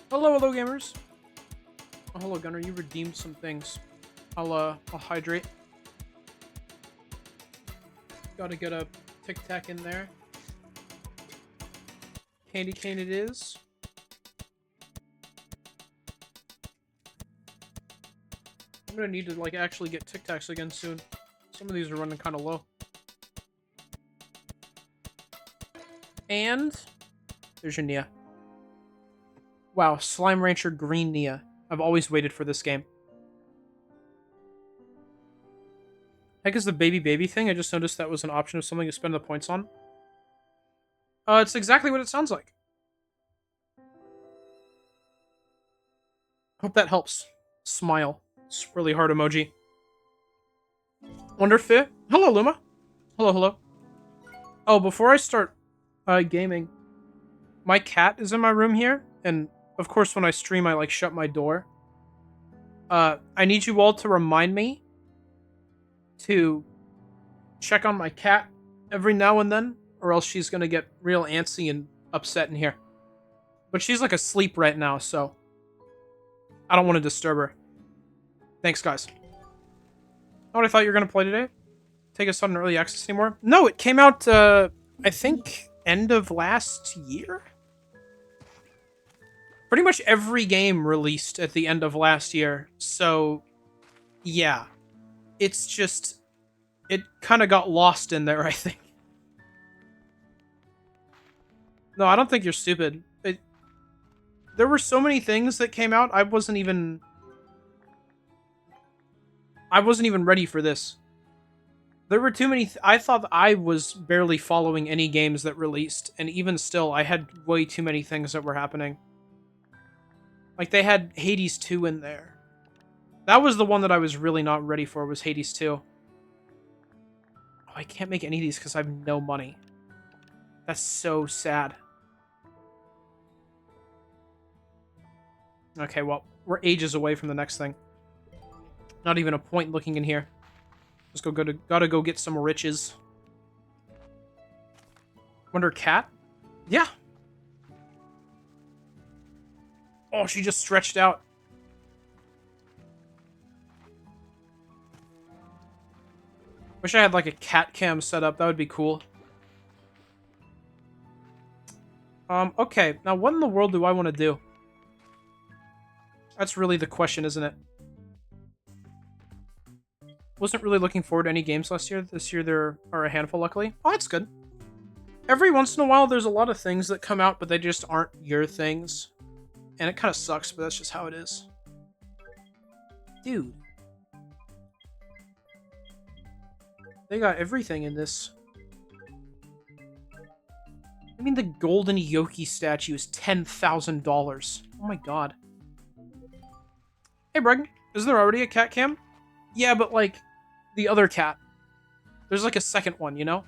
Hello, hello, gamers. Oh, hello, Gunner. You redeemed some things. I'll hydrate. Gotta get a Tic Tac in there. Candy cane it is. I'm gonna need to, like, actually get Tic Tacs again soon. Some of these are running kind of low. And there's your Nia. Wow, Slime Rancher Green Nia. I've always waited for this game. Heck is the baby thing? I just noticed that was an option of something to spend the points on. It's exactly what it sounds like. Hope that helps. Smile. Swirly heart emoji. Wonderfish. Hello, Luma. Hello, hello. Oh, before I start gaming, my cat is in my room here, and of course when I stream I like shut my door. I need you all to remind me to check on my cat every now and then, or else she's gonna get real antsy and upset in here. But she's like asleep right now, so I don't want to disturb her. Thanks, guys. Know what I thought you were gonna play today? Take us on an early access anymore? No, it came out I think end of last year? Pretty much every game released at the end of last year, so yeah. It's just, it kind of got lost in there, I think. No, I don't think you're stupid. There were so many things that came out, I wasn't even ready for this. There were too many. I thought I was barely following any games that released, and even still, I had way too many things that were happening. Like, they had Hades 2 in there. That was the one that I was really not ready for, was Hades 2. Oh, I can't make any of these because I have no money. That's so sad. Okay, well, we're ages away from the next thing. Not even a point looking in here. Just gotta go get some riches. Wonder Cat? Yeah. Oh, she just stretched out. Wish I had like a cat cam set up. That would be cool. Okay. Now what in the world do I want to do? That's really the question, isn't it? Wasn't really looking forward to any games last year. This year there are a handful, luckily. Oh, that's good. Every once in a while, there's a lot of things that come out, but they just aren't your things. And it kind of sucks, but that's just how it is. Dude. They got everything in this. I mean, the golden Yoki statue is $10,000. Oh my god. Hey, Breg. Is there already a cat cam? Yeah, but like, the other cat. There's like a second one, you know?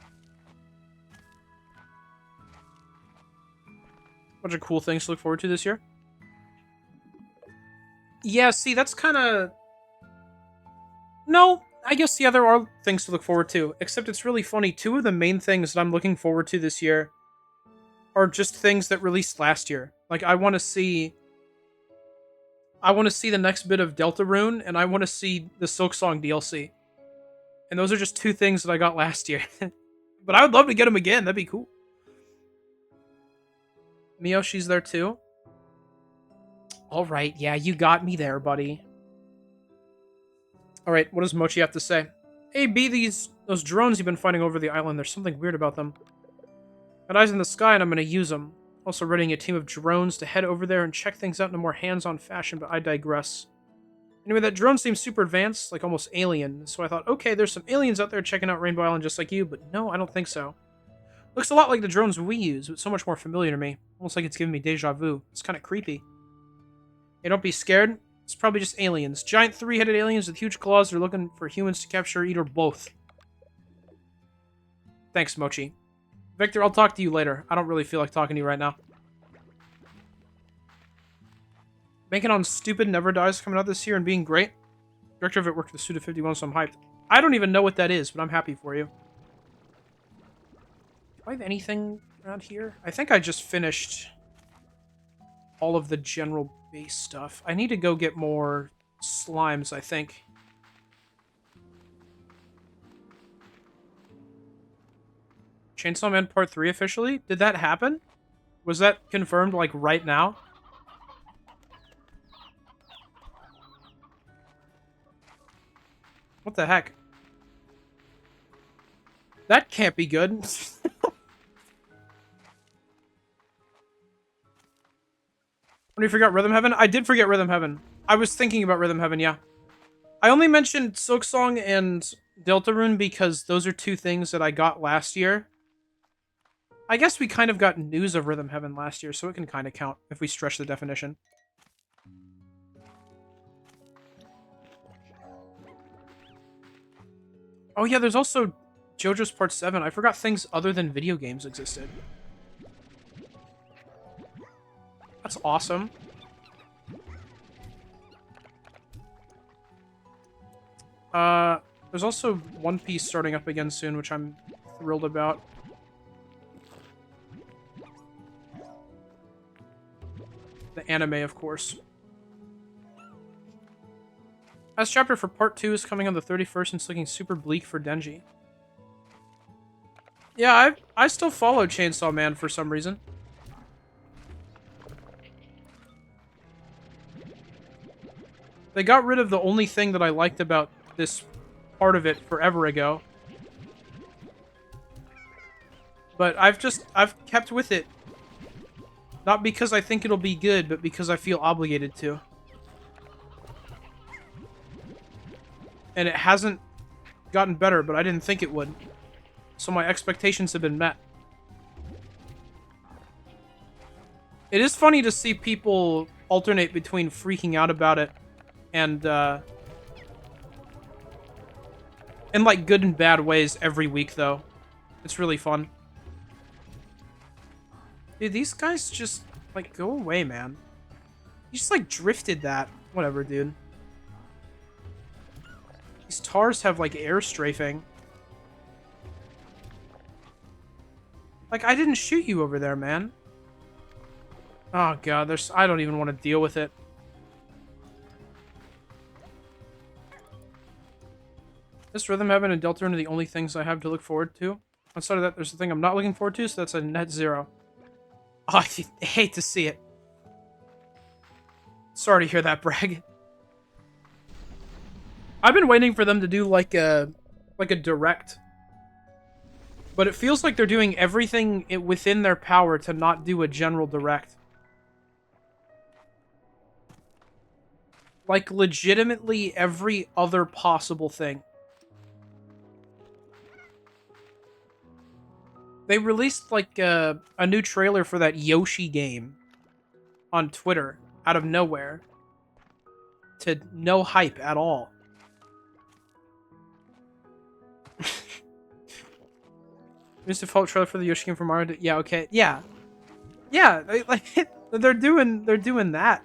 Bunch of cool things to look forward to this year. Yeah, see, that's kind of... No, I guess, yeah, there are things to look forward to. Except it's really funny. Two of the main things that I'm looking forward to this year are just things that released last year. Like, I want to see the next bit of Deltarune, and I want to see the Silksong DLC. And those are just two things that I got last year. But I would love to get them again. That'd be cool. Miyoshi's there too. Alright, yeah, you got me there, buddy. Alright, what does Mochi have to say? Hey, B, those drones you've been fighting over the island, there's something weird about them. Got eyes in the sky and I'm gonna use them. Also readying a team of drones to head over there and check things out in a more hands-on fashion, but I digress. Anyway, that drone seems super advanced, like almost alien, so I thought, okay, there's some aliens out there checking out Rainbow Island just like you, but no, I don't think so. Looks a lot like the drones we use, but so much more familiar to me. Almost like it's giving me deja vu. It's kind of creepy. Hey, don't be scared. It's probably just aliens. Giant three-headed aliens with huge claws that are looking for humans to capture or eat or both. Thanks, Mochi. Victor, I'll talk to you later. I don't really feel like talking to you right now. Banking on Stupid Never Dies coming out this year and being great. Director of it worked with Suda 51, so I'm hyped. I don't even know what that is, but I'm happy for you. Do I have anything around here? I think I just finished all of the general base stuff. I need to go get more slimes, I think. Chainsaw Man Part 3 officially? Did that happen? Was that confirmed, like, right now? What the heck? That can't be good. When you forgot Rhythm Heaven? I did forget Rhythm Heaven. I was thinking about Rhythm Heaven, yeah. I only mentioned Silksong and Deltarune because those are two things that I got last year. I guess we kind of got news of Rhythm Heaven last year, so it can kind of count if we stretch the definition. Oh yeah, there's also JoJo's Part 7. I forgot things other than video games existed. That's awesome. There's also One Piece starting up again soon, which I'm thrilled about. The anime, of course. Last chapter for Part 2 is coming on the 31st and it's looking super bleak for Denji. Yeah, I still follow Chainsaw Man for some reason. They got rid of the only thing that I liked about this part of it forever ago. But I've kept with it. Not because I think it'll be good, but because I feel obligated to. And it hasn't gotten better, but I didn't think it would. So my expectations have been met. It is funny to see people alternate between freaking out about it and, in, like, good and bad ways every week, though. It's really fun. Dude, these guys just, like, go away, man. You just, like, drifted that. Whatever, dude. These tars have, like, air strafing. Like, I didn't shoot you over there, man. Oh, God, I don't even want to deal with it. This Rhythm Heaven and Deltarune are the only things I have to look forward to. Outside of that, there's a thing I'm not looking forward to, so that's a net 0. Oh, I hate to see it. Sorry to hear that, Bragg. I've been waiting for them to do like a direct. But it feels like they're doing everything within their power to not do a general direct. Like, legitimately every other possible thing. They released, like, a new trailer for that Yoshi game on Twitter out of nowhere. To no hype at all. Missed a default trailer for the Yoshi game from Mario. Yeah, okay. Yeah. Yeah, they're doing that.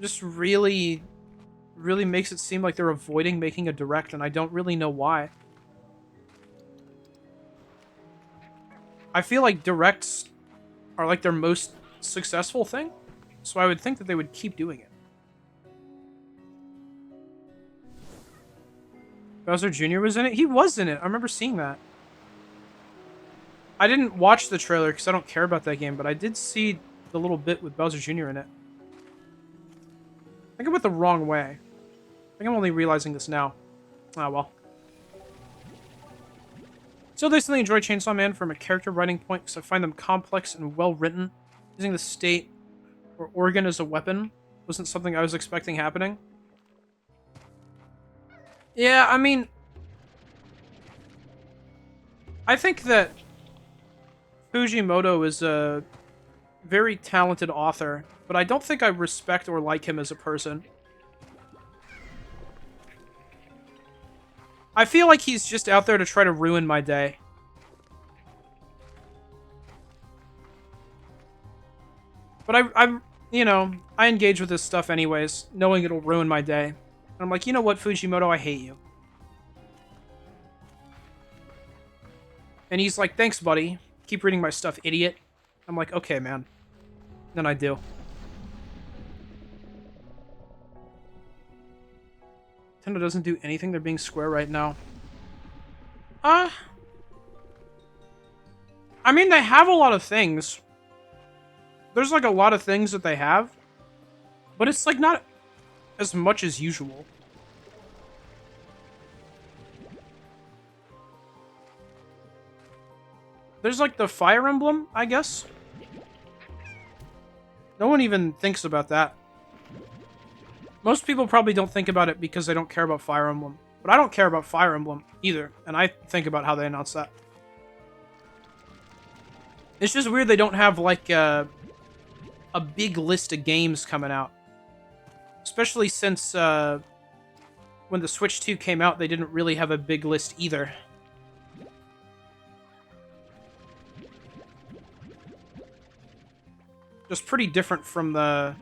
Just really makes it seem like they're avoiding making a direct, and I don't really know why. I feel like directs are like their most successful thing, so I would think that they would keep doing it. Bowser Jr. was in it? He was in it. I remember seeing that. I didn't watch the trailer because I don't care about that game, but I did see the little bit with Bowser Jr. in it. I think I went the wrong way. I think I'm only realizing this now. Ah, well. Still decently enjoy Chainsaw Man from a character writing point because I find them complex and well written. Using the state or organ as a weapon wasn't something I was expecting happening. Yeah, I mean, I think that Fujimoto is a very talented author, but I don't think I respect or like him as a person. I feel like he's just out there to try to ruin my day. But I'm, you know, I engage with this stuff anyways, knowing it'll ruin my day. And I'm like, you know what, Fujimoto, I hate you. And he's like, thanks, buddy. Keep reading my stuff, idiot. I'm like, okay, man. Then I do. Nintendo doesn't do anything. They're being square right now. I mean, they have a lot of things. There's like a lot of things that they have. But it's like not as much as usual. There's like the Fire Emblem, I guess. No one even thinks about that. Most people probably don't think about it because they don't care about Fire Emblem. But I don't care about Fire Emblem either, and I think about how they announce that. It's just weird they don't have, like, a big list of games coming out. Especially since, when the Switch 2 came out, they didn't really have a big list either. Just pretty different from the...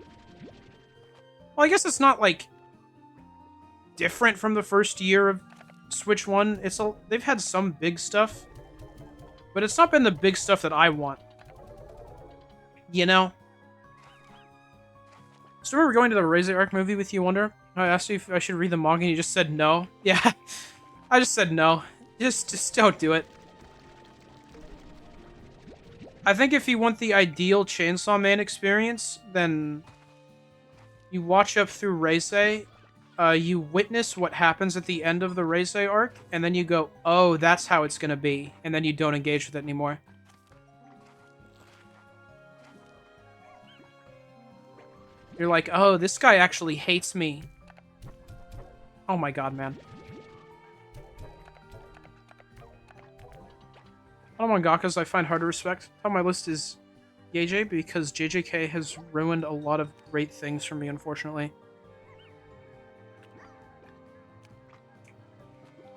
Well, I guess it's not, like, different from the first year of Switch 1. They've had some big stuff, but it's not been the big stuff that I want. You know? So we were going to the Razor Arc movie with you, Wonder? I asked you if I should read the manga and you just said no. Yeah, I just said no. Just don't do it. I think if you want the ideal Chainsaw Man experience, then you watch up through Reisei, you witness what happens at the end of the Reisei arc, and then you go, oh, that's how it's gonna be, and then you don't engage with it anymore. You're like, oh, this guy actually hates me. Oh my god, man. All mangakas I find hard to respect. Top of my list is JJ, because JJK has ruined a lot of great things for me, unfortunately.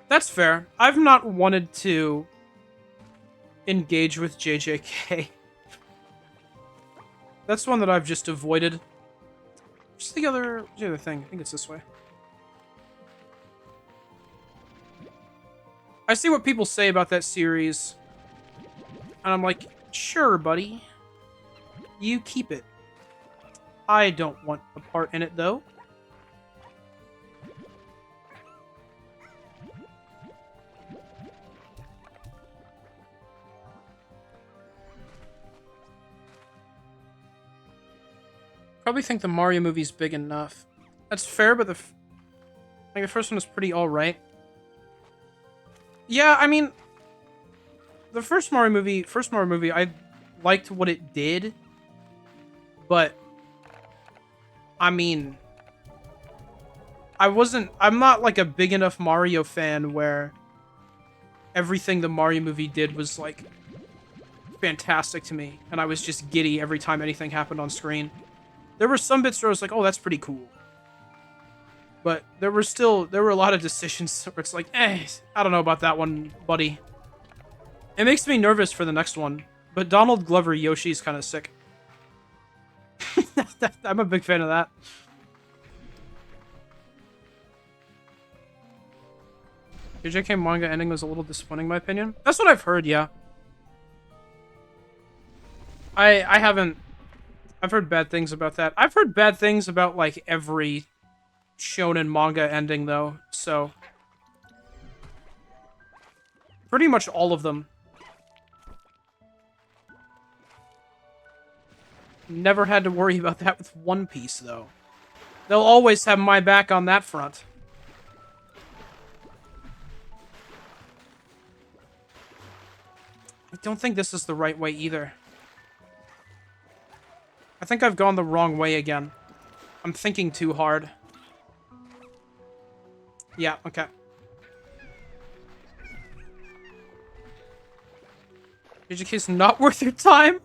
That's fair. I've not wanted to engage with JJK. That's one that I've just avoided. What's the other thing? I think it's this way. I see what people say about that series, and I'm like, sure, buddy. You keep it. I don't want a part in it, though. Probably think the Mario movie's big enough. That's fair, but the first one is pretty alright. Yeah, I mean, the first Mario movie, I liked what it did, but I mean, I'm not like a big enough Mario fan where everything the Mario movie did was like fantastic to me, and I was just giddy every time anything happened on screen. There were some bits where I was like, oh, that's pretty cool. But there were a lot of decisions where it's like, I don't know about that one, buddy. It makes me nervous for the next one. But Donald Glover Yoshi's kind of sick. I'm a big fan of that. The JK manga ending was a little disappointing, in my opinion. That's what I've heard, yeah. I haven't... I've heard bad things about that. I've heard bad things about, like, every shonen manga ending, though, so... Pretty much all of them. Never had to worry about that with One Piece, though. They'll always have my back on that front. I don't think this is the right way, either. I think I've gone the wrong way again. I'm thinking too hard. Yeah, okay. JJK's not worth your time?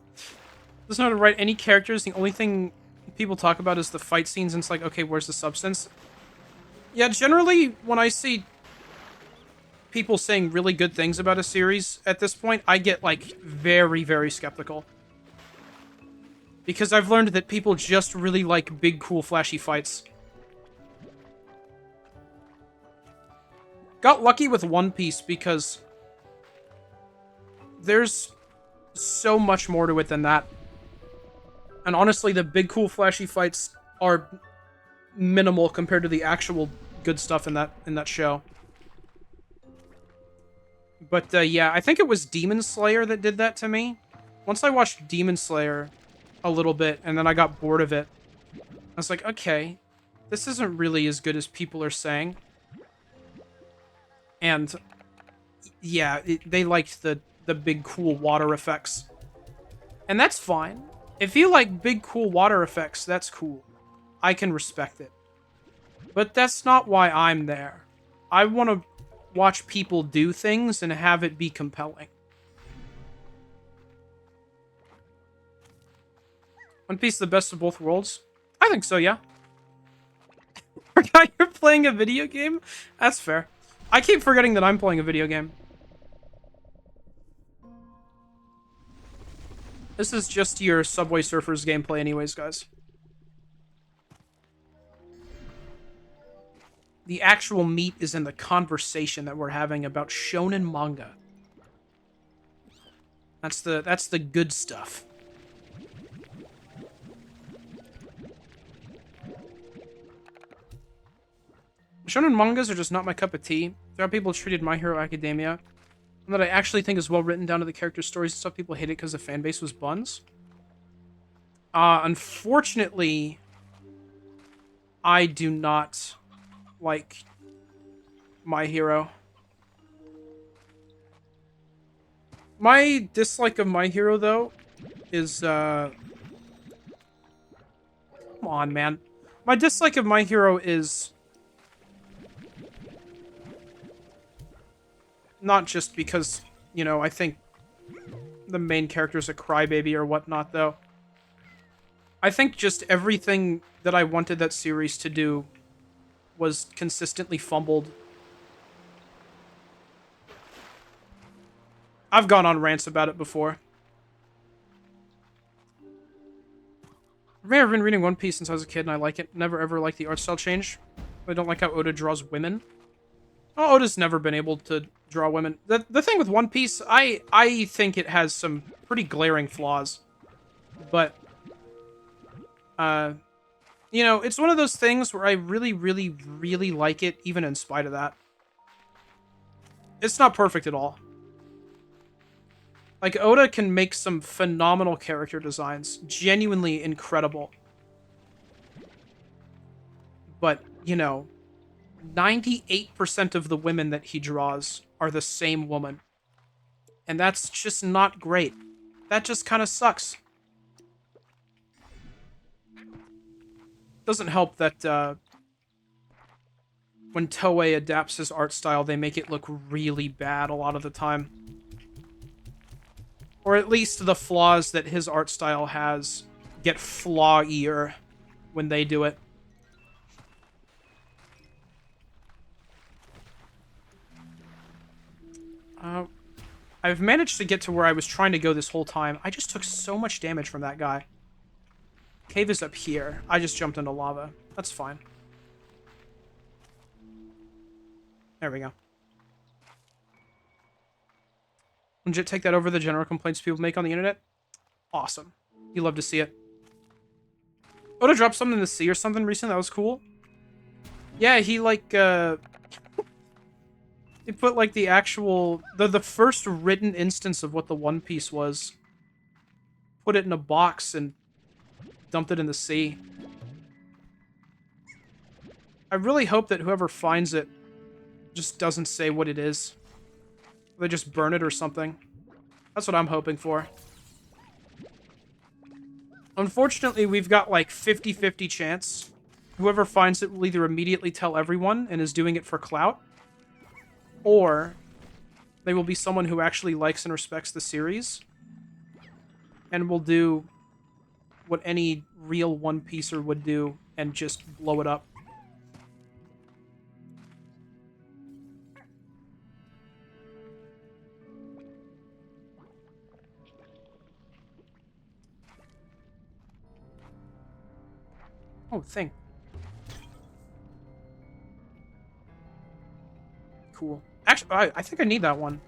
Doesn't know how to write any characters. The only thing people talk about is the fight scenes, and it's like, okay, where's the substance? Yeah, generally, when I see people saying really good things about a series at this point, I get, like, very, very skeptical. Because I've learned that people just really like big, cool, flashy fights. Got lucky with One Piece because there's so much more to it than that. And honestly, the big, cool, flashy fights are minimal compared to the actual good stuff in that show. But yeah, I think it was Demon Slayer that did that to me. Once I watched Demon Slayer a little bit, and then I got bored of it, I was like, okay, this isn't really as good as people are saying. And yeah, they liked the big, cool water effects. And that's fine. If you like big, cool water effects, that's cool. I can respect it. But that's not why I'm there. I want to watch people do things and have it be compelling. One Piece, the best of both worlds? I think so, yeah. Forgot you're playing a video game? That's fair. I keep forgetting that I'm playing a video game. This is just your Subway Surfers gameplay anyways, guys. The actual meat is in the conversation that we're having about shonen manga. That's the good stuff. Shonen mangas are just not my cup of tea. There are people treated My Hero Academia, and that I actually think is well written down to the character stories and stuff. People hate it because the fan base was buns. Unfortunately, I do not like My Hero. My dislike of My Hero, though, is, come on, man. My dislike of My Hero is not just because, you know, I think the main character's a crybaby or whatnot, though. I think just everything that I wanted that series to do was consistently fumbled. I've gone on rants about it before. I've been reading One Piece since I was a kid, and I like it. Never ever liked the art style change. I don't like how Oda draws women. Oh, Oda's never been able to draw women. The thing with One Piece, I think it has some pretty glaring flaws. But, you know, it's one of those things where I really, really, really like it, even in spite of that. It's not perfect at all. Like, Oda can make some phenomenal character designs. Genuinely incredible. But, you know, 98% of the women that he draws are the same woman. And that's just not great. That just kind of sucks. Doesn't help that, when Toei adapts his art style, they make it look really bad a lot of the time. Or at least the flaws that his art style has get flawier when they do it. I've managed to get to where I was trying to go this whole time. I just took so much damage from that guy. Cave is up here. I just jumped into lava. That's fine. There we go. Legit take that over the general complaints people make on the internet? Awesome. You love to see it. Oda dropped something in the sea or something recently. That was cool. Yeah, he, like, he put, like, the actual... The first written instance of what the One Piece was. Put it in a box and dumped it in the sea. I really hope that whoever finds it just doesn't say what it is. They just burn it or something. That's what I'm hoping for. Unfortunately, we've got like 50-50 chance. Whoever finds it will either immediately tell everyone and is doing it for clout, or they will be someone who actually likes and respects the series and will do what any real One Pieceer would do and just blow it up. Oh, thing. Cool. Actually, I think I need that one.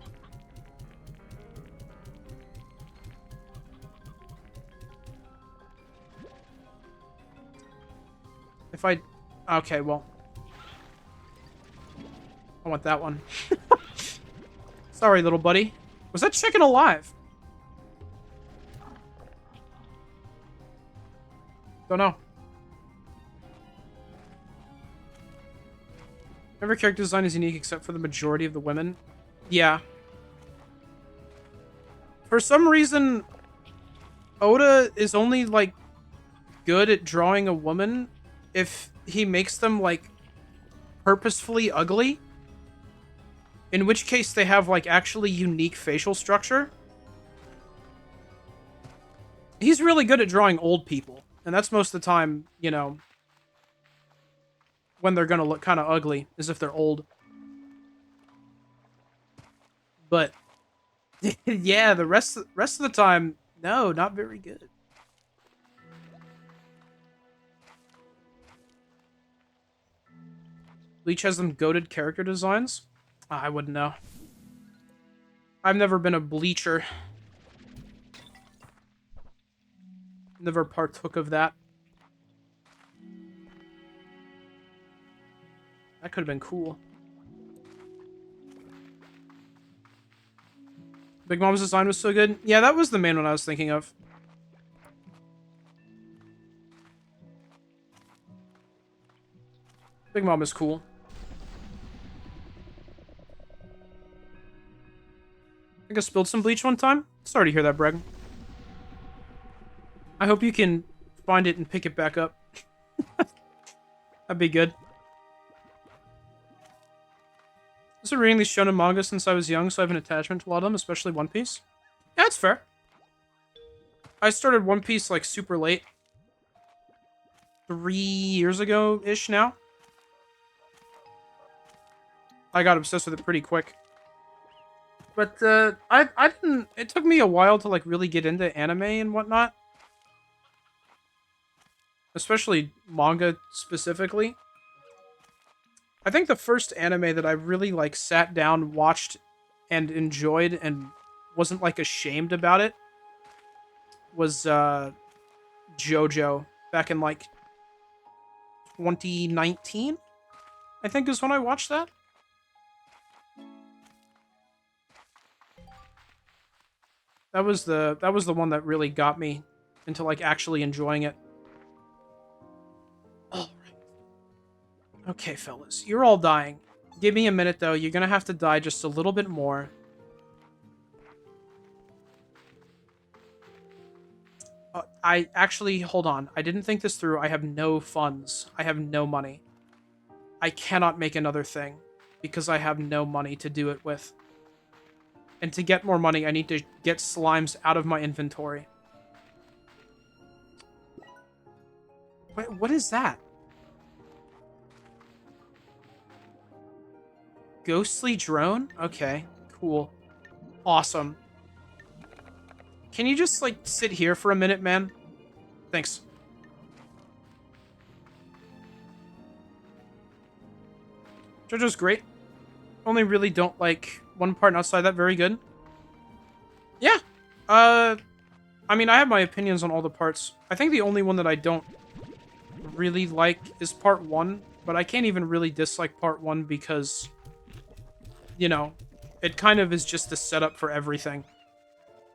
If I... Okay, well. I want that one. Sorry, little buddy. Was that chicken alive? Don't know. Every character design is unique except for the majority of the women. Yeah. For some reason, Oda is only, like, good at drawing a woman if he makes them, like, purposefully ugly. In which case they have, like, actually unique facial structure. He's really good at drawing old people. And that's most of the time, you know, when they're gonna look kind of ugly, as if they're old. But, yeah, the rest of the time, no, not very good. Bleach has them goated character designs? I wouldn't know. I've never been a bleacher. Never partook of that. That could have been cool. Big Mom's design was so good. Yeah, that was the main one I was thinking of. Big Mom is cool. I think I spilled some bleach one time. Sorry to hear that, Breg. I hope you can find it and pick it back up. That'd be good. I've been reading these shonen manga since I was young, so I have an attachment to a lot of them, especially One Piece. Yeah, that's fair. I started One Piece, like, super late. 3 years ago-ish now. I got obsessed with it pretty quick. But, I didn't... It took me a while to, like, really get into anime and whatnot. Especially manga, specifically. I think the first anime that I really, like, sat down, watched, and enjoyed, and wasn't, like, ashamed about it was, JoJo. Back in, like, 2019? I think is when I watched that. That was the one that really got me into, like, actually enjoying it. Alright. Okay, fellas. You're all dying. Give me a minute, though. You're gonna have to die just a little bit more. I actually... Hold on. I didn't think this through. I have no funds. I have no money. I cannot make another thing because I have no money to do it with. And to get more money, I need to get slimes out of my inventory. Wait, what is that? Ghostly drone? Okay, cool. Awesome. Can you just, like, sit here for a minute, man? Thanks. JoJo's great. Only really don't like one part, and outside that, very good. Yeah. I mean, I have my opinions on all the parts. I think the only one that I don't really like is part 1, but I can't even really dislike part 1 because, you know, it kind of is just the setup for everything.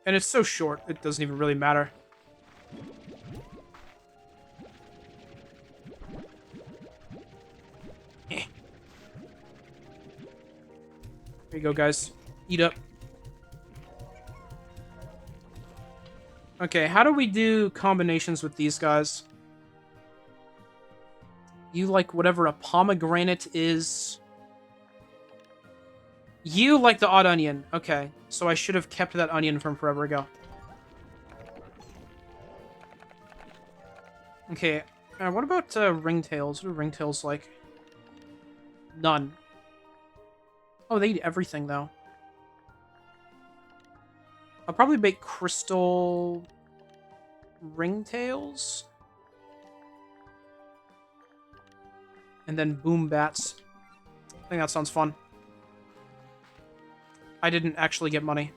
And it's so short, it doesn't even really matter. There you go, guys. Eat up. Okay, how do we do combinations with these guys? You like whatever a pomegranate is. You like the odd onion. Okay, so I should have kept that onion from forever ago. Okay, what about ringtails? What are ringtails like? None. Oh, they eat everything, though. I'll probably make crystal ringtails. And then boom bats. I think that sounds fun. I didn't actually get money.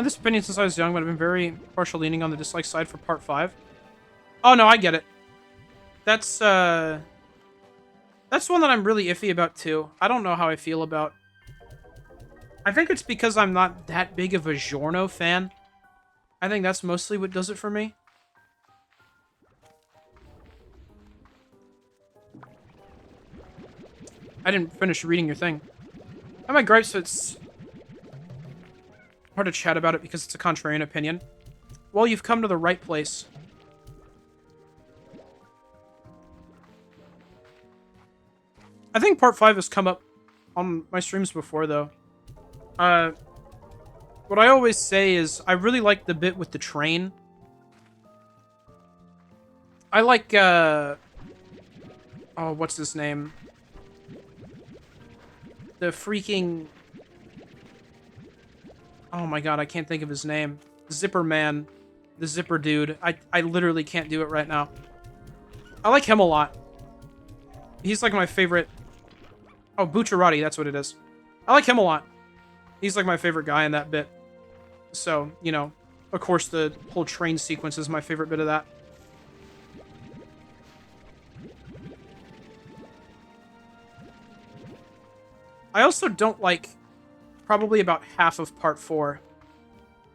And this opinion since I was young, but I've been very partial leaning on the dislike side for part 5. Oh, no, I get it. That's one that I'm really iffy about, too. I don't know how I feel about... I think it's because I'm not that big of a Giorno fan. I think that's mostly what does it for me. I didn't finish reading your thing. I my gripes, it's hard to chat about it because it's a contrarian opinion. Well, you've come to the right place. I think part 5 has come up on my streams before, though. What I always say is I really like the bit with the train. I like, oh, what's his name? The freaking... Oh my god, I can't think of his name. Zipper Man. The Zipper Dude. I literally can't do it right now. I like him a lot. He's like my favorite... Oh, Bucciarati, that's what it is. I like him a lot. He's like my favorite guy in that bit. So, you know, of course the whole train sequence is my favorite bit of that. I also don't like probably about half of part 4.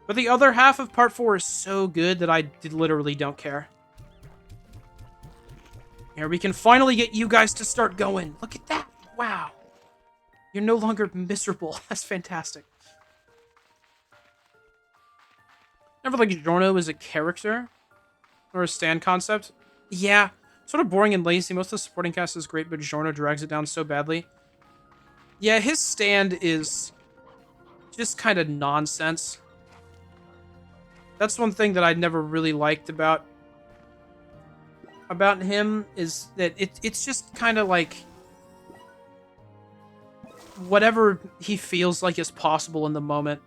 But the other half of part 4 is so good that I literally don't care. Here, we can finally get you guys to start going. Look at that. Wow. You're no longer miserable. That's fantastic. Never liked Giorno as a character or a stand concept. Yeah, sort of boring and lazy. Most of the supporting cast is great, but Giorno drags it down so badly. Yeah, his stand is just kind of nonsense. That's one thing that I never really liked about him, is that it's just kind of like whatever he feels like is possible in the moment.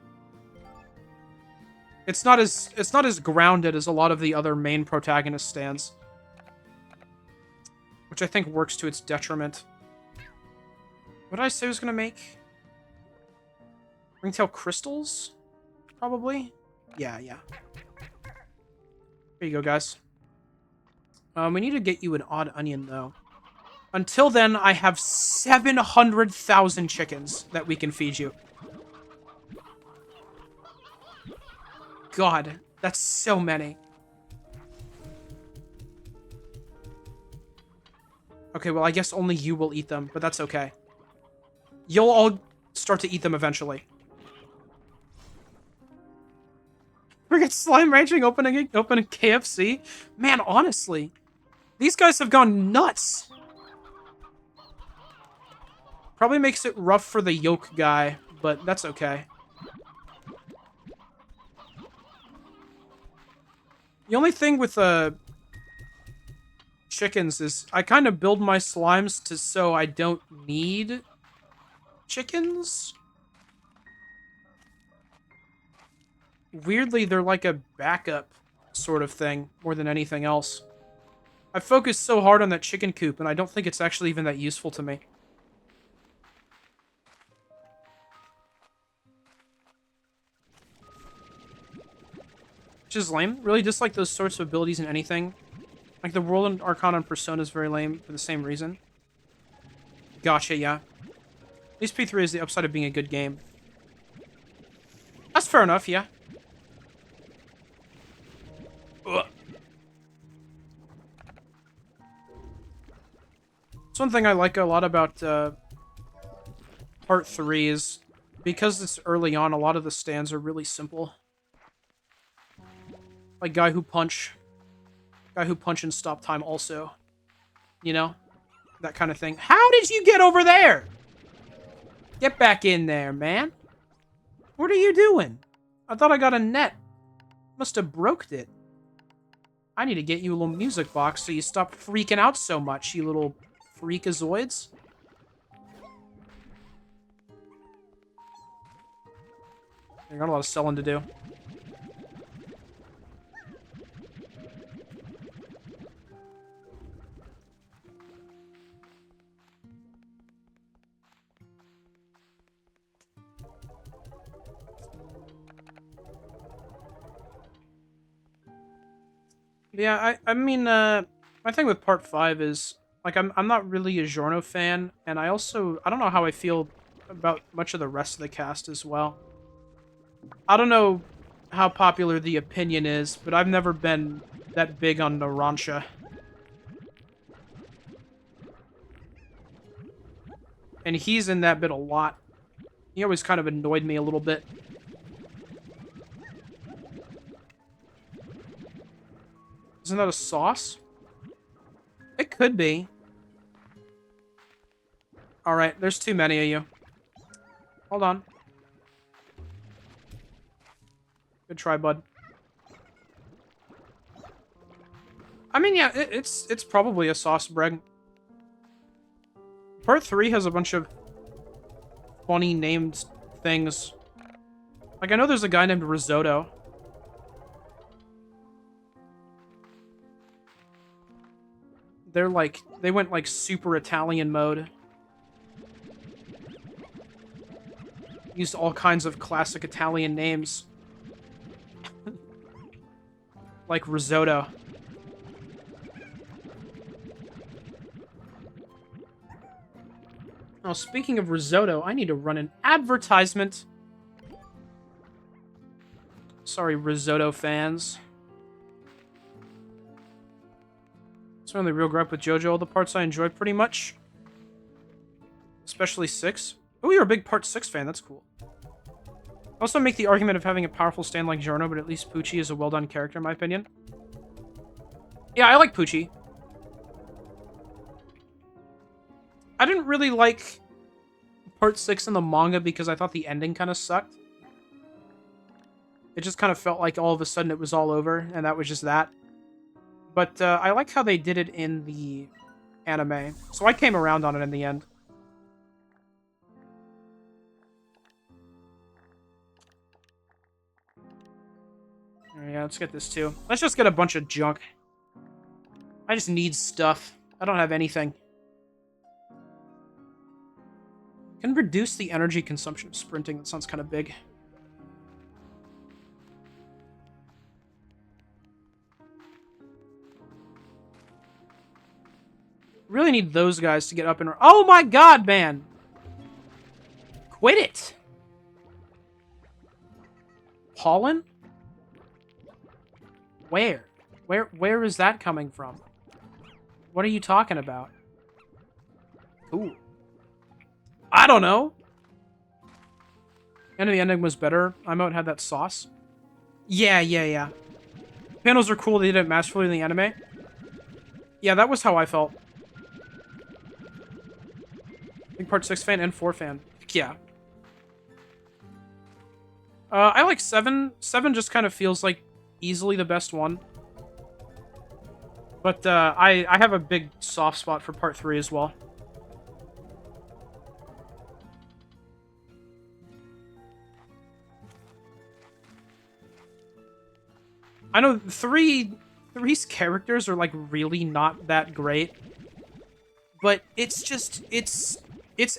It's not as grounded as a lot of the other main protagonist stands, which I think works to its detriment. What did I say I was gonna make? Ringtail crystals? Probably? Yeah. Here you go, guys. We need to get you an odd onion, though. Until then, I have 700,000 chickens that we can feed you. God, that's so many. Okay, well, I guess only you will eat them, but that's okay. You'll all start to eat them eventually. Forget slime ranching opening KFC? Man, honestly, these guys have gone nuts. Probably makes it rough for the yolk guy, but that's okay. The only thing with chickens is I kind of build my slimes so I don't need chickens. Weirdly, they're like a backup sort of thing more than anything else. I focused so hard on that chicken coop, and I don't think it's actually even that useful to me. Which is lame. Really dislike those sorts of abilities in anything. Like the World and Arcana and Persona is very lame for the same reason. Gotcha, yeah. At least P3 is the upside of being a good game. That's fair enough, yeah. Ugh. It's one thing I like a lot about part 3 is because it's early on, a lot of the stands are really simple. Like Guy Who Punch and Stop Time also. You know? That kind of thing. How did you get over there? Get back in there, man. What are you doing? I thought I got a net. Must have broked it. I need to get you a little music box so you stop freaking out so much, you little freakazoids. I got a lot of selling to do. Yeah, I mean, my thing with part 5 is, like, I'm not really a Giorno fan, and I don't know how I feel about much of the rest of the cast as well. I don't know how popular the opinion is, but I've never been that big on Narancia. And he's in that bit a lot. He always kind of annoyed me a little bit. Isn't that a sauce? It could be. Alright, there's too many of you. Hold on. Good try, bud. I mean, yeah, it's probably a sauce bread. Part 3 has a bunch of funny named things. Like, I know there's a guy named Risotto. They went, like, super Italian mode. Used all kinds of classic Italian names. Like risotto. Oh, speaking of risotto, I need to run an advertisement. Sorry, risotto fans. It's my only real gripe with JoJo. All the parts I enjoy pretty much. Especially 6. Oh, you're a big part 6 fan. That's cool. I also make the argument of having a powerful stand like Giorno, but at least Poochie is a well-done character in my opinion. Yeah, I like Poochie. I didn't really like part 6 in the manga because I thought the ending kind of sucked. It just kind of felt like all of a sudden it was all over, and that was just that. But I like how they did it in the anime. So I came around on it in the end. Yeah, let's get this too. Let's just get a bunch of junk. I just need stuff. I don't have anything. Can reduce the energy consumption of sprinting. That sounds kind of big. Really need those guys to get up and... Oh my god, man! Quit it! Pollen? Where? Where is that coming from? What are you talking about? Ooh. I don't know! And the ending was better. I might have that sauce. Yeah. Panels are cool, they did it masterfully in the anime. Yeah, that was how I felt. Big part 6 fan and 4 fan. Yeah. I like 7. 7 just kind of feels like easily the best one. But I have a big soft spot for part 3 as well. I know 3's characters are like really not that great. But it's just it's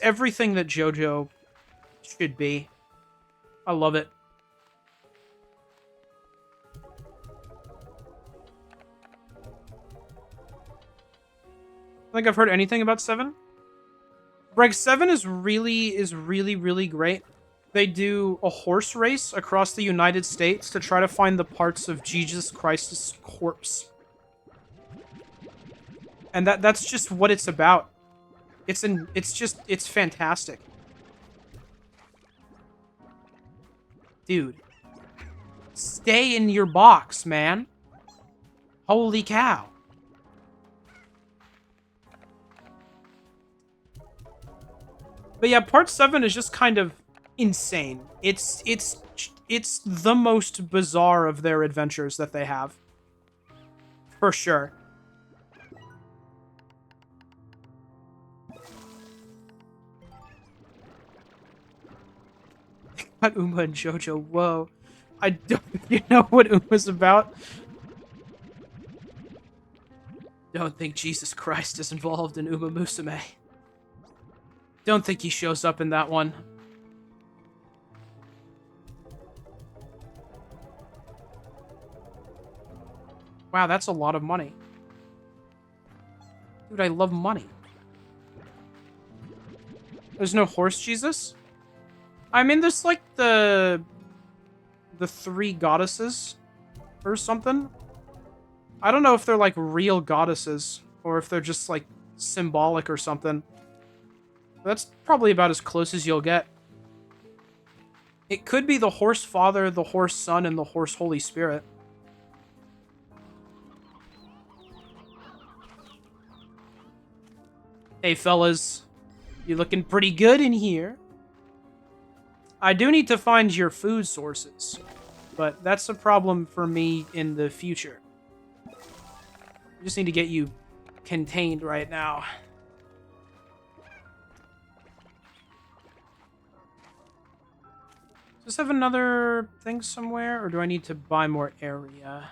everything that JoJo should be. I love it. I think I've heard anything about 7. Breg, 7 is really great. They do a horse race across the United States to try to find the parts of Jesus Christ's corpse. And that's just what it's about. It's fantastic. Dude. Stay in your box, man. Holy cow. But yeah, part 7 is just kind of insane. It's the most bizarre of their adventures that they have. For sure. Not Uma and JoJo, whoa. I don't you know what Uma's about? Don't think Jesus Christ is involved in Uma Musume. Don't think he shows up in that one. Wow, that's a lot of money. Dude, I love money. There's no horse Jesus? I mean, there's like the three goddesses or something. I don't know if they're like real goddesses or if they're just like symbolic or something. That's probably about as close as you'll get. It could be the horse father, the horse son, and the horse Holy Spirit. Hey fellas, you looking pretty good in here. I do need to find your food sources, but that's a problem for me in the future. I just need to get you contained right now. Does this have another thing somewhere, or do I need to buy more area?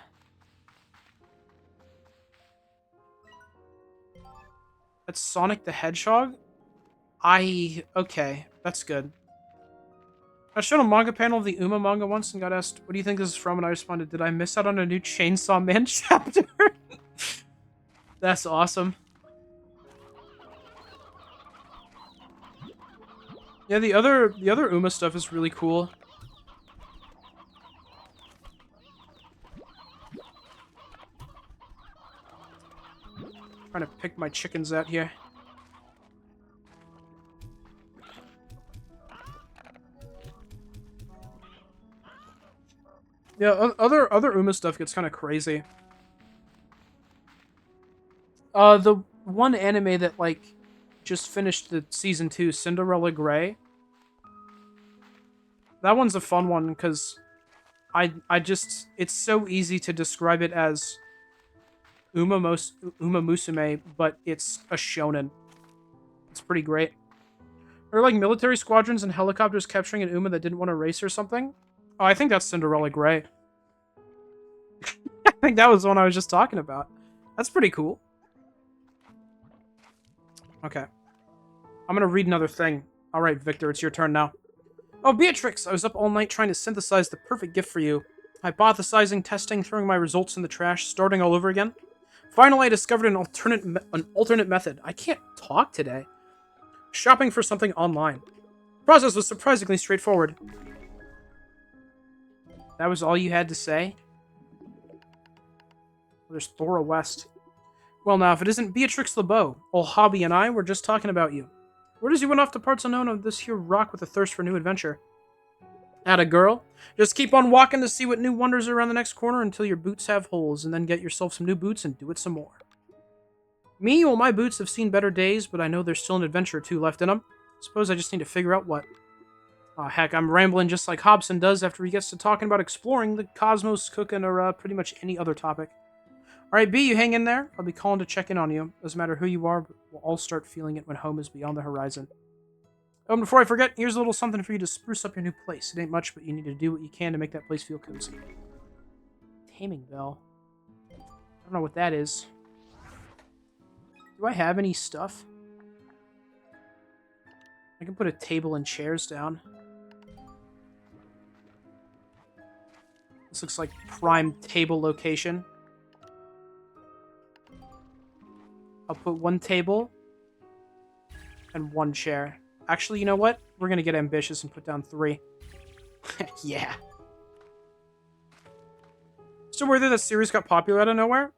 That's Sonic the Hedgehog? Okay, that's good. I showed a manga panel of the Uma manga once and got asked, what do you think this is from? And I responded, did I miss out on a new Chainsaw Man chapter? That's awesome. Yeah, the other Uma stuff is really cool. Trying to pick my chickens out here. Yeah, other Uma stuff gets kind of crazy. The one anime that like just finished the season 2, Cinderella Grey. That one's a fun one because I just it's so easy to describe it as Uma Musume, but it's a shonen. It's pretty great. Or like military squadrons and helicopters capturing an Uma that didn't want to race or something. Oh, I think that's Cinderella Grey. I think that was the one I was just talking about. That's pretty cool. Okay. I'm gonna read another thing. Alright, Victor, it's your turn now. Oh, Beatrix! I was up all night trying to synthesize the perfect gift for you. Hypothesizing, testing, throwing my results in the trash, starting all over again. Finally, I discovered an alternate method. I can't talk today. Shopping for something online. The process was surprisingly straightforward. That was all you had to say? There's Thora West. Well now, if it isn't Beatrix LeBeau, old Hobby and I were just talking about you. Where does you went off to parts unknown of this here rock with a thirst for new adventure? Atta girl. Just keep on walking to see what new wonders are around the next corner until your boots have holes, and then get yourself some new boots and do it some more. Me? Well, my boots have seen better days, but I know there's still an adventure or two left in them. Suppose I just need to figure out what. Aw, heck, I'm rambling just like Hobson does after he gets to talking about exploring the cosmos, cooking, or pretty much any other topic. Alright, B, you hang in there. I'll be calling to check in on you. Doesn't matter who you are, but we'll all start feeling it when home is beyond the horizon. Oh, and before I forget, here's a little something for you to spruce up your new place. It ain't much, but you need to do what you can to make that place feel cozy. Taming bell. I don't know what that is. Do I have any stuff? I can put a table and chairs down. This looks like prime table location. I'll put one table and one chair. Actually, you know what? We're going to get ambitious and put down 3. Yeah. So whether that series got popular out of nowhere?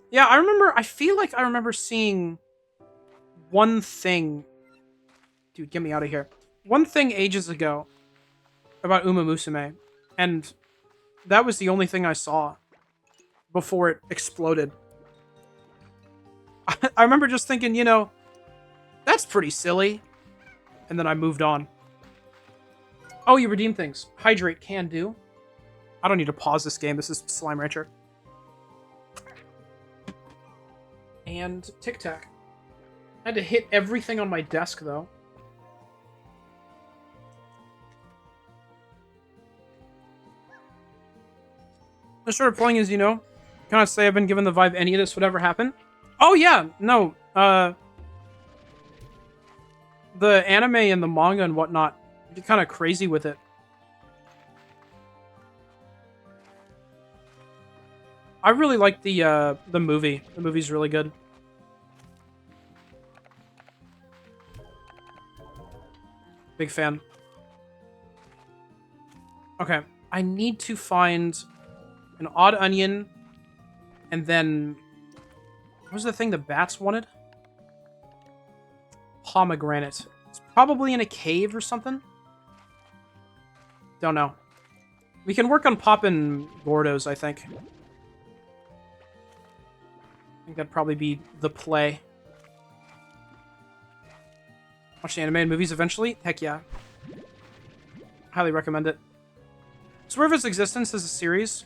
Yeah, I feel like I remember seeing one thing. Dude, get me out of here. One thing ages ago about Uma Musume. And that was the only thing I saw before it exploded. I remember just thinking, you know, that's pretty silly. And then I moved on. Oh, you redeem things. Hydrate can do. I don't need to pause this game. This is Slime Rancher. And Tic Tac. I had to hit everything on my desk, though. I started playing, as you know. Can I say I've been given the vibe any of this would ever happen? Oh, yeah. No. The anime and the manga and whatnot get kind of crazy with it. I really like the movie. The movie's really good. Big fan. Okay, I need to find an odd onion, and then what was the thing the bats wanted? Pomegranate. It's probably in a cave or something. Don't know. We can work on popping Gordos, I think. I think that'd probably be the play. Watch the animated movies eventually? Heck yeah. Highly recommend it. Swerve's existence as a series,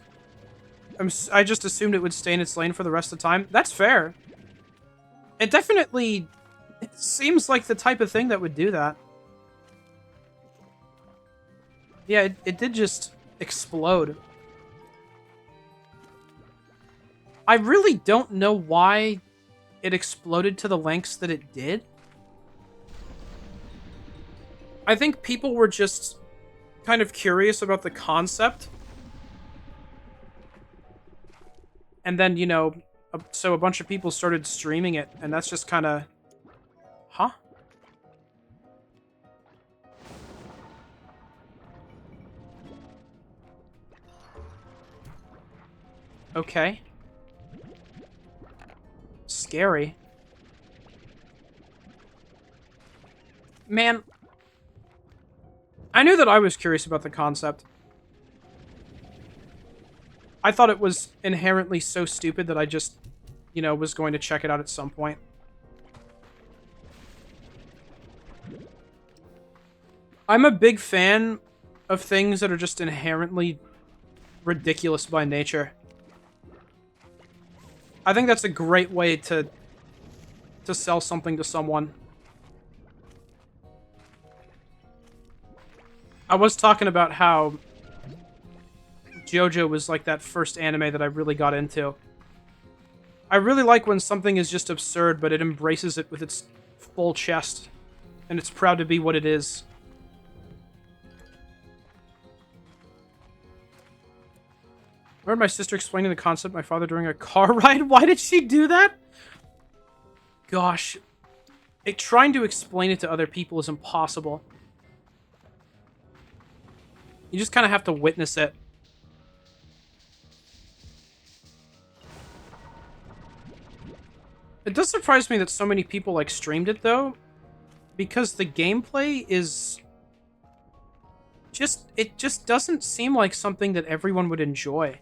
I just assumed it would stay in its lane for the rest of the time. That's fair. It definitely seems like the type of thing that would do that. Yeah, it did just explode. I really don't know why it exploded to the lengths that it did. I think people were just kind of curious about the concept. And then, you know, so a bunch of people started streaming it, and that's just kind of... Huh? Okay. Scary. Man, I knew that I was curious about the concept. I thought it was inherently so stupid that I just, you know, was going to check it out at some point. I'm a big fan of things that are just inherently ridiculous by nature. I think that's a great way to sell something to someone. I was talking about how JoJo was like that first anime that I really got into. I really like when something is just absurd, but it embraces it with its full chest, and it's proud to be what it is. I heard my sister explaining the concept to my father during a car ride. Why did she do that? Gosh. Trying to explain it to other people is impossible. You just kind of have to witness it. It does surprise me that so many people, like, streamed it, though. Because the gameplay is... It just doesn't seem like something that everyone would enjoy.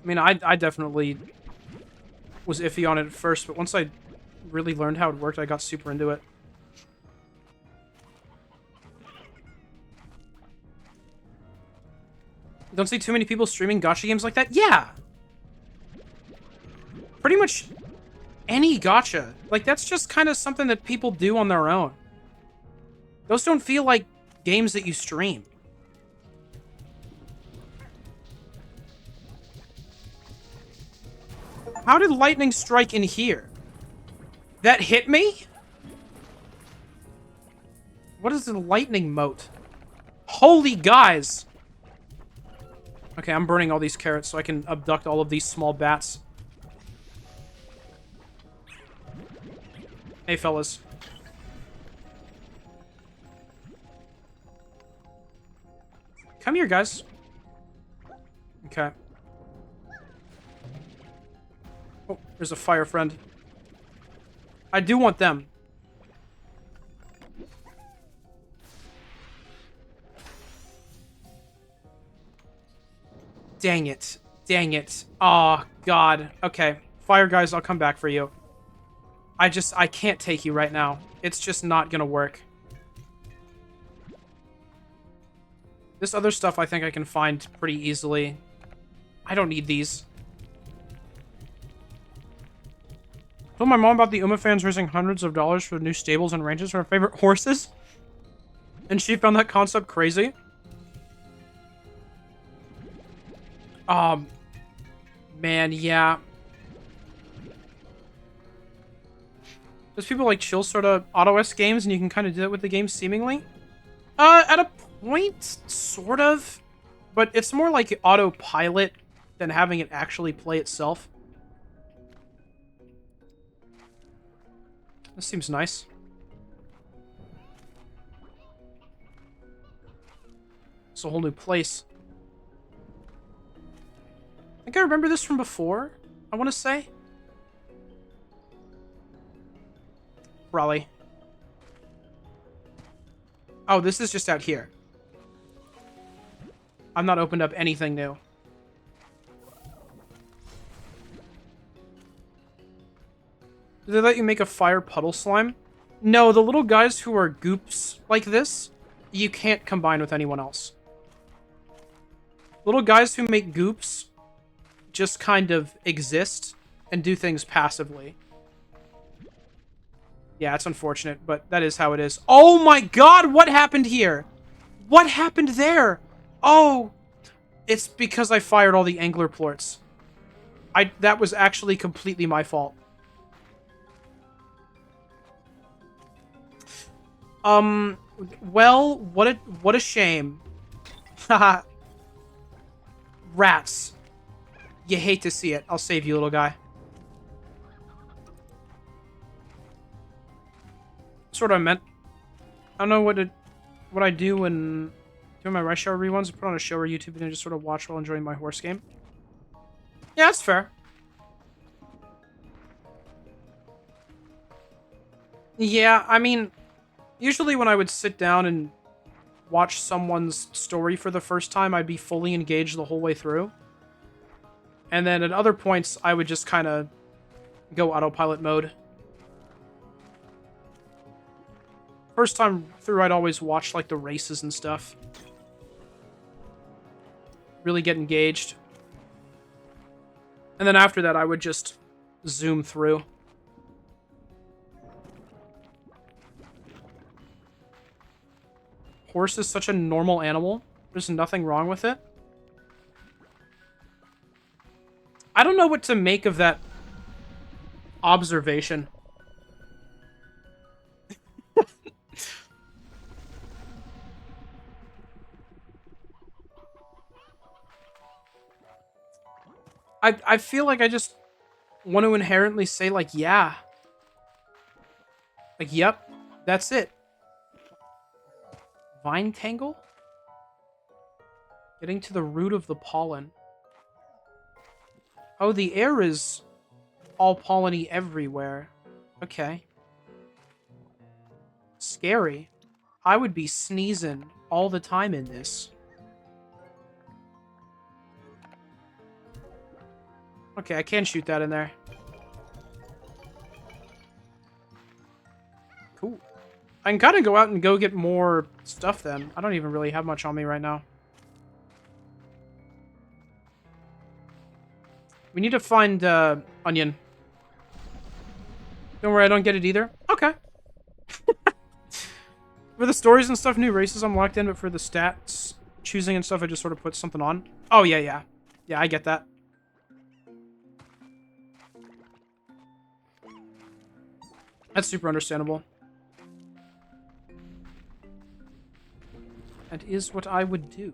I mean, I definitely was iffy on it at first, but once I really learned how it worked, I got super into it. Don't see too many people streaming gacha games like that? Yeah! Pretty much any gacha. Like, that's just kind of something that people do on their own. Those don't feel like games that you stream. How did lightning strike in here? That hit me? What is the lightning mote? Holy guys! Okay, I'm burning all these carrots so I can abduct all of these small bats. Hey, fellas. Come here, guys. Okay. Oh, there's a fire friend. I do want them. Dang it. Dang it. Oh, God. Okay. Fire guys, I'll come back for you. I can't take you right now. It's just not gonna work. This other stuff I think I can find pretty easily. I don't need these. Told my mom about the Uma fans raising hundreds of dollars for new stables and ranches for her favorite horses. And she found that concept crazy. Man, yeah. Those people like chill sort of auto-S games, and you can kind of do that with the game seemingly. At a point, sort of. But it's more like autopilot than having it actually play itself. This seems nice. It's a whole new place. I think I remember this from before, I want to say. Probably. Oh, this is just out here. I've not opened up anything new. Did they let you make a fire puddle slime? No, the little guys who are goops like this, you can't combine with anyone else. Little guys who make goops just kind of exist and do things passively. Yeah, it's unfortunate, but that is how it is. Oh my god, what happened here? What happened there? Oh, it's because I fired all the angler plorts. That was actually completely my fault. Well, what a shame. Haha. Rats. You hate to see it. I'll save you, little guy. That's what I meant. I don't know what I do when doing my Rush Hour reruns. I put on a show or YouTube and then just sort of watch while enjoying my horse game. Yeah, that's fair. Yeah, I mean, usually when I would sit down and watch someone's story for the first time, I'd be fully engaged the whole way through. And then at other points, I would just kind of go autopilot mode. First time through, I'd always watch, like, the races and stuff. Really get engaged. And then after that, I would just zoom through. Horse is such a normal animal. There's nothing wrong with it. I don't know what to make of that observation. I feel like I just want to inherently say, like, yeah. Like, yep, that's it. Vine tangle? Getting to the root of the pollen. Oh, the air is all pollen-y everywhere. Okay. Scary. I would be sneezing all the time in this. Okay, I can shoot that in there. Cool. I can kind of go out and go get more stuff then. I don't even really have much on me right now. We need to find onion. Don't worry, I don't get it either. Okay. For the stories and stuff, new races, I'm locked in, but for the stats, choosing and stuff, I just sort of put something on. Oh, yeah, yeah. Yeah, I get that. That's super understandable. That is what I would do.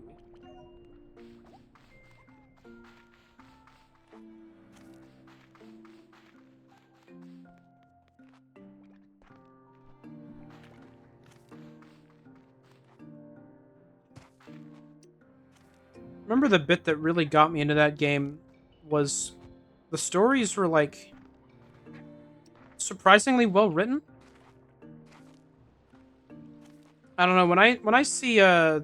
Remember the bit that really got me into that game was the stories were, like, surprisingly well written. I don't know, when I see a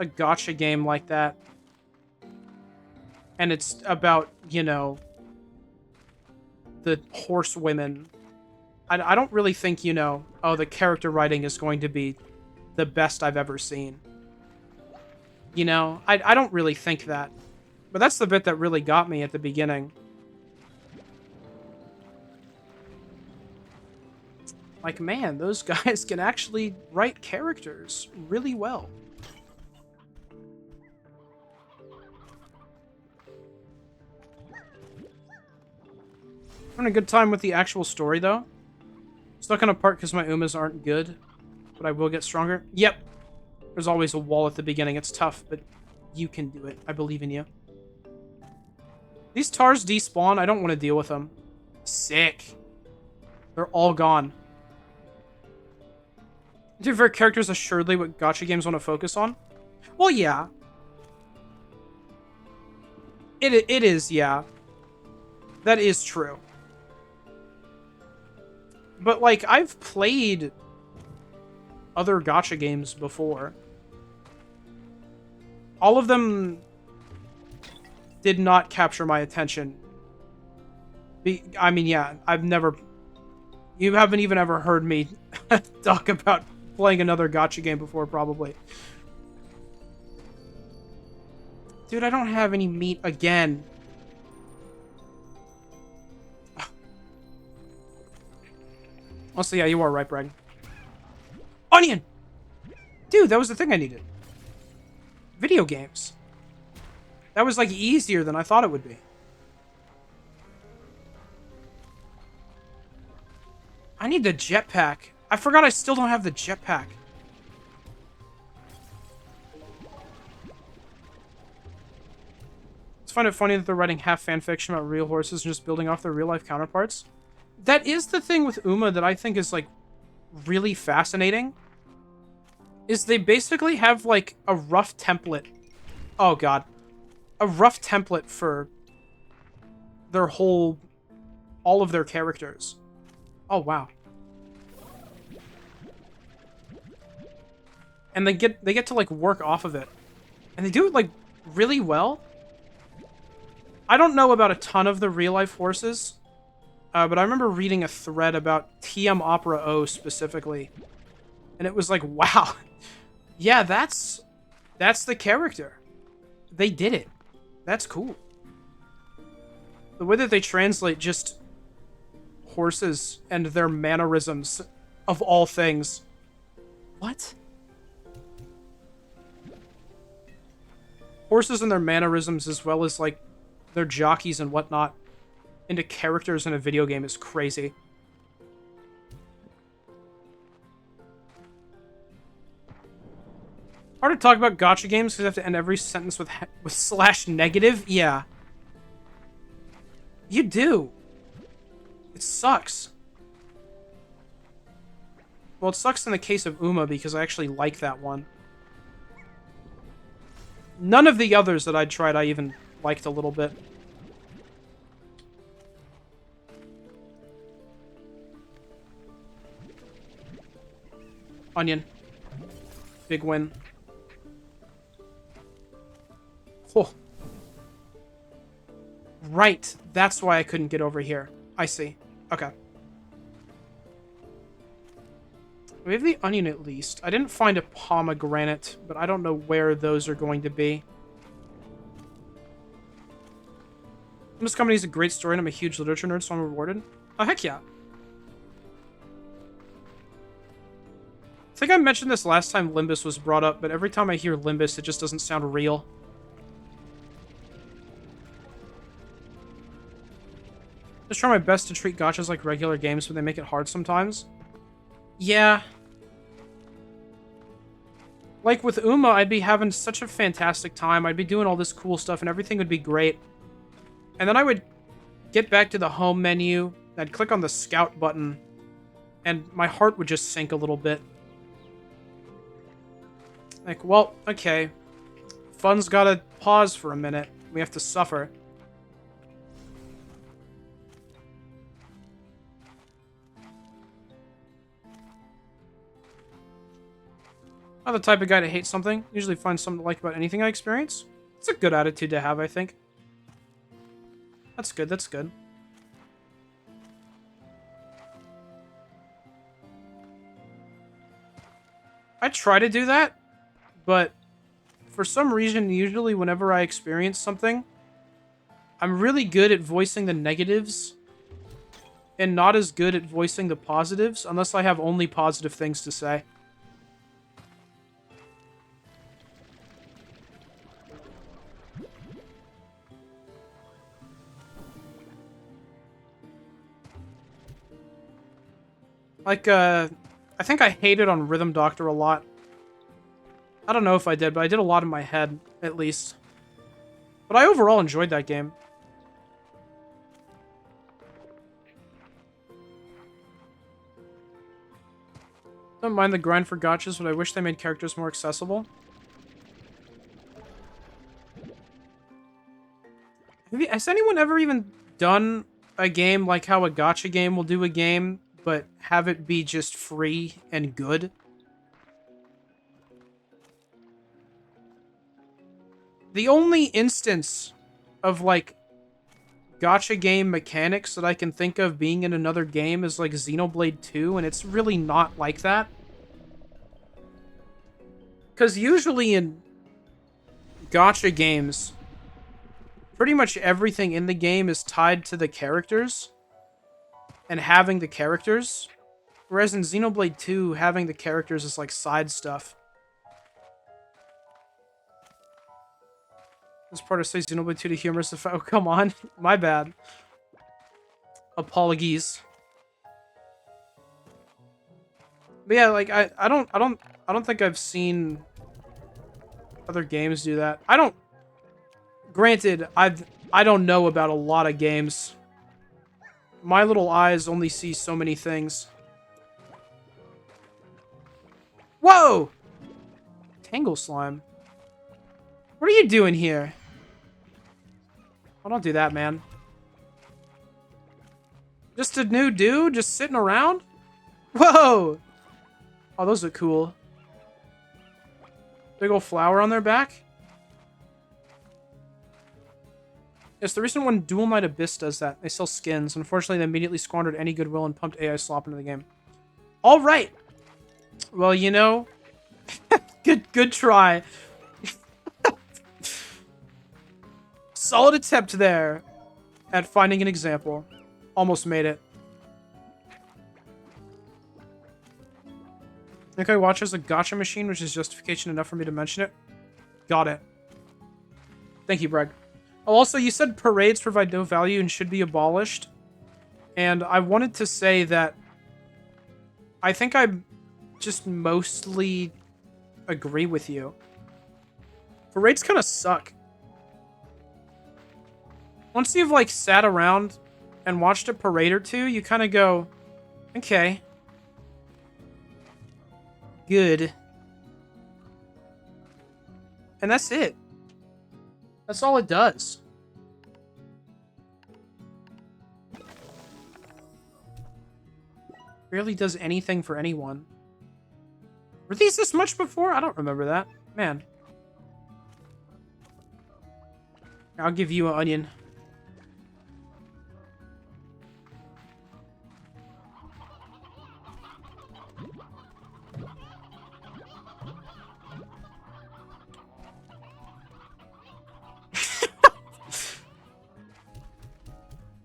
gacha game like that and it's about, you know, the horsewomen, I don't really think, you know, oh, the character writing is going to be the best I've ever seen. You know, I don't really think that. But that's the bit that really got me at the beginning. Like, man, those guys can actually write characters really well. Having a good time with the actual story, though. Stuck on a part because my Umas aren't good, but I will get stronger. Yep. There's always a wall at the beginning. It's tough, but you can do it. I believe in you. These tars despawn. I don't want to deal with them. Sick. They're all gone. Your favorite character is assuredly what gacha games want to focus on. Well, yeah. It is, yeah. That is true. But, like, I've played other gacha games before. All of them did not capture my attention. I mean, yeah, I've never... You haven't even ever heard me talk about playing another gacha game before, probably. Dude, I don't have any meat again. Honestly, yeah, you are right, Bragg. Onion! Dude, that was the thing I needed. Video games. That was, like, easier than I thought it would be. I need the jetpack. I forgot I still don't have the jetpack. I find it funny that they're writing half fanfiction about real horses and just building off their real-life counterparts. That is the thing with Uma that I think is, like, really fascinating. Is they basically have, like, a rough template. Oh, God. A rough template for their whole... all of their characters. Oh, wow. And they get to, like, work off of it. And they do it, like, really well. I don't know about a ton of the real-life horses, but I remember reading a thread about TM Opera O specifically. And it was like, wow. Yeah, that's the character. They did it. That's cool. The way that they translate just horses and their mannerisms of all things. What? Horses and their mannerisms as well as, like, their jockeys and whatnot into characters in a video game is crazy. Hard to talk about gacha games because I have to end every sentence with /negative. Yeah. You do. It sucks. Well, it sucks in the case of Uma because I actually like that one. None of the others that I tried I even liked a little bit. Onion. Big win. Oh. Right. That's why I couldn't get over here. I see. Okay. We have the onion at least. I didn't find a pomegranate, but I don't know where those are going to be. This company is a great story, and I'm a huge literature nerd, so I'm rewarded. Oh, heck yeah. I think I mentioned this last time Limbus was brought up, but every time I hear Limbus, it just doesn't sound real. Just try my best to treat gachas like regular games, but they make it hard sometimes. Yeah. Like with Uma, I'd be having such a fantastic time. I'd be doing all this cool stuff, and everything would be great. And then I would get back to the home menu, I'd click on the scout button, and my heart would just sink a little bit. Like, well, okay. Fun's gotta pause for a minute. We have to suffer. I'm the type of guy to hate something. Usually find something to like about anything I experience. It's a good attitude to have, I think. That's good, that's good. I try to do that, but for some reason, usually whenever I experience something, I'm really good at voicing the negatives and not as good at voicing the positives, unless I have only positive things to say. Like, I think I hated on Rhythm Doctor a lot. I don't know if I did, but I did a lot in my head, at least. But I overall enjoyed that game. Don't mind the grind for gotchas, but I wish they made characters more accessible. Has anyone ever even done a game like how a gacha game will do a game, but have it be just free and good? The only instance of, like, gacha game mechanics that I can think of being in another game is, like, Xenoblade 2, and it's really not like that. Because usually in gacha games, pretty much everything in the game is tied to the characters and having the characters. Whereas in Xenoblade 2, having the characters is like side stuff. This part of say Xenoblade 2 to humorous effect. Oh, come on. My bad. Apologies. But yeah, like I don't think I've seen other games do that. Granted, I don't know about a lot of games. My little eyes only see so many things. Whoa! Tangle slime. What are you doing here? Oh, don't do that, man. Just a new dude just sitting around? Whoa! Oh, those look cool. Big old flower on their back? Yes, the recent one, Dual Knight Abyss, does that. They sell skins. Unfortunately, they immediately squandered any goodwill and pumped AI slop into the game. Alright! Well, you know... Good try. Solid attempt there at finding an example. Almost made it. Think I watch as a gacha machine, which is justification enough for me to mention it. Got it. Thank you, Breg. Oh, also, you said parades provide no value and should be abolished. And I wanted to say that I think I just mostly agree with you. Parades kind of suck. Once you've, like, sat around and watched a parade or two, you kind of go, okay. Good. And that's it. That's all it does. Rarely does anything for anyone. Were these this much before? I don't remember that. Man. I'll give you an onion.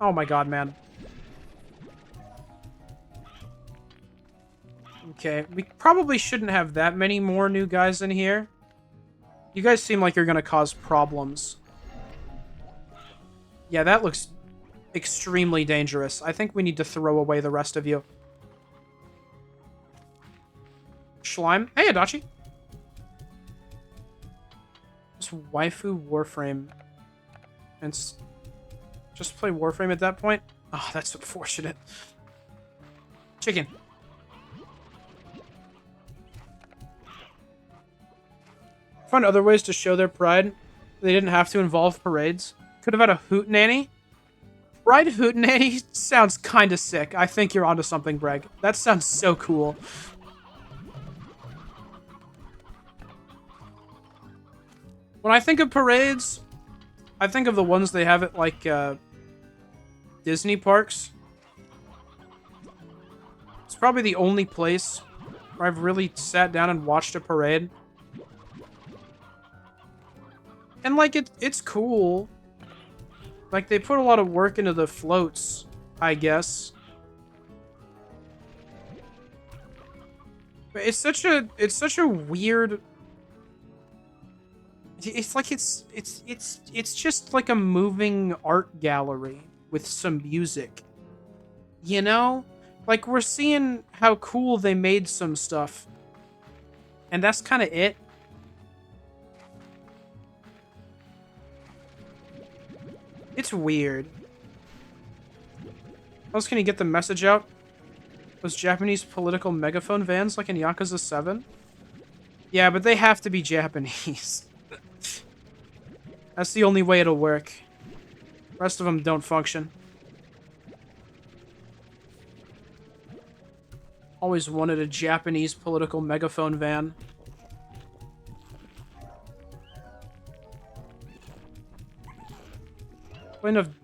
Oh my god, man. Okay, we probably shouldn't have that many more new guys in here. You guys seem like you're gonna cause problems. Yeah, that looks extremely dangerous. I think we need to throw away the rest of you. Slime. Hey, Adachi. Just waifu Warframe. And just play Warframe at that point? Oh, that's unfortunate. Chicken. Find other ways to show their pride. They didn't have to involve parades. Could have had a hootenanny. Pride hootenanny sounds kind of sick. I think you're onto something, Breg. That sounds so cool. When I think of parades, I think of the ones they have at, like, Disney parks. It's probably the only place where I've really sat down and watched a parade. And, like, it's cool. Like, they put a lot of work into the floats, I guess. But it's such a weird... It's like it's just like a moving art gallery with some music. You know? Like, we're seeing how cool they made some stuff. And that's kind of it. It's weird. How else can you get the message out? Those Japanese political megaphone vans like in Yakuza 7? Yeah, but they have to be Japanese. That's the only way it'll work. The rest of them don't function. Always wanted a Japanese political megaphone van. Point of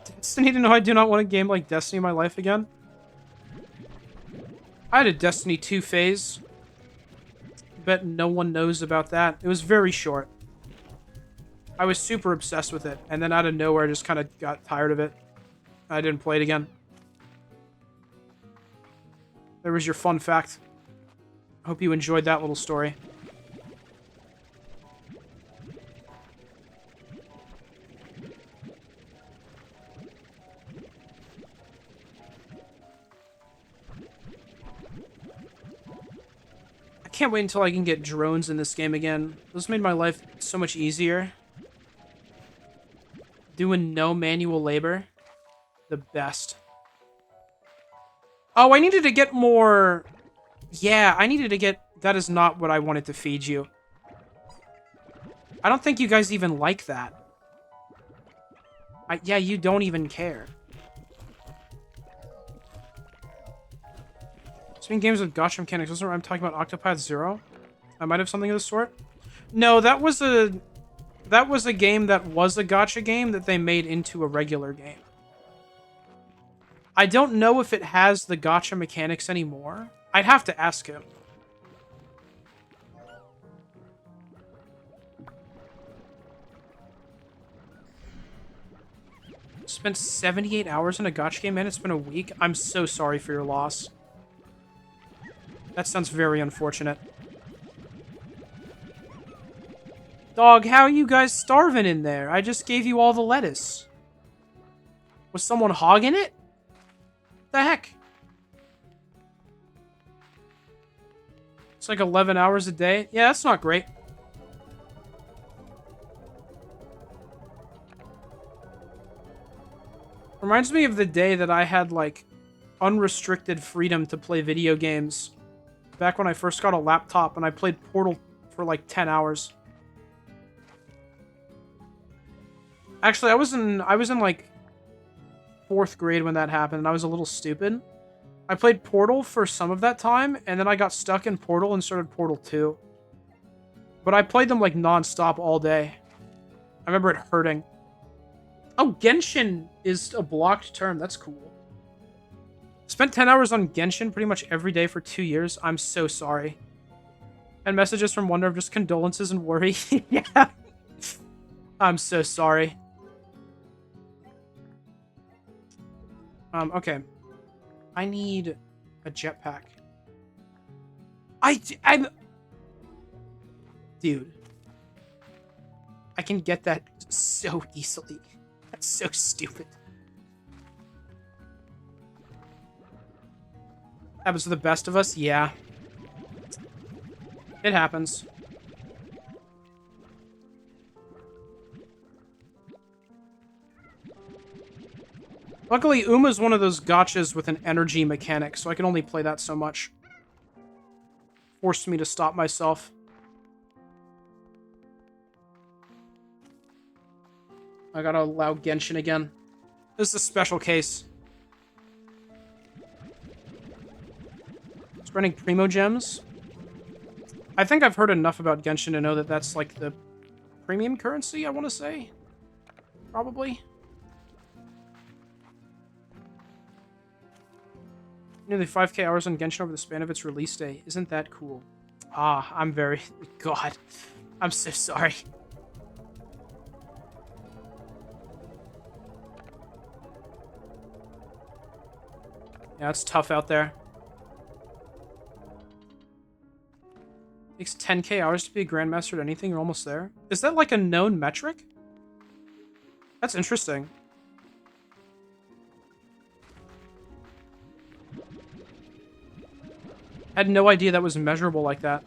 Destiny to know I do not want a game like Destiny in my life again. I had a Destiny 2 phase. Bet no one knows about that. It was very short. I was super obsessed with it, and then out of nowhere I just kind of got tired of it. I didn't play it again. There was your fun fact. Hope you enjoyed that little story. I can't wait until I can get drones in this game again. This made my life so much easier. Doing no manual labor. The best. Oh, I needed to get more... Yeah, I needed to get... That is not what I wanted to feed you. I don't think you guys even like that. Yeah, you don't even care. Speaking games with gacha mechanics, wasn't I'm talking about Octopath Zero? I might have something of the sort. No, that was a game that was a gacha game that they made into a regular game. I don't know if it has the gacha mechanics anymore. I'd have to ask him. Spent 78 hours in a gacha game, man. It's been a week. I'm so sorry for your loss. That sounds very unfortunate. Dog, how are you guys starving in there? I just gave you all the lettuce. Was someone hogging it? What the heck? It's like 11 hours a day. Yeah, that's not great. Reminds me of the day that I had, like, unrestricted freedom to play video games. Back when I first got a laptop and I played Portal for like 10 hours. Actually, I was in like 4th grade when that happened, and I was a little stupid. I played Portal for some of that time, and then I got stuck in Portal and started Portal 2. But I played them like non-stop all day. I remember it hurting. Oh, Genshin is a blocked term. That's cool. Spent 10 hours on Genshin pretty much every day for 2 years. I'm so sorry. And messages from Wonder of just condolences and worry. Yeah. I'm so sorry. Okay. I need a jetpack. I'm... Dude. I can get that so easily. That's so stupid. Happens to the best of us? Yeah. It happens. Luckily, Uma's one of those gachas with an energy mechanic, so I can only play that so much. Forced me to stop myself. I gotta allow Genshin again. This is a special case. Running Primo Gems. I think I've heard enough about Genshin to know that that's like the premium currency, I want to say. Probably. Nearly 5k hours on Genshin over the span of its release day. Isn't that cool? Ah, I'm very... God. I'm so sorry. Yeah, it's tough out there. Takes 10k hours to be a Grandmaster at anything, you're almost there. Is that like a known metric? That's interesting. I had no idea that was measurable like that.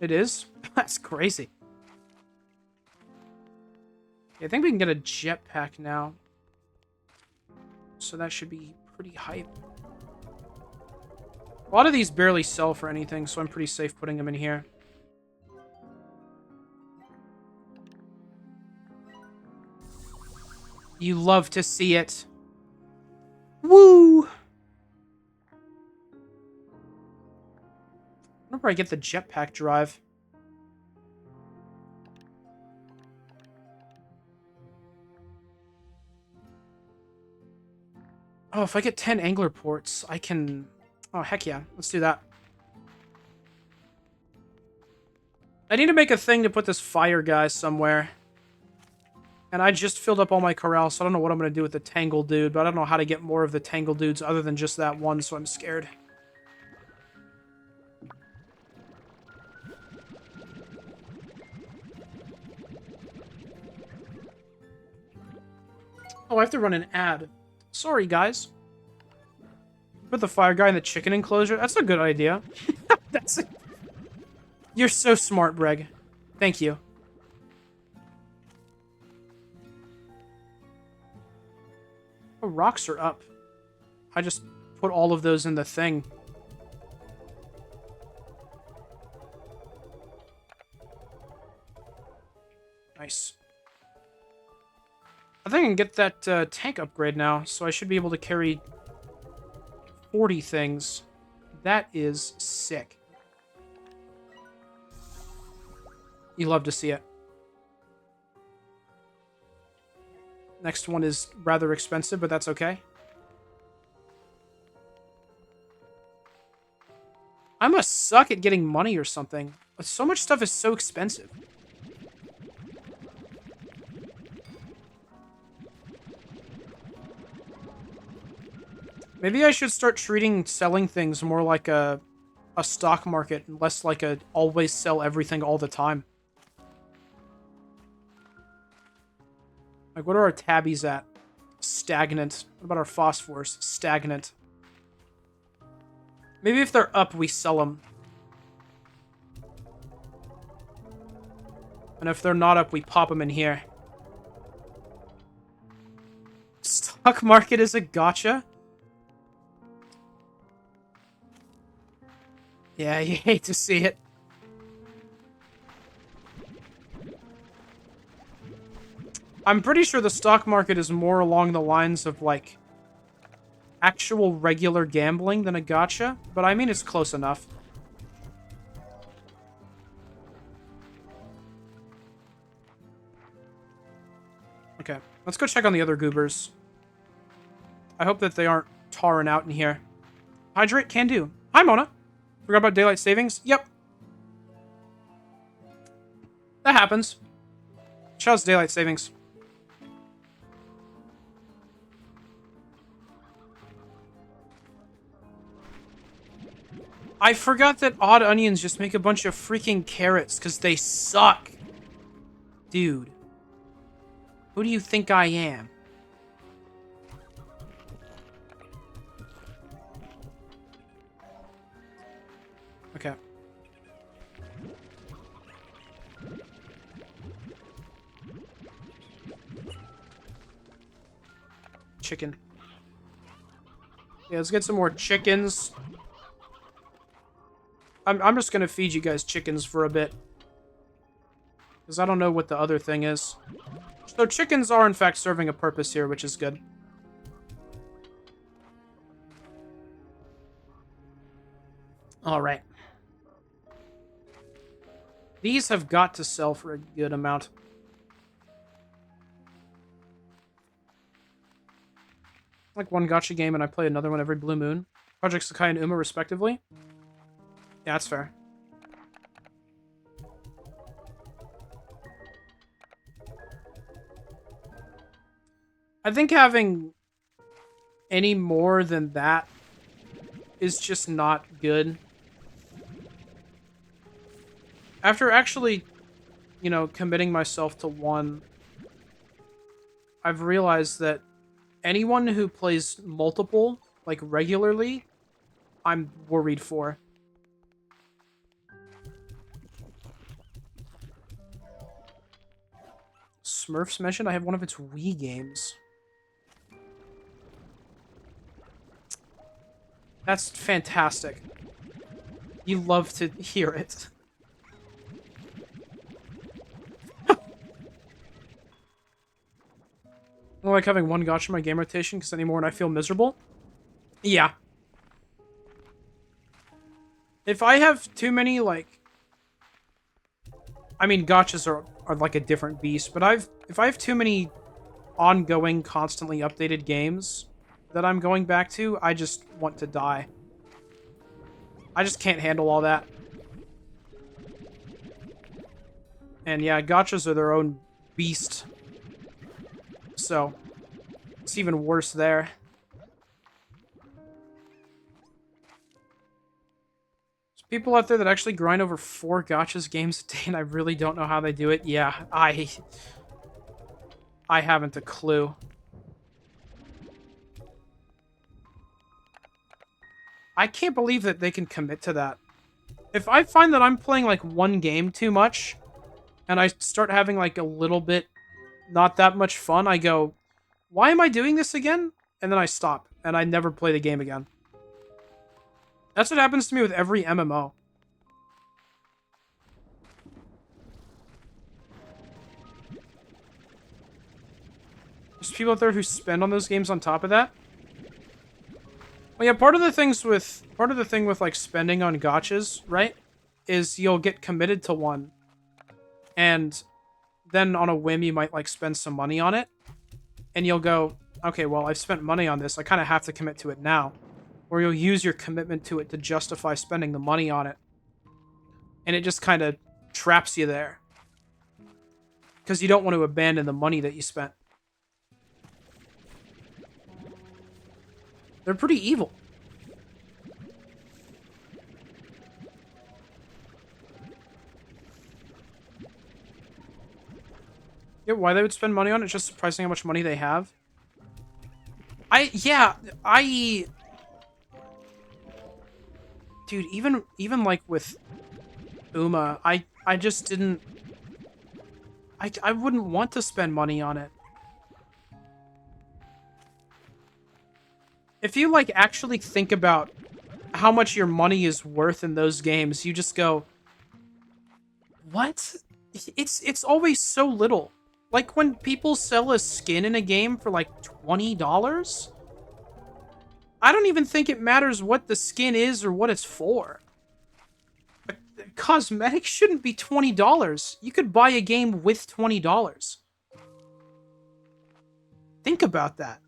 It is? That's crazy. Yeah, I think we can get a jetpack now. So that should be pretty hype. A lot of these barely sell for anything, so I'm pretty safe putting them in here. You love to see it. Woo! Whenever I get the jetpack drive. Oh, if I get 10 angler ports, I can... Oh, heck yeah. Let's do that. I need to make a thing to put this fire guy somewhere. And I just filled up all my corrals, so I don't know what I'm going to do with the Tangle Dude, but I don't know how to get more of the Tangle Dudes other than just that one, so I'm scared. Oh, I have to run an ad. Sorry, guys. Put the fire guy in the chicken enclosure? That's a good idea. That's it. You're so smart, Breg. Thank you. Oh, rocks are up. I just put all of those in the thing. Nice. I think I can get that tank upgrade now, so I should be able to carry 40 things. That is sick. You love to see it. Next one is rather expensive, but that's okay. I must suck at getting money or something. So much stuff is so expensive. Maybe I should start treating selling things more like a stock market and less like a always sell everything all the time. Like, what are our tabbies at? Stagnant. What about our phosphors? Stagnant. Maybe if they're up, we sell them. And if they're not up, we pop them in here. Stock market is a gotcha? Yeah, you hate to see it. I'm pretty sure the stock market is more along the lines of, like, actual regular gambling than a gacha, but I mean, it's close enough. Okay, let's go check on the other goobers. I hope that they aren't tarring out in here. Hydrate can do. Hi, Mona. Forgot about daylight savings? Yep. That happens. Shouts daylight savings. I forgot that odd onions just make a bunch of freaking carrots because they suck. Dude. Who do you think I am? Okay. Chicken. Yeah, let's get some more chickens. I'm just gonna feed you guys chickens for a bit. Because I don't know what the other thing is. So chickens are in fact serving a purpose here, which is good. Alright. These have got to sell for a good amount. Like one gacha game and I play another one every blue moon. Project Sakai and Uma respectively. Yeah, that's fair. I think having any more than that is just not good. After actually, you know, committing myself to one, I've realized that anyone who plays multiple, like, regularly, I'm worried for. Smurfs mentioned I have one of its Wii games. That's fantastic. You love to hear it. I don't like having one gacha in my game rotation because anymore and I feel miserable. Yeah. If I have too many, like... I mean, gachas are like a different beast, but if I have too many ongoing, constantly updated games that I'm going back to, I just want to die. I just can't handle all that. And yeah, gachas are their own beast. So, it's even worse there. There's people out there that actually grind over 4 gachas games a day, and I really don't know how they do it. Yeah, I haven't a clue. I can't believe that they can commit to that. If I find that I'm playing, like, one game too much, and I start having, like, a little bit not that much fun, I go, why am I doing this again? And then I stop, and I never play the game again. That's what happens to me with every MMO. There's people out there who spend on those games on top of that. Well, yeah, part of the thing with like spending on gachas, right, is you'll get committed to one, and then on a whim you might like spend some money on it, and you'll go, okay, well I've spent money on this, I kind of have to commit to it now, or you'll use your commitment to it to justify spending the money on it, and it just kind of traps you there because you don't want to abandon the money that you spent. They're pretty evil. Yeah, why they would spend money on it? It's just surprising how much money they have. Dude, even like with Uma, I just didn't... I wouldn't want to spend money on it. If you, like, actually think about how much your money is worth in those games, you just go, what? It's always so little. Like, when people sell a skin in a game for, like, $20? I don't even think it matters what the skin is or what it's for. Cosmetics shouldn't be $20. You could buy a game with $20. Think about that.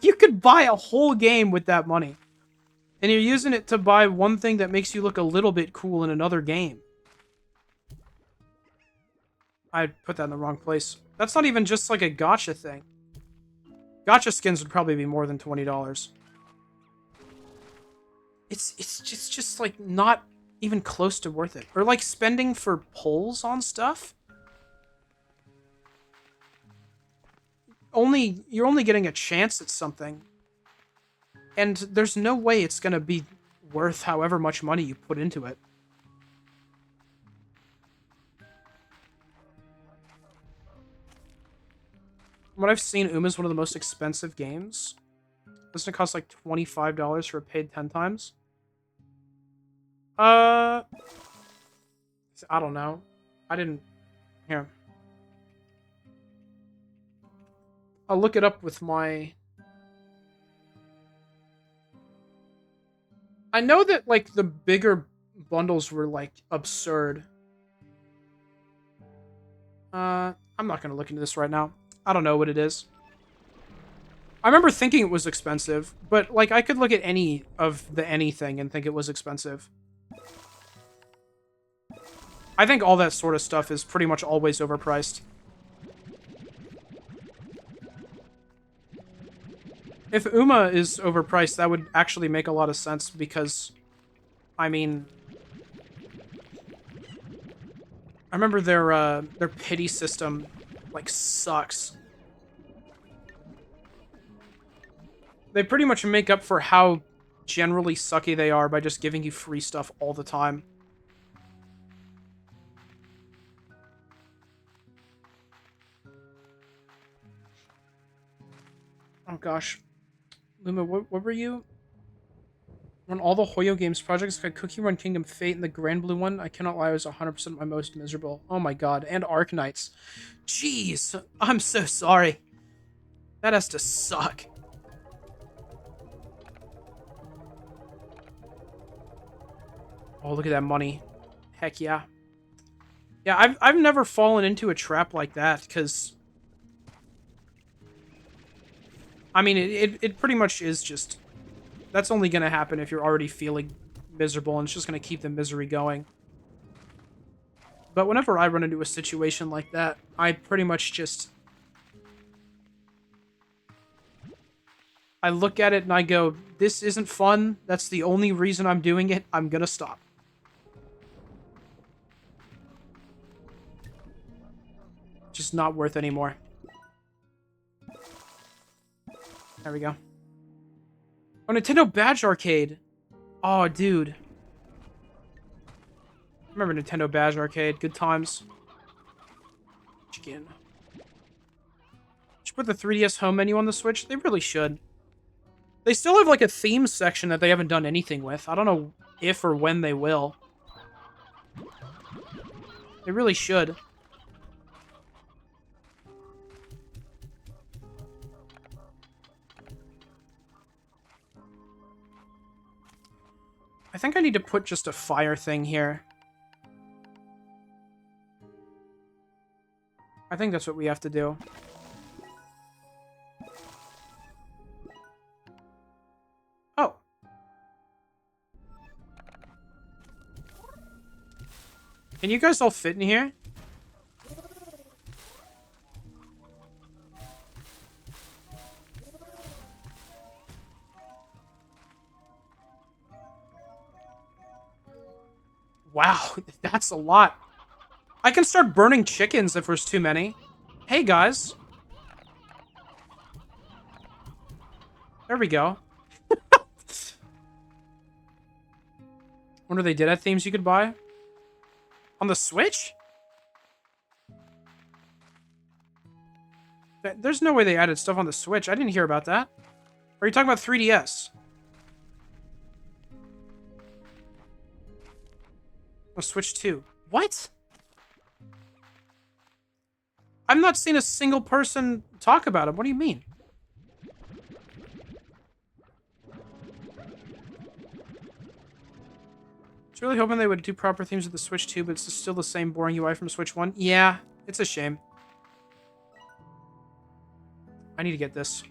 You could buy a whole game with that money. And you're using it to buy one thing that makes you look a little bit cool in another game. I put that in the wrong place. That's not even just like a gacha thing. Gacha skins would probably be more than $20. It's just like not even close to worth it. Or like spending for pulls on stuff. You're only getting a chance at something. And there's no way it's gonna be worth however much money you put into it. From what I've seen, Uma's one of the most expensive games. Doesn't it cost like $25 for a paid 10 times? I don't know. I didn't... Here. I'll look it up with my... I know that, like, the bigger bundles were, like, absurd. I'm not gonna look into this right now. I don't know what it is. I remember thinking it was expensive, but, like, I could look at any of the anything and think it was expensive. I think all that sort of stuff is pretty much always overpriced. If Uma is overpriced, that would actually make a lot of sense because, I mean, I remember their pity system, like, sucks. They pretty much make up for how generally sucky they are by just giving you free stuff all the time. Oh gosh. Luma, what were you? On all the Hoyo Games projects, like Cookie Run Kingdom Fate and the Grand Blue one, I cannot lie, I was 100% my most miserable. Oh my god, and Arknights. Jeez, I'm so sorry. That has to suck. Oh, look at that money. Heck yeah. Yeah, I've never fallen into a trap like that, because... I mean, it pretty much is just... That's only going to happen if you're already feeling miserable, and it's just going to keep the misery going. But whenever I run into a situation like that, I pretty much just... I look at it and I go, this isn't fun. That's the only reason I'm doing it. I'm going to stop. Just not worth anymore. There we go. Oh, Nintendo Badge Arcade. Oh, dude. Remember Nintendo Badge Arcade. Good times. Chicken. Should put the 3DS home menu on the Switch? They really should. They still have, like, a themes section that they haven't done anything with. I don't know if or when they will. They really should. I think I need to put just a fire thing here. I think that's what we have to do. Oh. Can you guys all fit in here? Wow, that's a lot. I can start burning chickens if there's too many. Hey, guys. There we go. Wonder they did have themes you could buy? On the Switch? There's no way they added stuff on the Switch. I didn't hear about that. Or are you talking about 3DS? Oh, Switch 2. What? I've not seen a single person talk about it. What do you mean? I was really hoping they would do proper themes with the Switch 2, but it's still the same boring UI from Switch 1. Yeah, it's a shame. I need to get this.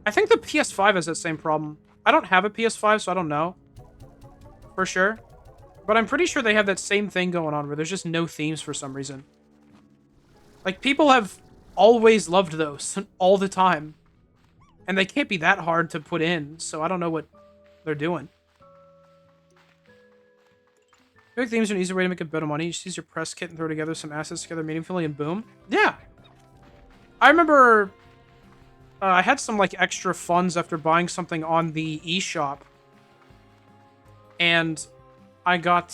I think the PS5 has that same problem. I don't have a PS5, so I don't know. For sure. But I'm pretty sure they have that same thing going on, where there's just no themes for some reason. Like, people have always loved those, all the time. And they can't be that hard to put in, so I don't know what they're doing. Make themes are an easy way to make a bit of money. You just use your press kit and throw together some assets together meaningfully, and boom. Yeah! I remember... I had some, like, extra funds after buying something on the eShop. And I got,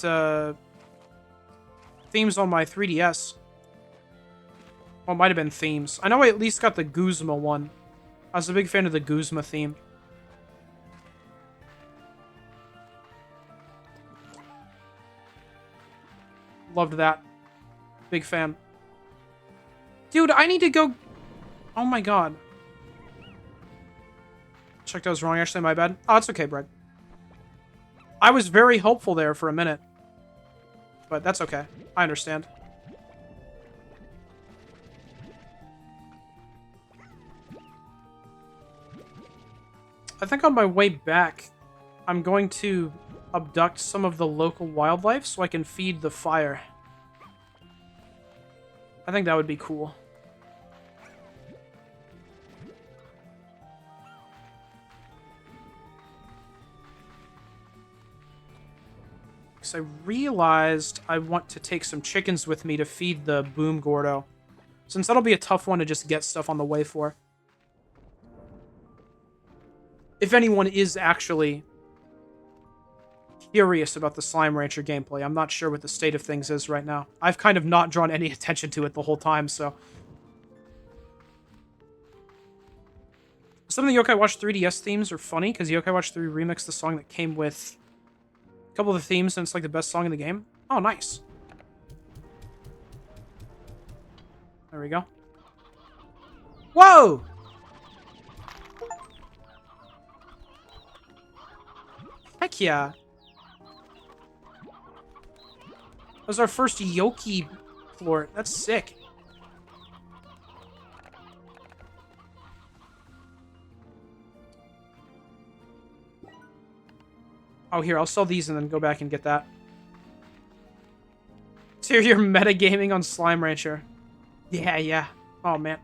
themes on my 3DS. Well, it might have been themes. I know I at least got the Guzma one. I was a big fan of the Guzma theme. Loved that. Big fan. Dude, I need to go... Oh my god. Checked I was wrong, actually, my bad. Oh, it's okay, Brad. I was very hopeful there for a minute. But that's okay. I understand. I think on my way back, I'm going to abduct some of the local wildlife so I can feed the fire. I think that would be cool. Because I realized I want to take some chickens with me to feed the Boom Gordo. Since that'll be a tough one to just get stuff on the way for. If anyone is actually curious about the Slime Rancher gameplay, I'm not sure what the state of things is right now. I've kind of not drawn any attention to it the whole time, so... Some of the Yokai Watch 3DS themes are funny, because Yokai Watch 3 remixed the song that came with a couple of the themes, and it's like the best song in the game. Oh, nice. There we go. Whoa! Heck yeah. That was our first Yoki floor. That's sick. Oh, here, I'll sell these and then go back and get that. So you're metagaming on Slime Rancher. Yeah, yeah. Oh, man.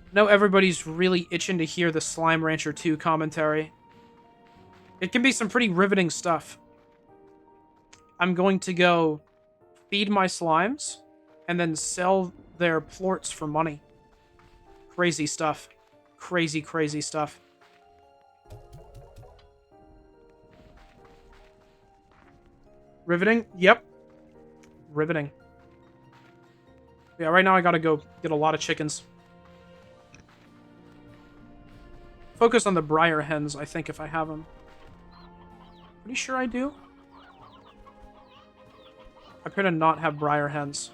I know everybody's really itching to hear the Slime Rancher 2 commentary. It can be some pretty riveting stuff. I'm going to go feed my slimes and then sell their plorts for money. Crazy stuff. Crazy, crazy stuff. Riveting? Yep. Riveting. Yeah, right now I gotta go get a lot of chickens. Focus on the briar hens, I think, if I have them. Pretty sure I do. I appear to not have briar hens.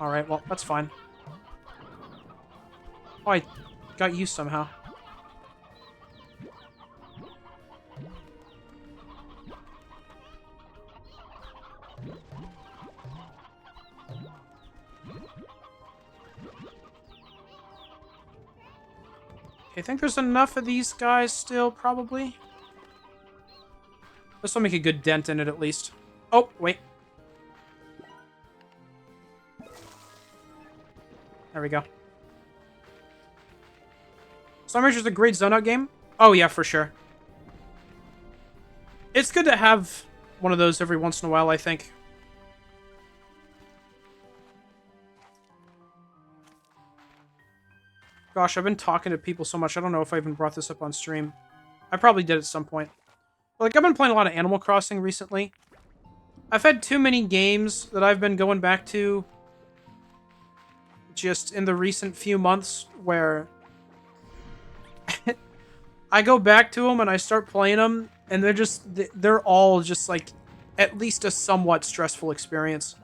Alright, well, that's fine. Oh, I got you somehow. I think there's enough of these guys still, probably. This will make a good dent in it, at least. Oh, wait. There we go. Slime Rancher's a great zone-out game? Oh, yeah, for sure. It's good to have one of those every once in a while, I think. Gosh, I've been talking to people so much, I don't know if I even brought this up on stream. I probably did at some point. But, like, I've been playing a lot of Animal Crossing recently. I've had too many games that I've been going back to just in the recent few months where I go back to them and I start playing them, and they're all just, like, at least a somewhat stressful experience.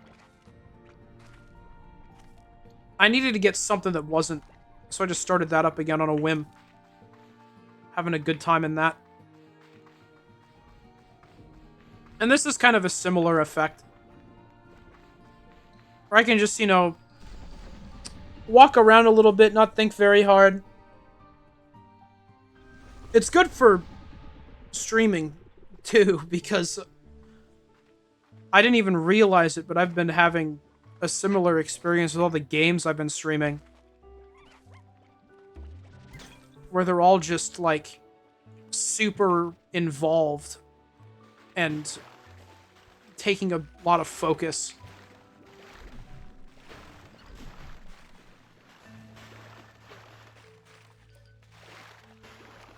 I needed to get something that wasn't, so I just started that up again on a whim. Having a good time in that. And this is kind of a similar effect. Where I can just, you know, walk around a little bit, not think very hard. It's good for streaming, too, because I didn't even realize it, but I've been having a similar experience with all the games I've been streaming. Where they're all just, like, super involved and taking a lot of focus.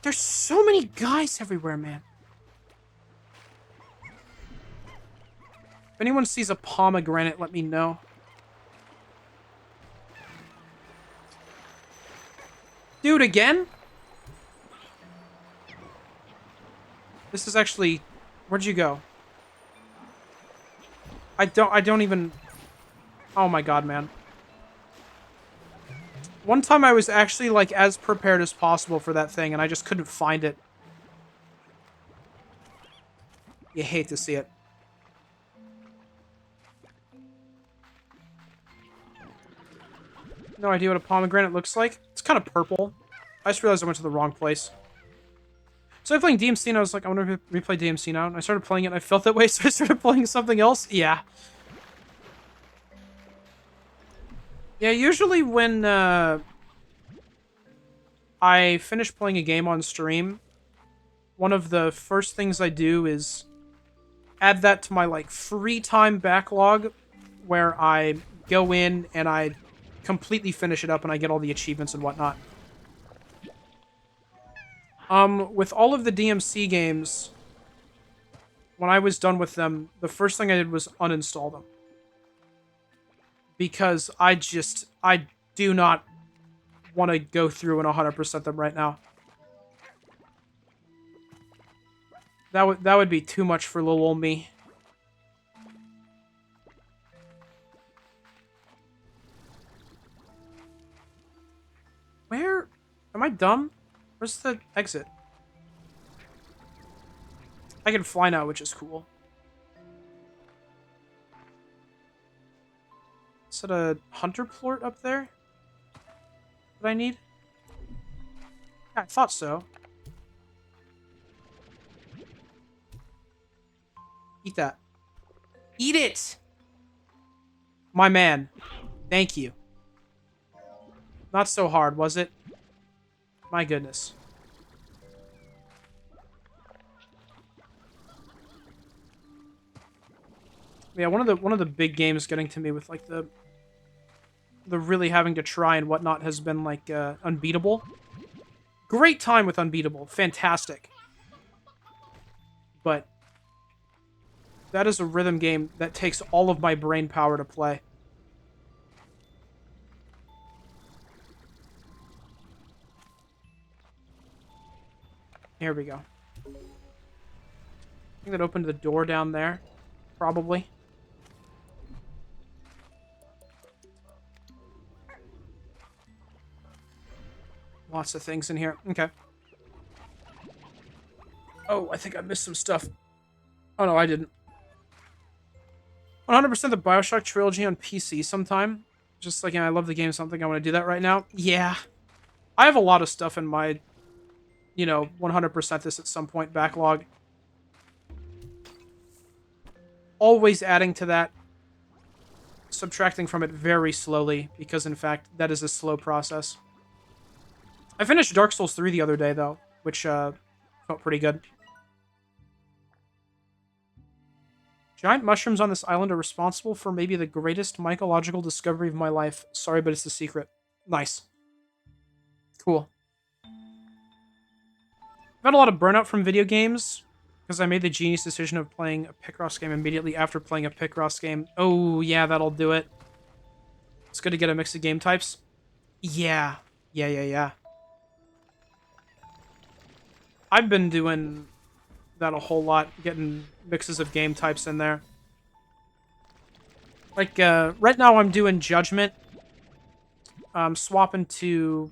There's so many guys everywhere, man. If anyone sees a pomegranate, let me know. Dude, again? This is actually... Where'd you go? I don't even... Oh my god, man. One time I was actually, like, as prepared as possible for that thing, and I just couldn't find it. You hate to see it. No idea what a pomegranate looks like. It's kind of purple. I just realized I went to the wrong place. So I'm playing DMC and I was like, I want to replay DMC now. And I started playing it and I felt that way, so I started playing something else. Yeah. Yeah, usually when I finish playing a game on stream, one of the first things I do is add that to my, like, free time backlog where I go in and I completely finish it up and I get all the achievements and whatnot. With all of the DMC games, when I was done with them, the first thing I did was uninstall them. Because I do not want to go through and 100% them right now. That would be too much for little old me. Where? Am I dumb? Where's the exit? I can fly now, which is cool. Is that a hunter plort up there that I need? Yeah, I thought so. Eat that. Eat it! My man. Thank you. Not so hard, was it? My goodness. Yeah, one of the big games getting to me with like the really having to try and whatnot has been like Unbeatable. Great time with Unbeatable, fantastic. But that is a rhythm game that takes all of my brain power to play. Here we go. I think that opened the door down there. Probably. Lots of things in here. Okay. Oh, I think I missed some stuff. Oh, no, I didn't. 100% the BioShock trilogy on PC sometime. Just like, I love the game, something I want to do that right now. Yeah. I have a lot of stuff in my, 100% this at some point backlog. Always adding to that. Subtracting from it very slowly, because in fact, that is a slow process. I finished Dark Souls 3 the other day, though, which felt pretty good. Giant mushrooms on this island are responsible for maybe the greatest mycological discovery of my life. Sorry, but it's the secret. Nice. Cool. I've had a lot of burnout from video games, because I made the genius decision of playing a Picross game immediately after playing a Picross game. Oh, yeah, that'll do it. It's good to get a mix of game types. Yeah. Yeah. I've been doing that a whole lot, getting mixes of game types in there. Like, right now I'm doing Judgment. I'm swapping to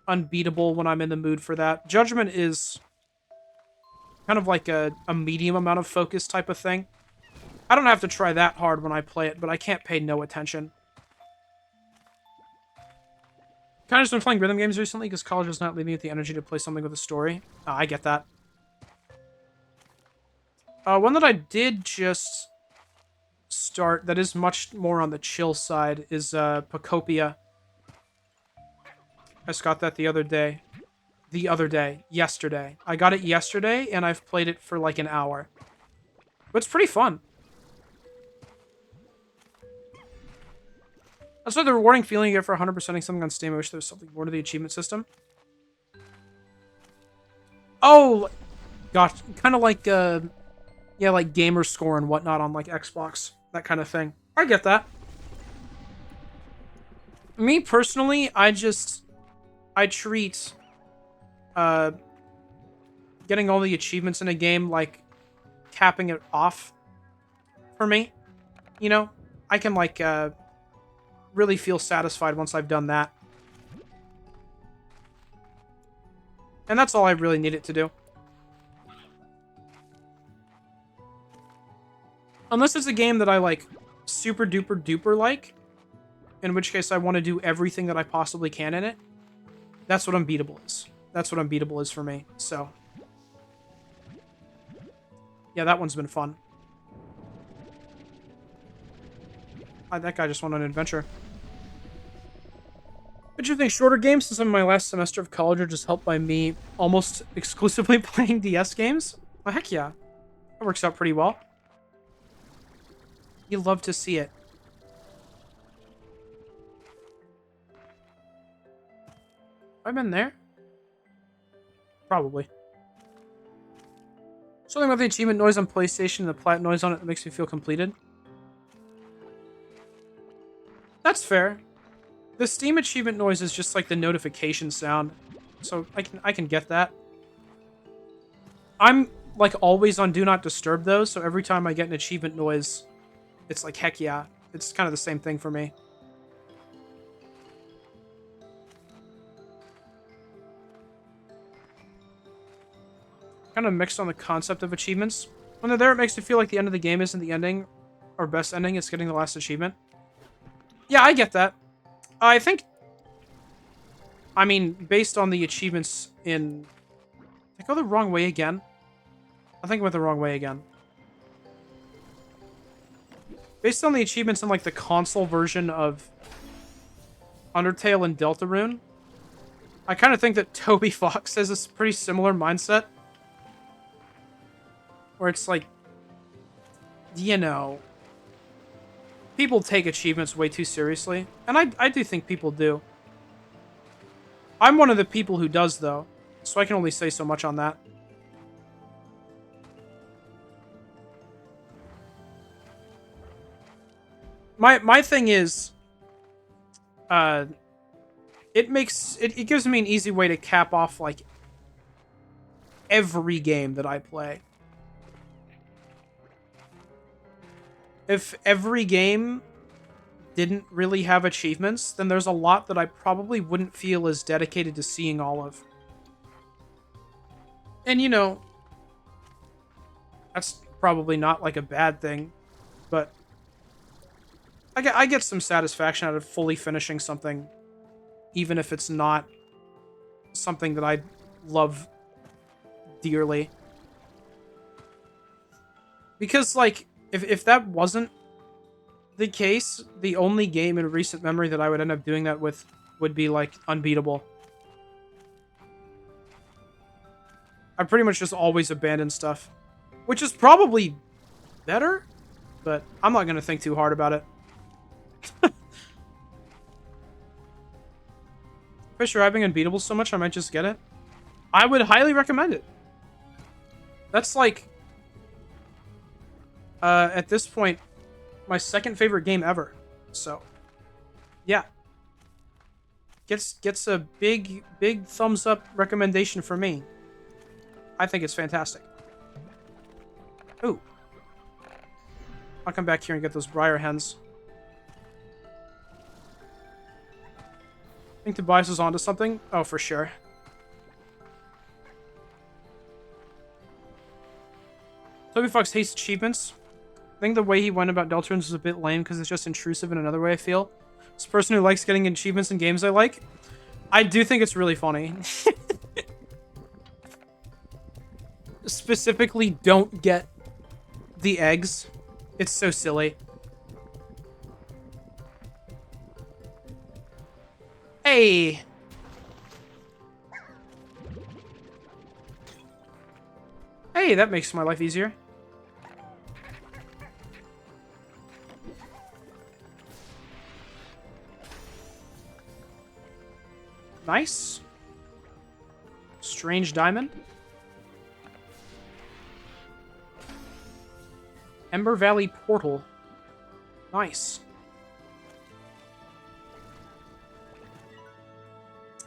Unbeatable when I'm in the mood for that. Judgment is kind of like a medium amount of focus type of thing. I don't have to try that hard when I play it, but I can't pay no attention. Kind of just been playing rhythm games recently because college is not leaving me with the energy to play something with a story. I get that. One that I did just start that is much more on the chill side is Pacopia. I just got that the other day. Yesterday. I got it yesterday, and I've played it for like an hour. But it's pretty fun. That's why the rewarding feeling you get for 100%ing something on Steam. I wish there was something more to the achievement system. Oh, gosh, kind of like, yeah, like gamer score and whatnot on like Xbox, that kind of thing. I get that. Me personally, I treat getting all the achievements in a game like capping it off for me. I can like really feel satisfied once I've done that. And that's all I really need it to do. Unless it's a game that I like super duper duper like, in which case I want to do everything that I possibly can in it. That's what Unbeatable is. That's what Unbeatable is for me, so. Yeah, that one's been fun. That guy just went on an adventure. What do you think? Shorter games since I'm in my last semester of college are just helped by me almost exclusively playing DS games? Oh, heck yeah. That works out pretty well. You love to see it. Have I been there? Probably. Something about the achievement noise on PlayStation and the plat noise on it that makes me feel completed. That's fair. The Steam achievement noise is just like the notification sound. So I can get that. I'm like always on Do Not Disturb though, so every time I get an achievement noise, it's like heck yeah. It's kind of the same thing for me. Kind of mixed on the concept of achievements. When they're there, it makes me feel like the end of the game isn't the ending, or best ending, it's getting the last achievement. Yeah, I get that. I think... I mean, based on the achievements in... Did I go the wrong way again? I think I went the wrong way again. Based on the achievements in, like, the console version of Undertale and Deltarune, I kind of think that Toby Fox has this pretty similar mindset. Where it's like, you know, people take achievements way too seriously. And I do think people do. I'm one of the people who does, though. So I can only say so much on that. My thing is, it gives me an easy way to cap off, like, every game that I play. If every game didn't really have achievements, then there's a lot that I probably wouldn't feel as dedicated to seeing all of. And, you know, that's probably not, like, a bad thing, but I get some satisfaction out of fully finishing something, even if it's not something that I love dearly. Because, like, if that wasn't the case, the only game in recent memory that I would end up doing that with would be, like, Unbeatable. I pretty much just always abandon stuff. Which is probably better, but I'm not going to think too hard about it. Fisher, I've been Unbeatable so much I might just get it. I would highly recommend it. That's like... at this point, my second favorite game ever. So, yeah. Gets a big thumbs up recommendation for me. I think it's fantastic. Ooh. I'll come back here and get those briar hens. I think Tobias is onto something. Oh, for sure. Toby Fox hates achievements. I think the way he went about Deltarune is a bit lame because it's just intrusive in another way, I feel. As a person who likes getting achievements in games I like, I do think it's really funny. Specifically, don't get the eggs. It's so silly. Hey! Hey, that makes my life easier. Nice. Strange diamond. Ember Valley portal. Nice.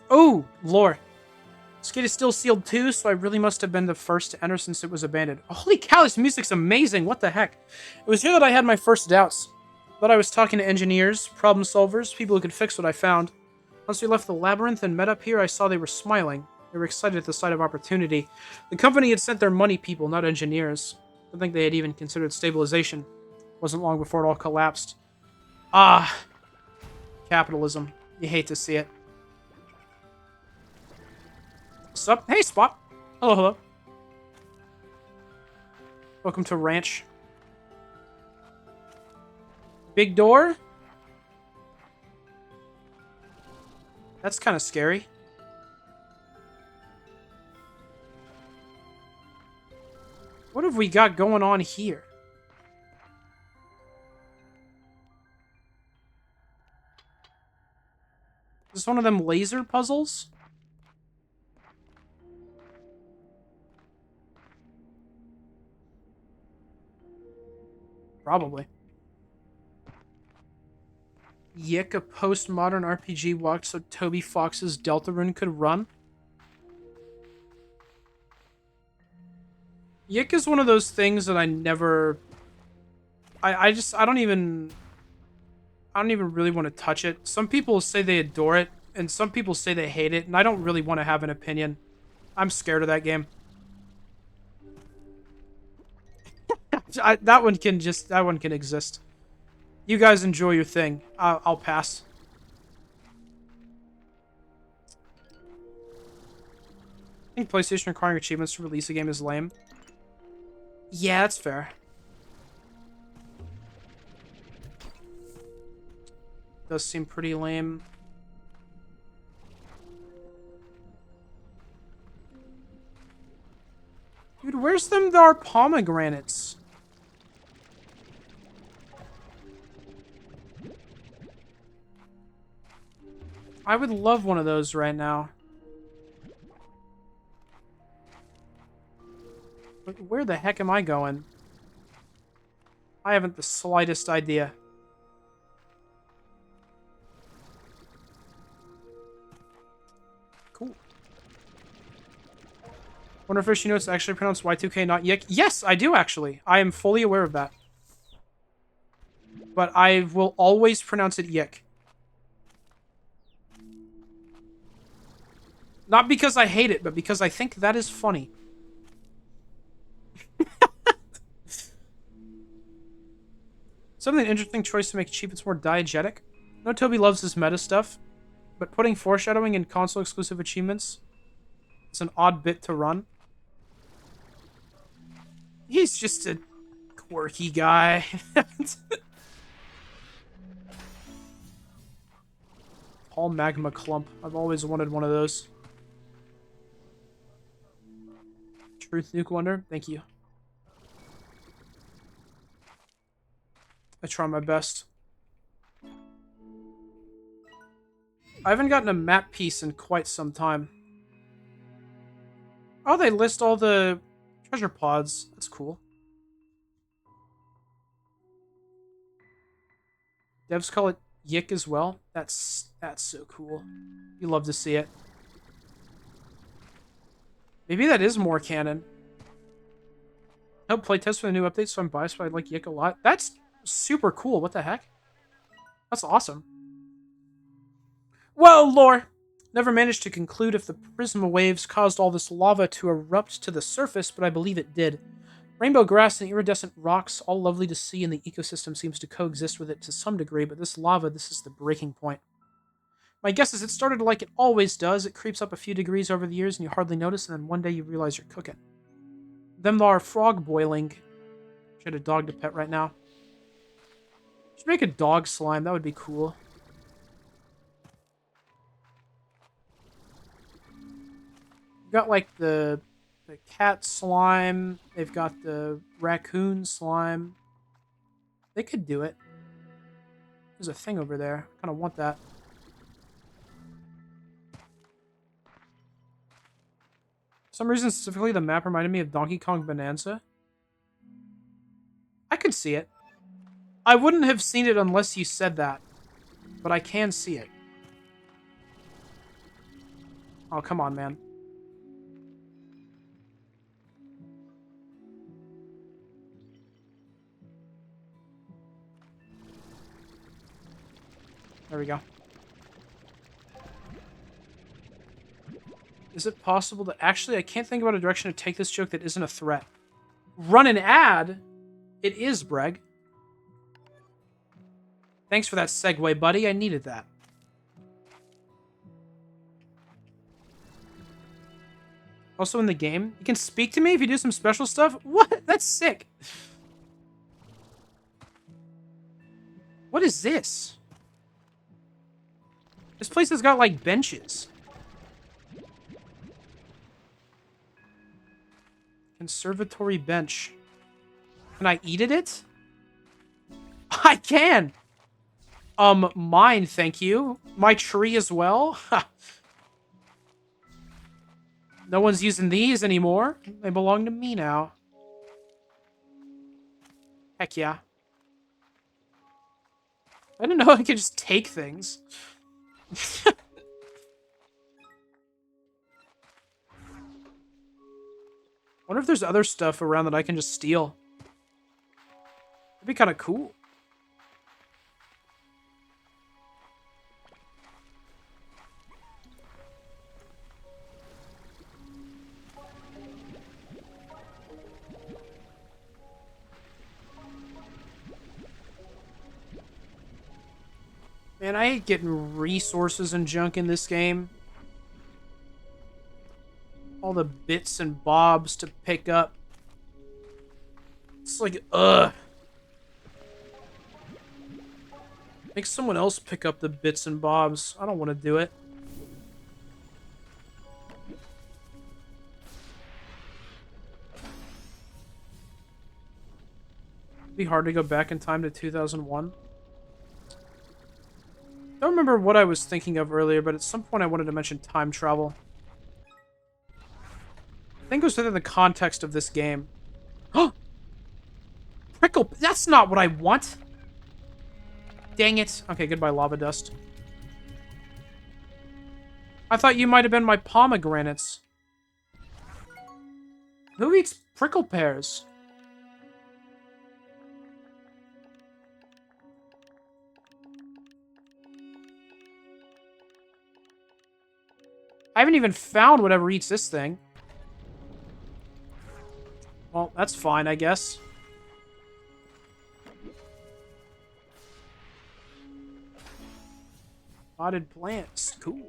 Oh, lore. This gate is still sealed too, so I really must have been the first to enter since it was abandoned. Holy cow, this music's amazing. What the heck? It was here that I had my first doubts. Thought I was talking to engineers, problem solvers, people who could fix what I found. Once we left the labyrinth and met up here, I saw they were smiling. They were excited at the sight of opportunity. The company had sent their money people, not engineers. I don't think they had even considered stabilization. It wasn't long before it all collapsed. Ah. Capitalism. You hate to see it. Sup? Hey, Spot. Hello, hello. Welcome to Ranch. Big door? That's kind of scary. What a have we got going on here? Is this one of them laser puzzles? Probably. Yick, a postmodern RPG walked so Toby Fox's Deltarune could run. Yick is one of those things that I never... I don't even really want to touch it. Some people say they adore it, and some people say they hate it, and I don't really want to have an opinion. I'm scared of that game. That one can exist. You guys enjoy your thing. I'll pass. I think PlayStation requiring achievements to release a game is lame. Yeah, that's fair. Does seem pretty lame. Dude, where's our pomegranates? I would love one of those right now. But where the heck am I going? I haven't the slightest idea. Cool. Wonderfish, you know it's actually pronounced Y2K, not Yick? Yes, I do actually. I am fully aware of that. But I will always pronounce it Yick. Not because I hate it, but because I think that is funny. Something an interesting choice to make cheap, it's more diegetic. No, Toby loves his meta stuff, but putting foreshadowing in console-exclusive achievements is an odd bit to run. He's just a quirky guy. Paul Magma Clump. I've always wanted one of those. Truth Nuke Wonder. Thank you. I try my best. I haven't gotten a map piece in quite some time. Oh, they list all the treasure pods. That's cool. Devs call it Yick as well. That's so cool. You love to see it. Maybe that is more canon. Help playtest for the new update, so I'm biased, but I like Yick a lot. That's super cool. What the heck? That's awesome. Well, lore. Never managed to conclude if the prisma waves caused all this lava to erupt to the surface, but I believe it did. Rainbow grass and iridescent rocks, all lovely to see, and the ecosystem seems to coexist with it to some degree, but this lava, this is the breaking point. My guess is it started like it always does. It creeps up a few degrees over the years and you hardly notice, and then one day you realize you're cooking. Them are frog boiling. Should have a dog to pet right now. Should make a dog slime. That would be cool. Got like the cat slime. They've got the raccoon slime. They could do it. There's a thing over there. I kind of want that. For some reason, specifically, the map reminded me of Donkey Kong Bonanza. I could see it. I wouldn't have seen it unless you said that. But I can see it. Oh, come on, man. There we go. Is it possible to... Actually, I can't think about a direction to take this joke that isn't a threat. Run an ad? It is, Breg. Thanks for that segue, buddy. I needed that. Also in the game, you can speak to me if you do some special stuff? What? That's sick. What is this? This place has got, like, benches. Conservatory bench. Can I eat it? I can! Mine, thank you. My tree as well? No one's using these anymore. They belong to me now. Heck yeah. I didn't know I could just take things. Wonder if there's other stuff around that I can just steal. That'd be kind of cool. Man, I hate getting resources and junk in this game. All the bits and bobs to pick up. It's like, ugh. Make someone else pick up the bits and bobs. I don't want to do it. It'd be hard to go back in time to 2001. I don't remember what I was thinking of earlier, but at some point I wanted to mention time travel. I think it was within the context of this game. Oh! Prickle! That's not what I want! Dang it. Okay, goodbye, lava dust. I thought you might have been my pomegranates. Who eats prickle pears? I haven't even found whatever eats this thing. Well, that's fine, I guess. Potted plants. Cool.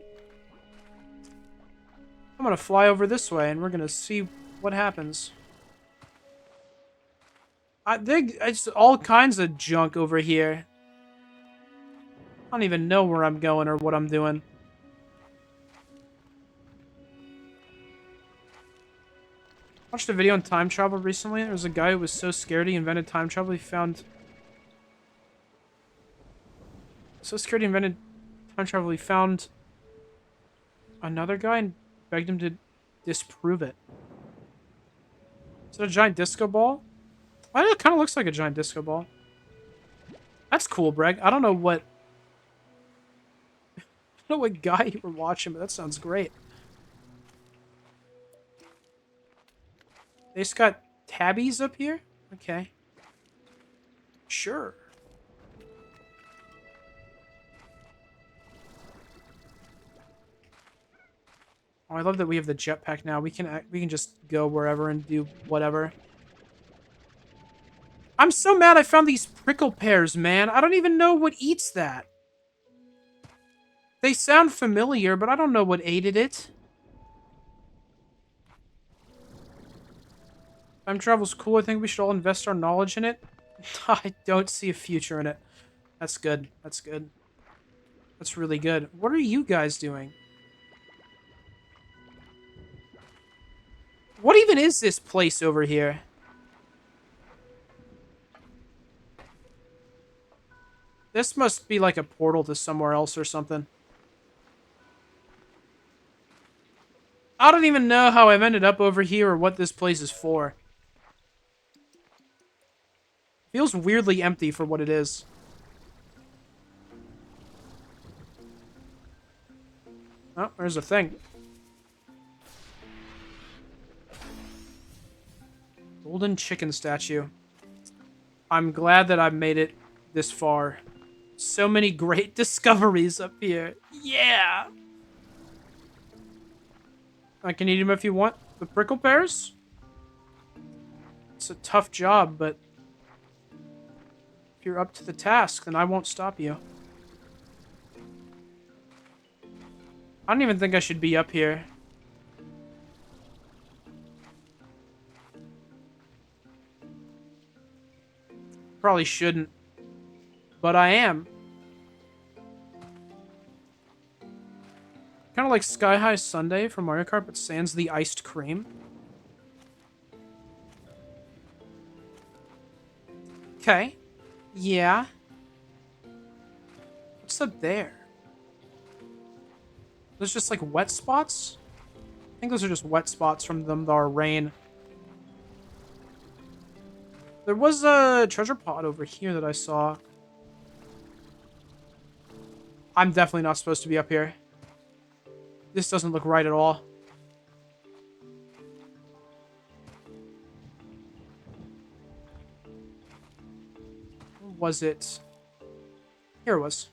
I'm gonna fly over this way, and we're gonna see what happens. I think it's all kinds of junk over here. I don't even know where I'm going or what I'm doing. Watched a video on time travel recently. There was a guy who was so scared he invented time travel. He invented time travel. He found another guy and begged him to disprove it. Is it a giant disco ball? Well, it kind of looks like a giant disco ball. That's cool, Breg. I don't know what guy you were watching, but that sounds great. They just got tabbies up here? Okay. Sure. Oh, I love that we have the jetpack now. We can just go wherever and do whatever. I'm so mad I found these prickle pears, man. I don't even know what eats that. They sound familiar, but I don't know what ate it. Time travel's cool. I think we should all invest our knowledge in it. I don't see a future in it. That's good. That's good. That's really good. What are you guys doing? What even is this place over here? This must be like a portal to somewhere else or something. I don't even know how I've ended up over here or what this place is for. Feels weirdly empty for what it is. Oh, there's a thing. Golden chicken statue. I'm glad that I've made it this far. So many great discoveries up here. Yeah! I can eat them if you want. The prickle pears? It's a tough job, but if you're up to the task, then I won't stop you. I don't even think I should be up here. Probably shouldn't. But I am. Kind of like Sky High Sundae from Mario Kart, but sans the iced cream. Okay. Yeah. What's up there? Those just like wet spots? I think those are just wet spots from our rain. There was a treasure pod over here that I saw. I'm definitely not supposed to be up here. This doesn't look right at all. Where was it? Here it was.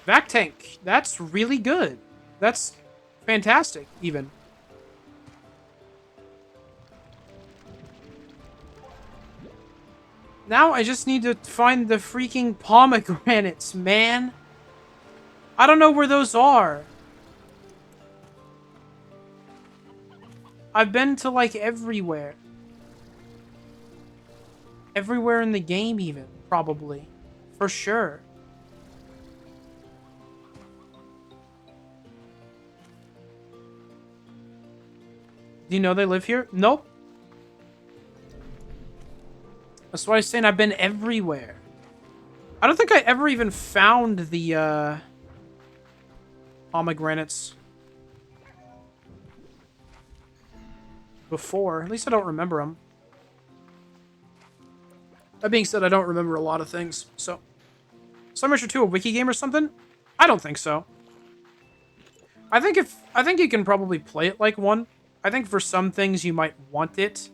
Vac tank. That's really good. That's fantastic, even. Now I just need to find the freaking pomegranates, man. I don't know where those are. I've been to, like, everywhere. Everywhere in the game, even. Probably. For sure. Do you know they live here? Nope. That's why I'm saying I've been everywhere. I don't think I ever even found the, pomegranates before. At least I don't remember them. That being said, I don't remember a lot of things, so... Slimin 2 a wiki game or something? I don't think so. I think you can probably play it like one. I think for some things you might want it.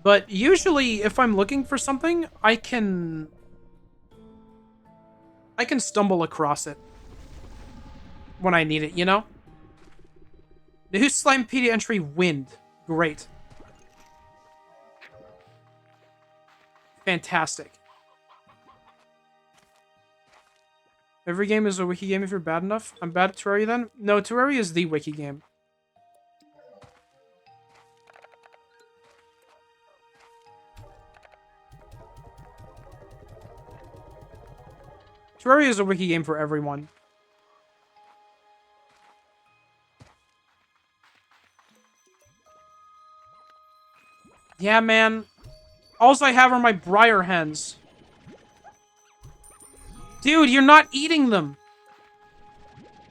But usually, if I'm looking for something, I can stumble across it when I need it, you know? New Slimepedia entry, Wind. Great. Fantastic. Every game is a wiki game if you're bad enough. I'm bad at Terraria then? No, Terraria is the wiki game. Terraria is a wiki game for everyone. Yeah, man. All I have are my briar hens. Dude, you're not eating them.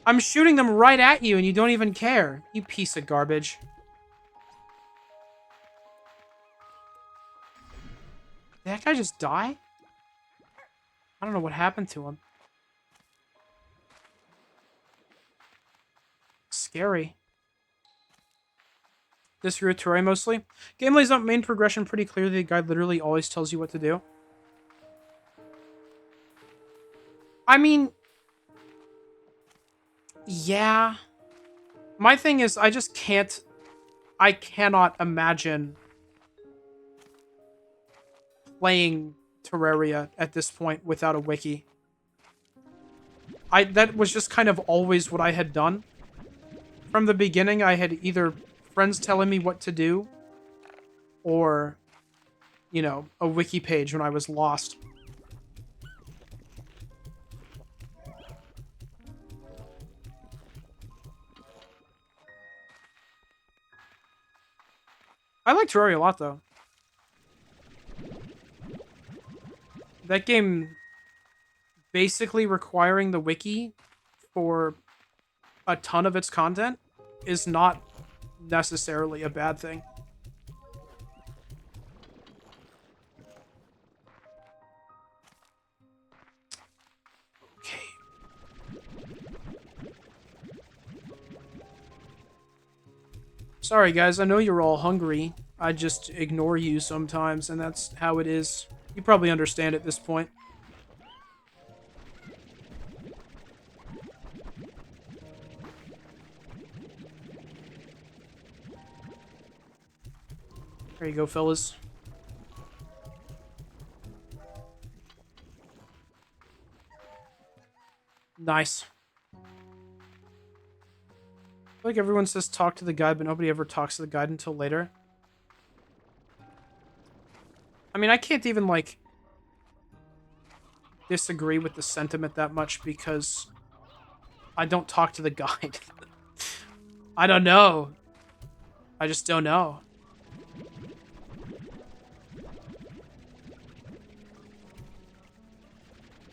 I'm shooting them right at you and you don't even care. You piece of garbage. Did that guy just die? I don't know what happened to him. Scary. This route Terraria mostly. Game lays out main progression pretty clearly. The guide literally always tells you what to do. I mean... Yeah. My thing is, I just can't... I cannot imagine playing Terraria at this point without a wiki. That was just kind of always what I had done. From the beginning, I had either friends telling me what to do, or, you know, a wiki page when I was lost. I like Terraria a lot, though. That game basically requiring the wiki for a ton of its content is not necessarily a bad thing. Okay. Sorry, guys. I know you're all hungry. I just ignore you sometimes, and that's how it is. You probably understand at this point. There you go, fellas. Nice. I feel like everyone says talk to the guide, but nobody ever talks to the guide until later. I mean, I can't even, like, disagree with the sentiment that much because I don't talk to the guide. I don't know. I just don't know.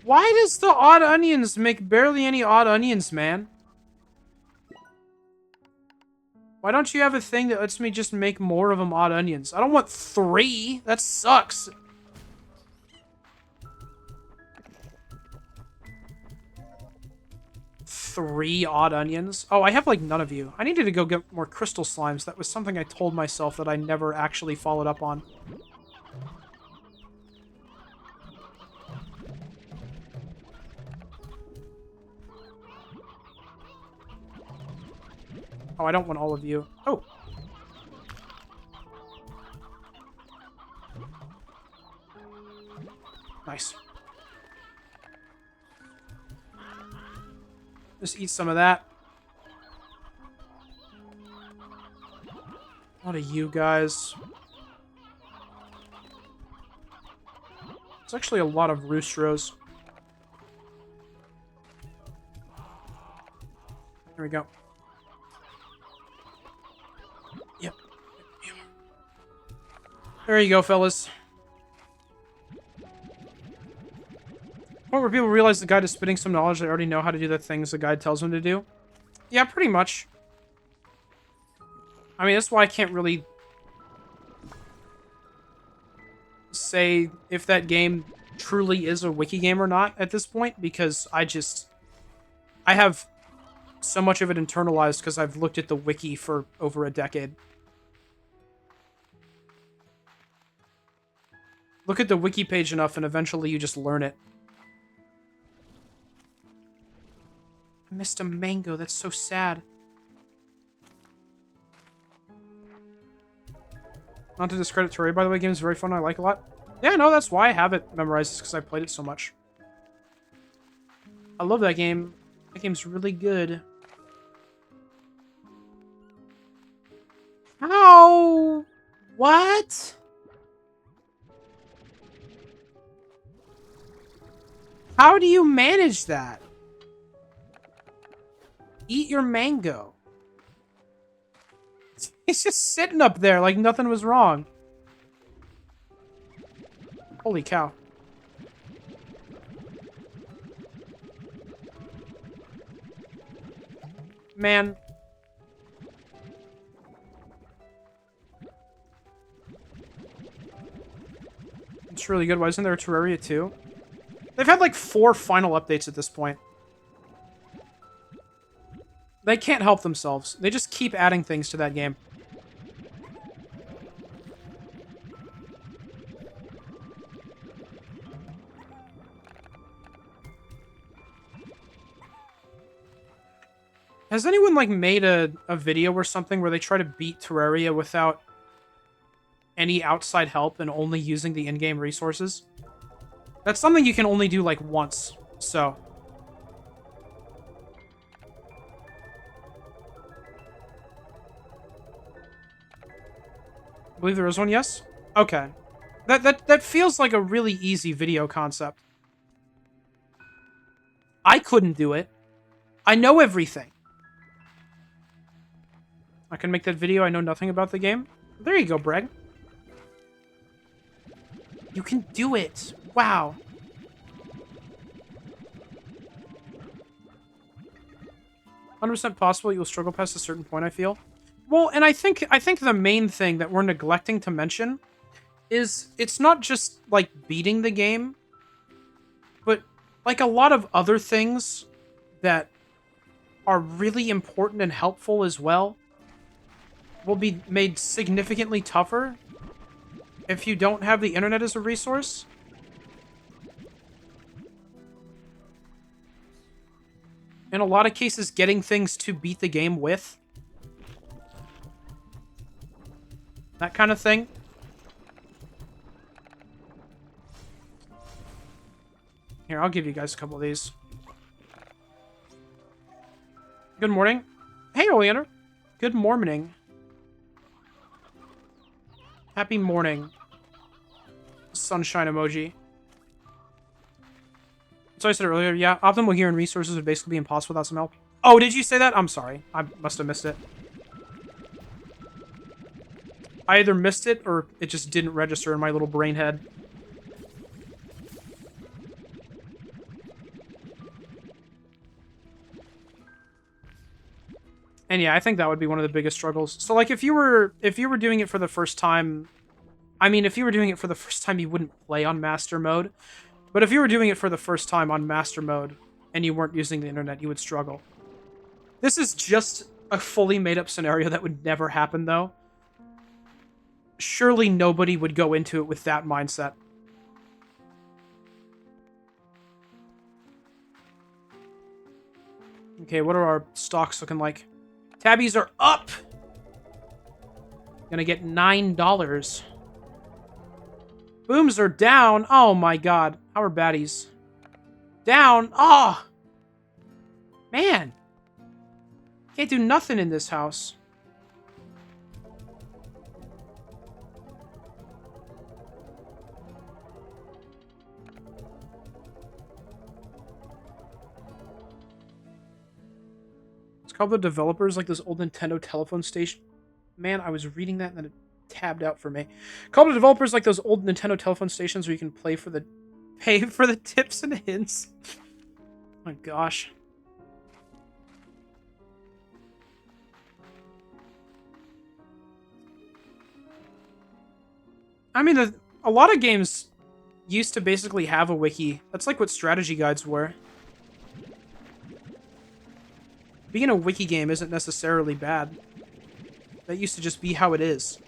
Why does the odd onions make barely any odd onions, man? Why don't you have a thing that lets me just make more of them odd onions? I don't want 3. That sucks. Three odd onions? Oh, I have, like, none of you. I needed to go get more crystal slimes. That was something I told myself that I never actually followed up on. Oh, I don't want all of you. Oh. Nice. Just eat some of that. What are you guys? It's actually a lot of roostros. There we go. Yep. There you go, fellas. Point where people realize the guide is spitting some knowledge, they already know how to do the things the guide tells them to do. Yeah, pretty much. I mean, that's why I can't really say if that game truly is a wiki game or not at this point, because I have so much of it internalized because I've looked at the wiki for over a decade. Look at the wiki page enough and eventually you just learn it. I missed a mango. That's so sad. Not to discredit Terraria, by the way. The game is very fun. I like it a lot. Yeah, no, that's why I have it memorized, because I played it so much. I love that game. That game's really good. How? What? How do you manage that? Eat your mango. He's just sitting up there like nothing was wrong. Holy cow. Man. It's really good. Why isn't there a Terraria 2? They've had like 4 final updates at this point. They can't help themselves. They just keep adding things to that game. Has anyone, like, made a video or something where they try to beat Terraria without any outside help and only using the in-game resources? That's something you can only do, like, once, so... I believe there is one, yes? Okay. That feels like a really easy video concept. I couldn't do it. I know everything. I can make that video. I know nothing about the game. There you go, Breg. You can do it. Wow. "100% possible you'll struggle past a certain point, I feel." Well, and I think the main thing that we're neglecting to mention is it's not just, like, beating the game, but, like, a lot of other things that are really important and helpful as well will be made significantly tougher if you don't have the internet as a resource. In a lot of cases, getting things to beat the game with. That kind of thing. Here, I'll give you guys a couple of these. Good morning. Hey, Oleander. Good morning. Happy morning. Sunshine emoji. So I said earlier, yeah, optimal gear and resources would basically be impossible without some help. Oh, did you say that? I'm sorry. I must have missed it. I either missed it or it just didn't register in my little brain head. And yeah, I think that would be one of the biggest struggles. So like if you were doing it for the first time, I mean if you were doing it for the first time you wouldn't play on master mode. But if you were doing it for the first time on master mode and you weren't using the internet, you would struggle. This is just a fully made up scenario that would never happen though. Surely nobody would go into it with that mindset. Okay, what are our stocks looking like? Tabbies are up! Gonna get $9. Booms are down. Oh my god. How are baddies? Down. Oh! Man. Can't do nothing in this house. It's called the developers, like this old Nintendo telephone station. Man, I was reading that and then it tabbed out for me. Called the developers like those old Nintendo telephone stations where you can pay for the tips and hints. Oh my gosh. I mean, a lot of games used to basically have a wiki. That's like what strategy guides were. Being a wiki game isn't necessarily bad. That used to just be how it is.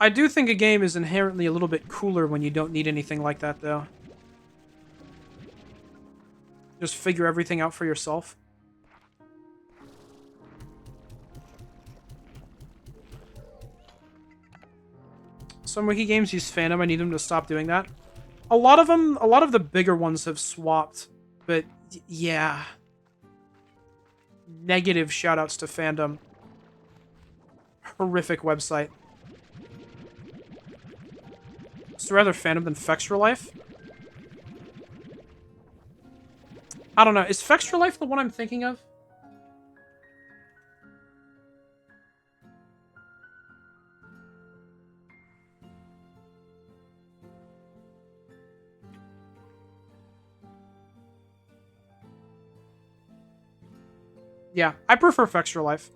I do think a game is inherently a little bit cooler when you don't need anything like that, though. Just figure everything out for yourself. Some wiki games use fandom. I need them to stop doing that. A lot of the bigger ones have swapped, but yeah. Negative shoutouts to fandom. Horrific website. So rather fandom than Fextra Life? I don't know. Is Fextra Life the one I'm thinking of? Yeah, I prefer Fextra Life.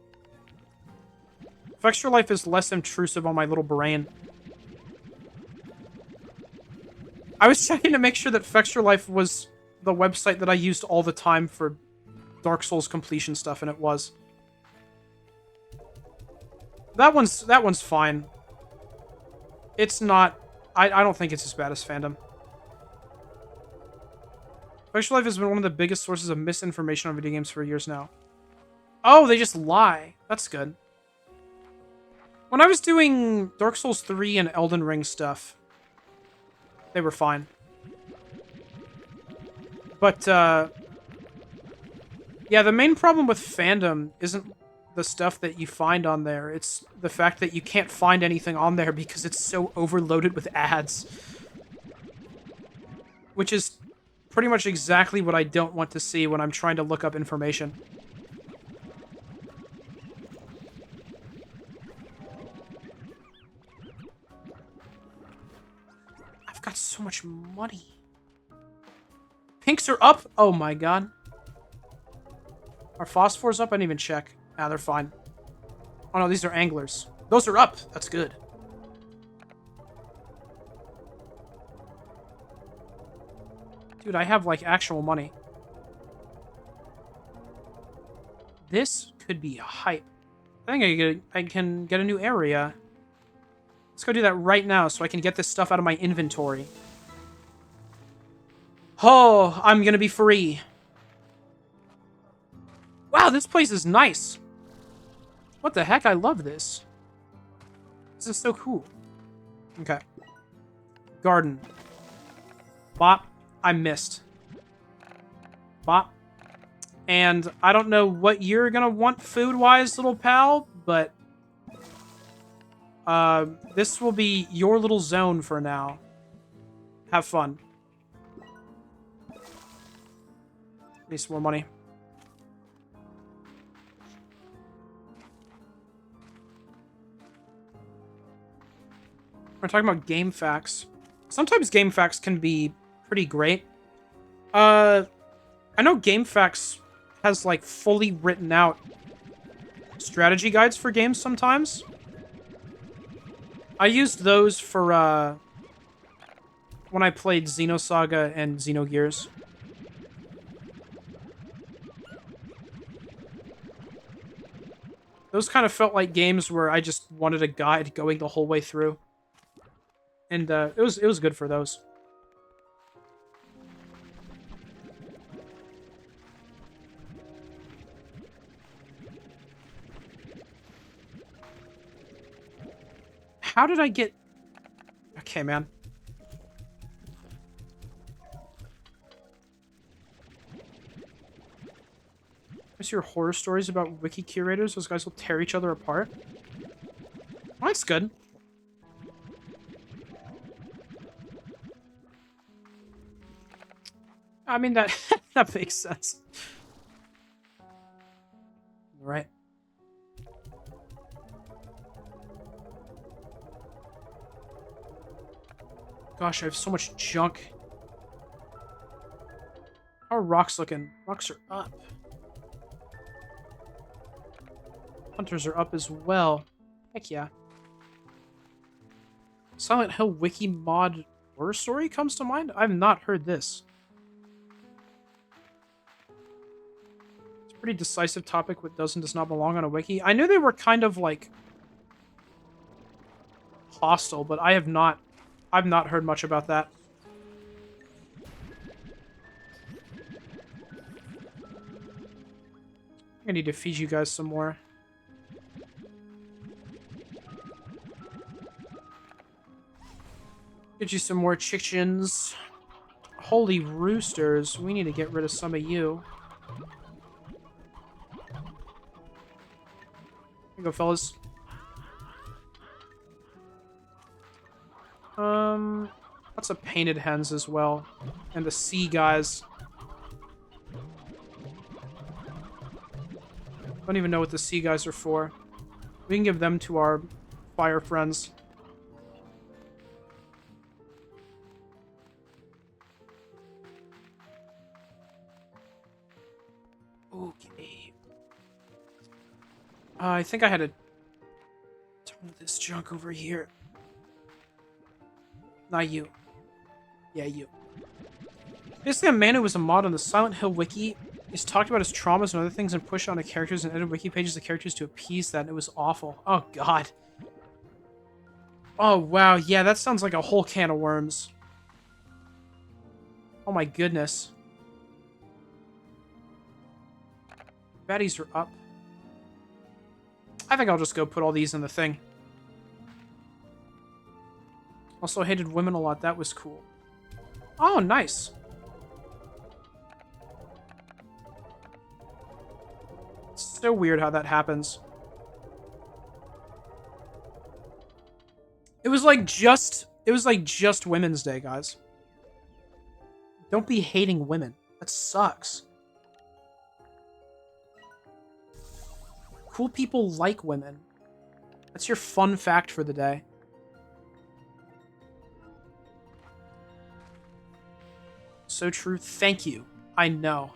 Fextra Life is less intrusive on my little brain. I was checking to make sure that Fextra Life was the website that I used all the time for Dark Souls completion stuff, and it was. That one's fine. It's not... I don't think it's as bad as fandom. Fextra Life has been one of the biggest sources of misinformation on video games for years now. Oh, they just lie. That's good. When I was doing Dark Souls 3 and Elden Ring stuff, they were fine. But, yeah, the main problem with fandom isn't the stuff that you find on there. It's the fact that you can't find anything on there because it's so overloaded with ads. Which is pretty much exactly what I don't want to see when I'm trying to look up information. I've got so much money. Pinks are up? Oh my god. Are phosphors up? I didn't even check. Ah, they're fine. Oh no, these are anglers. Those are up. That's good. Dude, I have, like, actual money. This could be a hype. I think I can get a new area. Let's go do that right now so I can get this stuff out of my inventory. Oh, I'm gonna be free. Wow, this place is nice. What the heck? I love this. This is so cool. Okay. Garden. Bop. I missed. Bop. And I don't know what you're gonna want food-wise, little pal, but... this will be your little zone for now. Have fun. Need some more money. We're talking about game facts. Sometimes game facts can be pretty great. I know game facts has like fully written out strategy guides for games sometimes. I used those for when I played Xenosaga and Xenogears. Those kind of felt like games where I just wanted a guide going the whole way through. And it was good for those. How did I get... Okay, man. What's your horror stories about wiki curators? Those guys will tear each other apart. Well, that's good. I mean, that that makes sense. Right. Gosh, I have so much junk. How are rocks looking? Rocks are up. Hunters are up as well. Heck yeah. Silent Hill wiki mod horror story comes to mind? I've not heard this. It's a pretty decisive topic what does and does not belong on a wiki. I knew they were kind of like hostile, but I've not heard much about that. I need to feed you guys some more. Get you some more chickens. Holy roosters. We need to get rid of some of you. Here you go, fellas. Lots of painted hens as well. And the sea guys. Don't even know what the sea guys are for. We can give them to our fire friends. Okay. I think I had to turn this junk over here. Not you. Yeah, you. Basically, a man who was a mod on the Silent Hill wiki is talked about his traumas and other things and pushed onto characters and edited wiki pages of characters to appease that, and it was awful. Oh, God. Oh, wow. Yeah, that sounds like a whole can of worms. Oh, my goodness. Baddies are up. I think I'll just go put all these in the thing. Also, I hated women a lot. That was cool. Oh, nice. It's so weird how that happens. It was like just Women's Day, guys. Don't be hating women. That sucks. Cool people like women. That's your fun fact for the day. So true. Thank you. I know.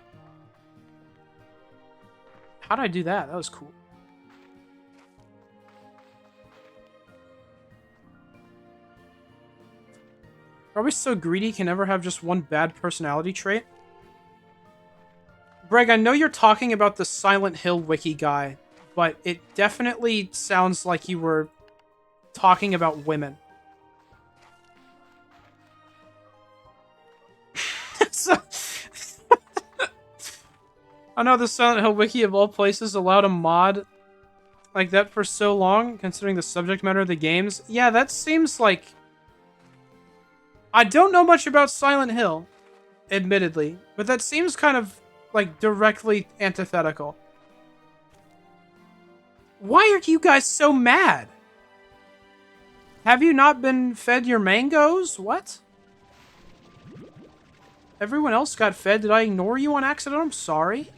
How did I do that? That was cool. Are we so greedy can never have just one bad personality trait? Greg, I know you're talking about the Silent Hill wiki guy, but it definitely sounds like you were talking about women. I know the Silent Hill wiki of all places allowed a mod like that for so long, considering the subject matter of the games. Yeah, that seems like... I don't know much about Silent Hill, admittedly, but that seems kind of, like, directly antithetical. Why are you guys so mad? Have you not been fed your mangoes? What? Everyone else got fed. Did I ignore you on accident? I'm sorry.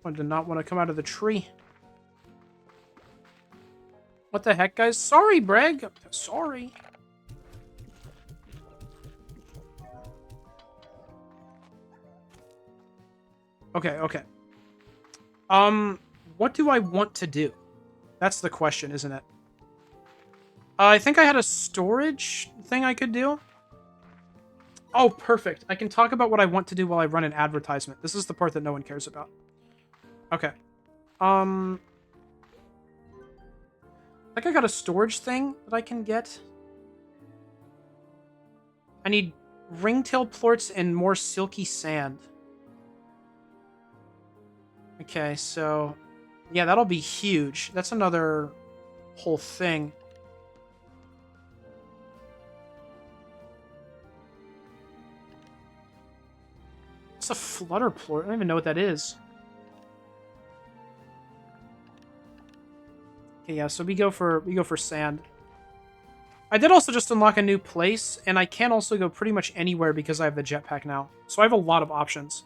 I did not want to come out of the tree. What the heck, guys? Sorry, Breg. Sorry. Okay, okay. What do I want to do? That's the question, isn't it? I think I had a storage thing I could do. Oh, perfect. I can talk about what I want to do while I run an advertisement. This is the part that no one cares about. Okay. I think I got a storage thing that I can get. I need ringtail plorts and more silky sand. Okay, so... yeah, that'll be huge. That's another whole thing. It's a flutter plort. I don't even know what that is. Okay, yeah, so we go for sand. I did also just unlock a new place, and I can also go pretty much anywhere because I have the jetpack now. So I have a lot of options.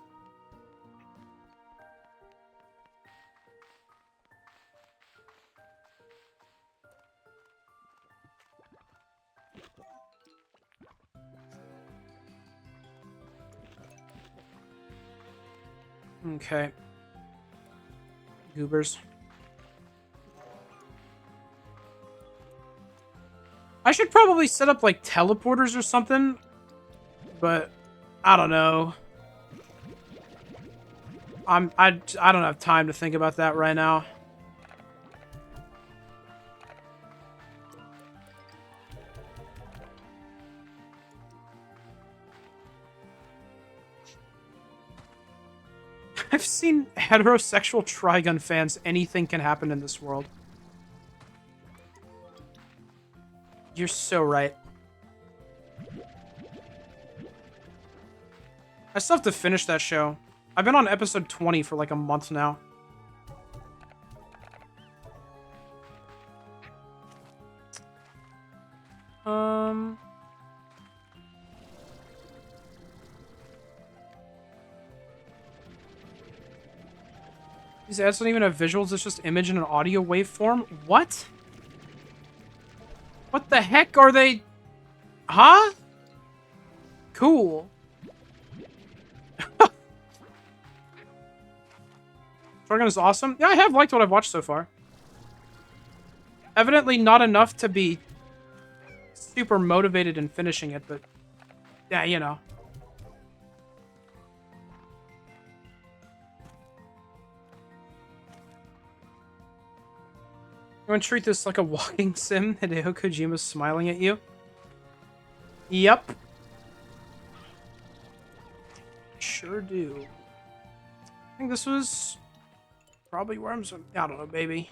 Okay. Goobers. I should probably set up, like, teleporters or something, but I don't know. I don't have time to think about that right now. I've seen heterosexual Trigun fans. Anything can happen in this world. You're so right. I still have to finish that show. I've been on episode 20 for like a month now. These ads don't even have visuals, it's just image in an audio waveform? What? What the heck are they? Huh? Cool. Trigun is awesome. Yeah, I have liked what I've watched so far. Evidently not enough to be super motivated in finishing it, but yeah, you know. You want to treat this like a walking sim? Hideo Kojima's smiling at you? Yep. Sure do. I think this was probably where I'm... I don't know, baby.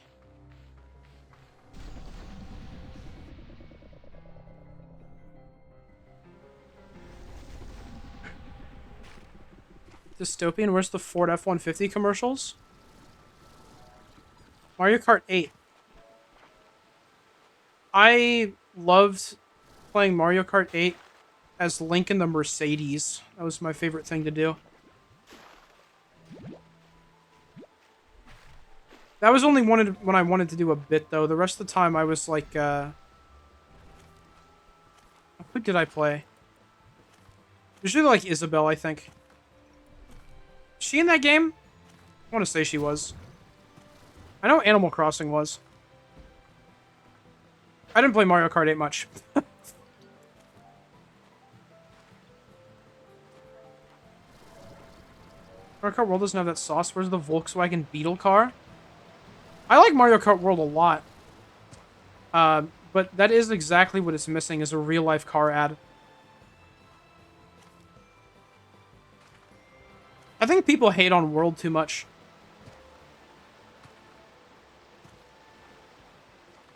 Dystopian, where's the Ford F-150 commercials? Mario Kart 8. I loved playing Mario Kart 8 as Link in the Mercedes. That was my favorite thing to do. That was only when I wanted to do a bit, though. The rest of the time, I was like, who did I play? Usually like Isabelle, I think. Is she in that game? I want to say she was. I know Animal Crossing was. I didn't play Mario Kart 8 much. Mario Kart World doesn't have that sauce. Where's the Volkswagen Beetle car? I like Mario Kart World a lot. But that is exactly what it's missing, is a real-life car ad. I think people hate on World too much.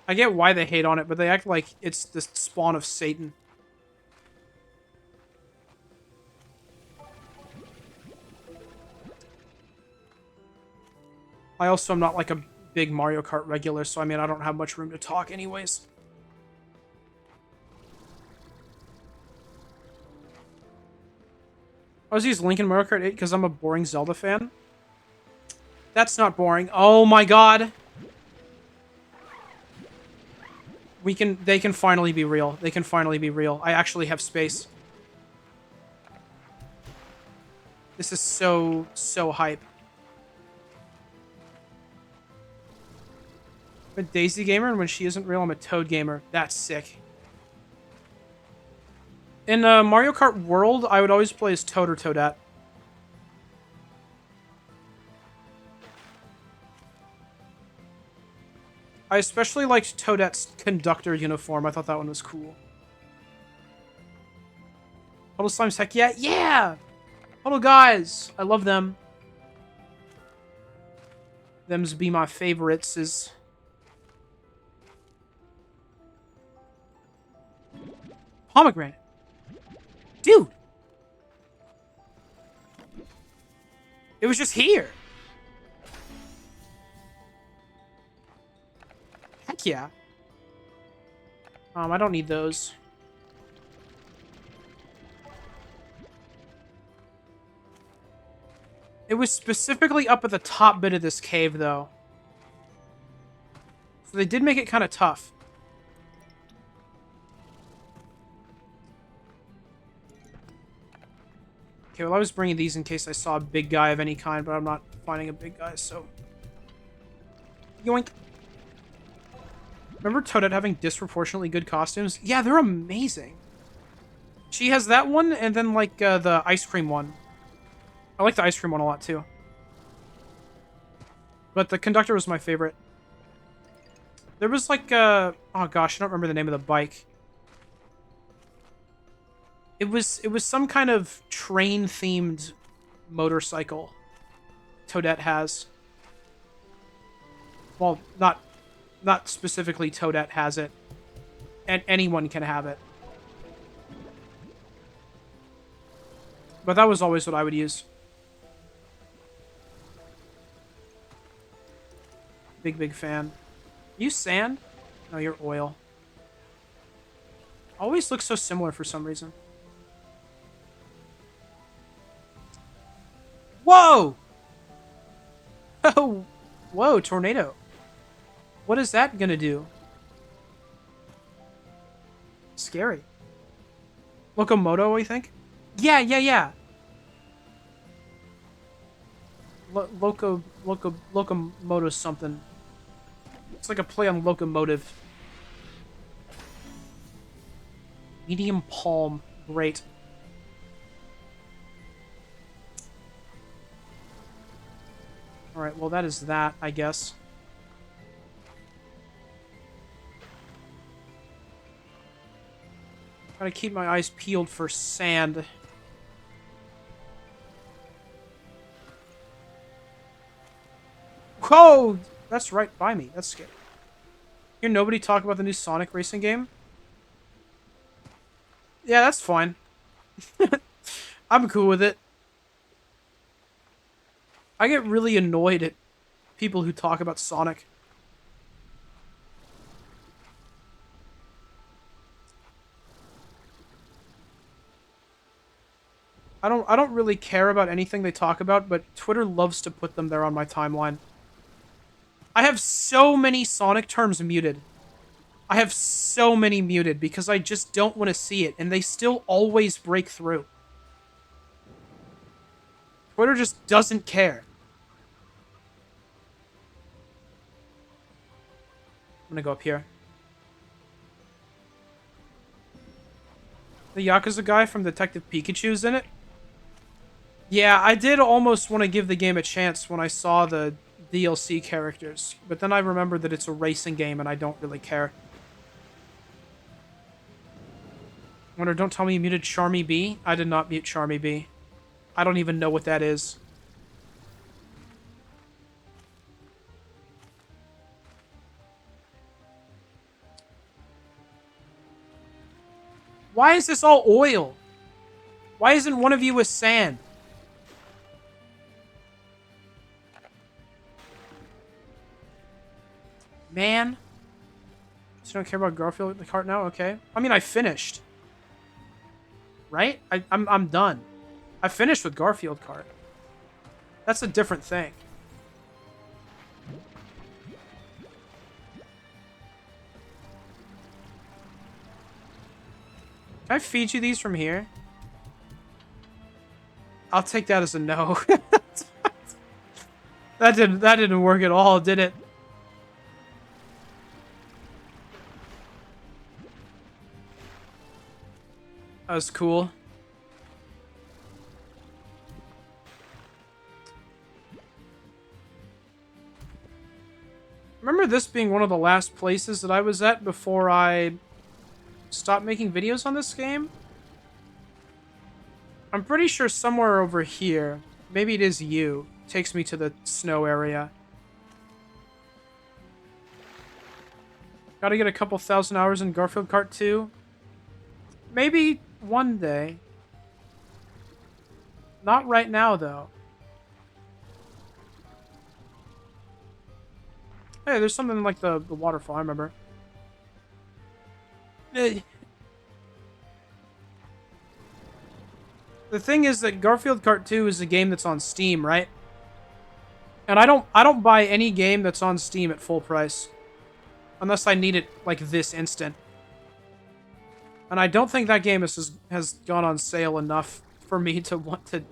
I get why they hate on it, but they act like it's the spawn of Satan. I also am not like a big Mario Kart regular, so I mean, I don't have much room to talk anyways. I was using Link in Mario Kart 8 because I'm a boring Zelda fan. That's not boring. Oh my god. They can finally be real. They can finally be real. I actually have space. This is so hype. I'm a Daisy gamer, and when she isn't real, I'm a Toad gamer. That's sick. In Mario Kart World, I would always play as Toad or Toadette. I especially liked Toadette's conductor uniform. I thought that one was cool. Puddle Slimes, heck yeah. Yeah! Puddle guys! I love them. Them's be my favorites is... Pomegranate. Dude! It was just here. Heck yeah. I don't need those. It was specifically up at the top bit of this cave, though. So they did make it kind of tough. Okay, well, I was bringing these in case I saw a big guy of any kind, but I'm not finding a big guy, so... Yoink! Remember Toadette having disproportionately good costumes? Yeah, they're amazing. She has that one, and then, like, the ice cream one. I like the ice cream one a lot, too. But the conductor was my favorite. There was, like, oh gosh, I don't remember the name of the bike. It was some kind of train-themed motorcycle Toadette has. Well, not specifically Toadette has it. And anyone can have it. But that was always what I would use. Big fan. You sand? No, you're oil. Always looks so similar for some reason. Whoa! Oh, whoa, tornado. What is that gonna do? Scary. Locomoto, I think? Yeah. Locomoto something. It's like a play on locomotive. Medium palm. Great. Alright, well that is that, I guess. Gotta keep my eyes peeled for sand. Whoa! That's right by me. That's scary. Hear nobody talk about the new Sonic racing game? Yeah, that's fine. I'm cool with it. I get really annoyed at people who talk about Sonic. I don't really care about anything they talk about, but Twitter loves to put them there on my timeline. I have so many Sonic terms muted. I have so many muted because I just don't want to see it, and they still always break through. Twitter just doesn't care. I'm gonna go up here. The Yakuza guy from Detective Pikachu's in it? Yeah, I did almost want to give the game a chance when I saw the DLC characters, but then I remembered that it's a racing game and I don't really care. Wonder, don't tell me you muted Charmy B? I did not mute Charmy B. I don't even know what that is. Why is this all oil? Why isn't one of you with sand? Man. So you don't care about Garfield the cart now? Okay. I mean, I finished. Right? I'm done. I finished with Garfield cart. That's a different thing. Can I feed you these from here? I'll take that as a no. That didn't work at all, did it? That was cool. Remember this being one of the last places that I was at before I stopped making videos on this game? I'm pretty sure somewhere over here, maybe it is you, takes me to the snow area. Gotta get a couple thousand hours in Garfield Kart 2. Maybe one day. Not right now, though. Hey, there's something like the waterfall, I remember. The thing is that Garfield Kart 2 is a game that's on Steam, right? And I don't buy any game that's on Steam at full price. Unless I need it, like, this instant. And I don't think that game has gone on sale enough for me to want to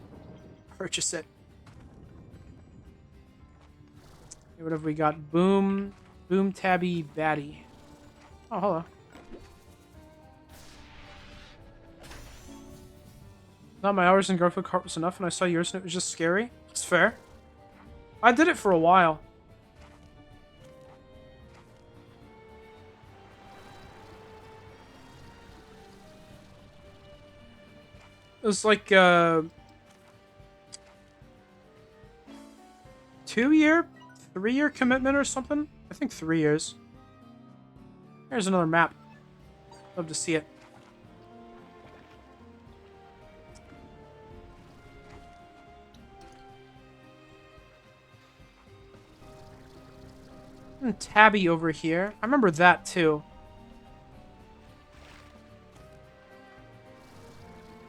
purchase it. What have we got? Boom Tabby Batty. Oh, hello. Not my hours in Garfield Kart was enough, and I saw yours and it was just scary. It's fair. I did it for a while. It was like 2-year, 3-year commitment or something. I think 3 years. Here's another map. Love to see it. And Tabby over here. I remember that too.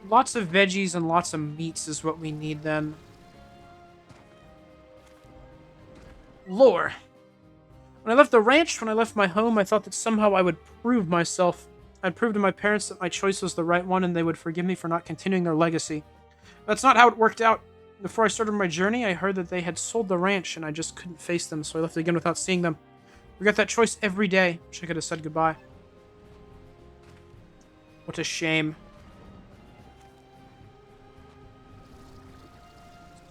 Lots of veggies and lots of meats is what we need then. Lore. When I left the ranch, when I left my home, I thought that somehow I would prove myself. I'd prove to my parents that my choice was the right one and they would forgive me for not continuing their legacy. That's not how it worked out. Before I started my journey, I heard that they had sold the ranch and I just couldn't face them, so I left again without seeing them. I regret that choice every day. Wish I could have said goodbye. What a shame.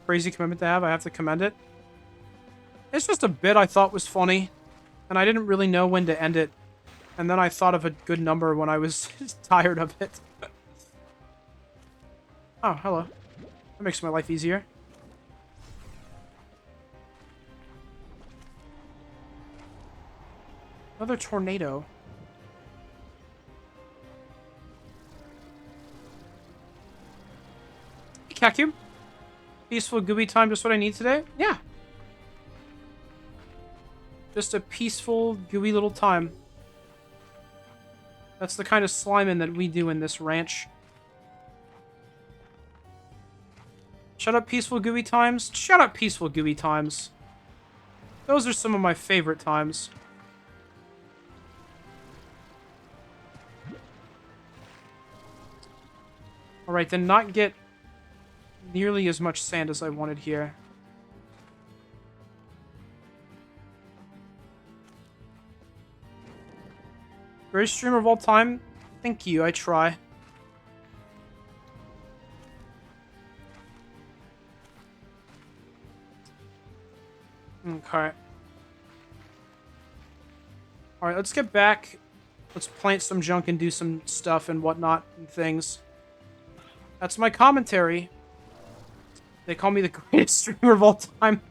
Crazy commitment to have. I have to commend it. It's just a bit I thought was funny, and I didn't really know when to end it. And then I thought of a good number when I was tired of it. Oh, hello. That makes my life easier. Another tornado. Hey, Kaku. Peaceful, gooey time, just what I need today? Yeah. Just a peaceful, gooey little time. That's the kind of slimin that we do in this ranch. Shut up, peaceful, gooey times. Shut up, peaceful, gooey times. Those are some of my favorite times. Alright, then not get nearly as much sand as I wanted here. Greatest streamer of all time? Thank you, I try. Okay. Alright, let's get back. Let's plant some junk and do some stuff and whatnot and things. That's my commentary. They call me the greatest streamer of all time.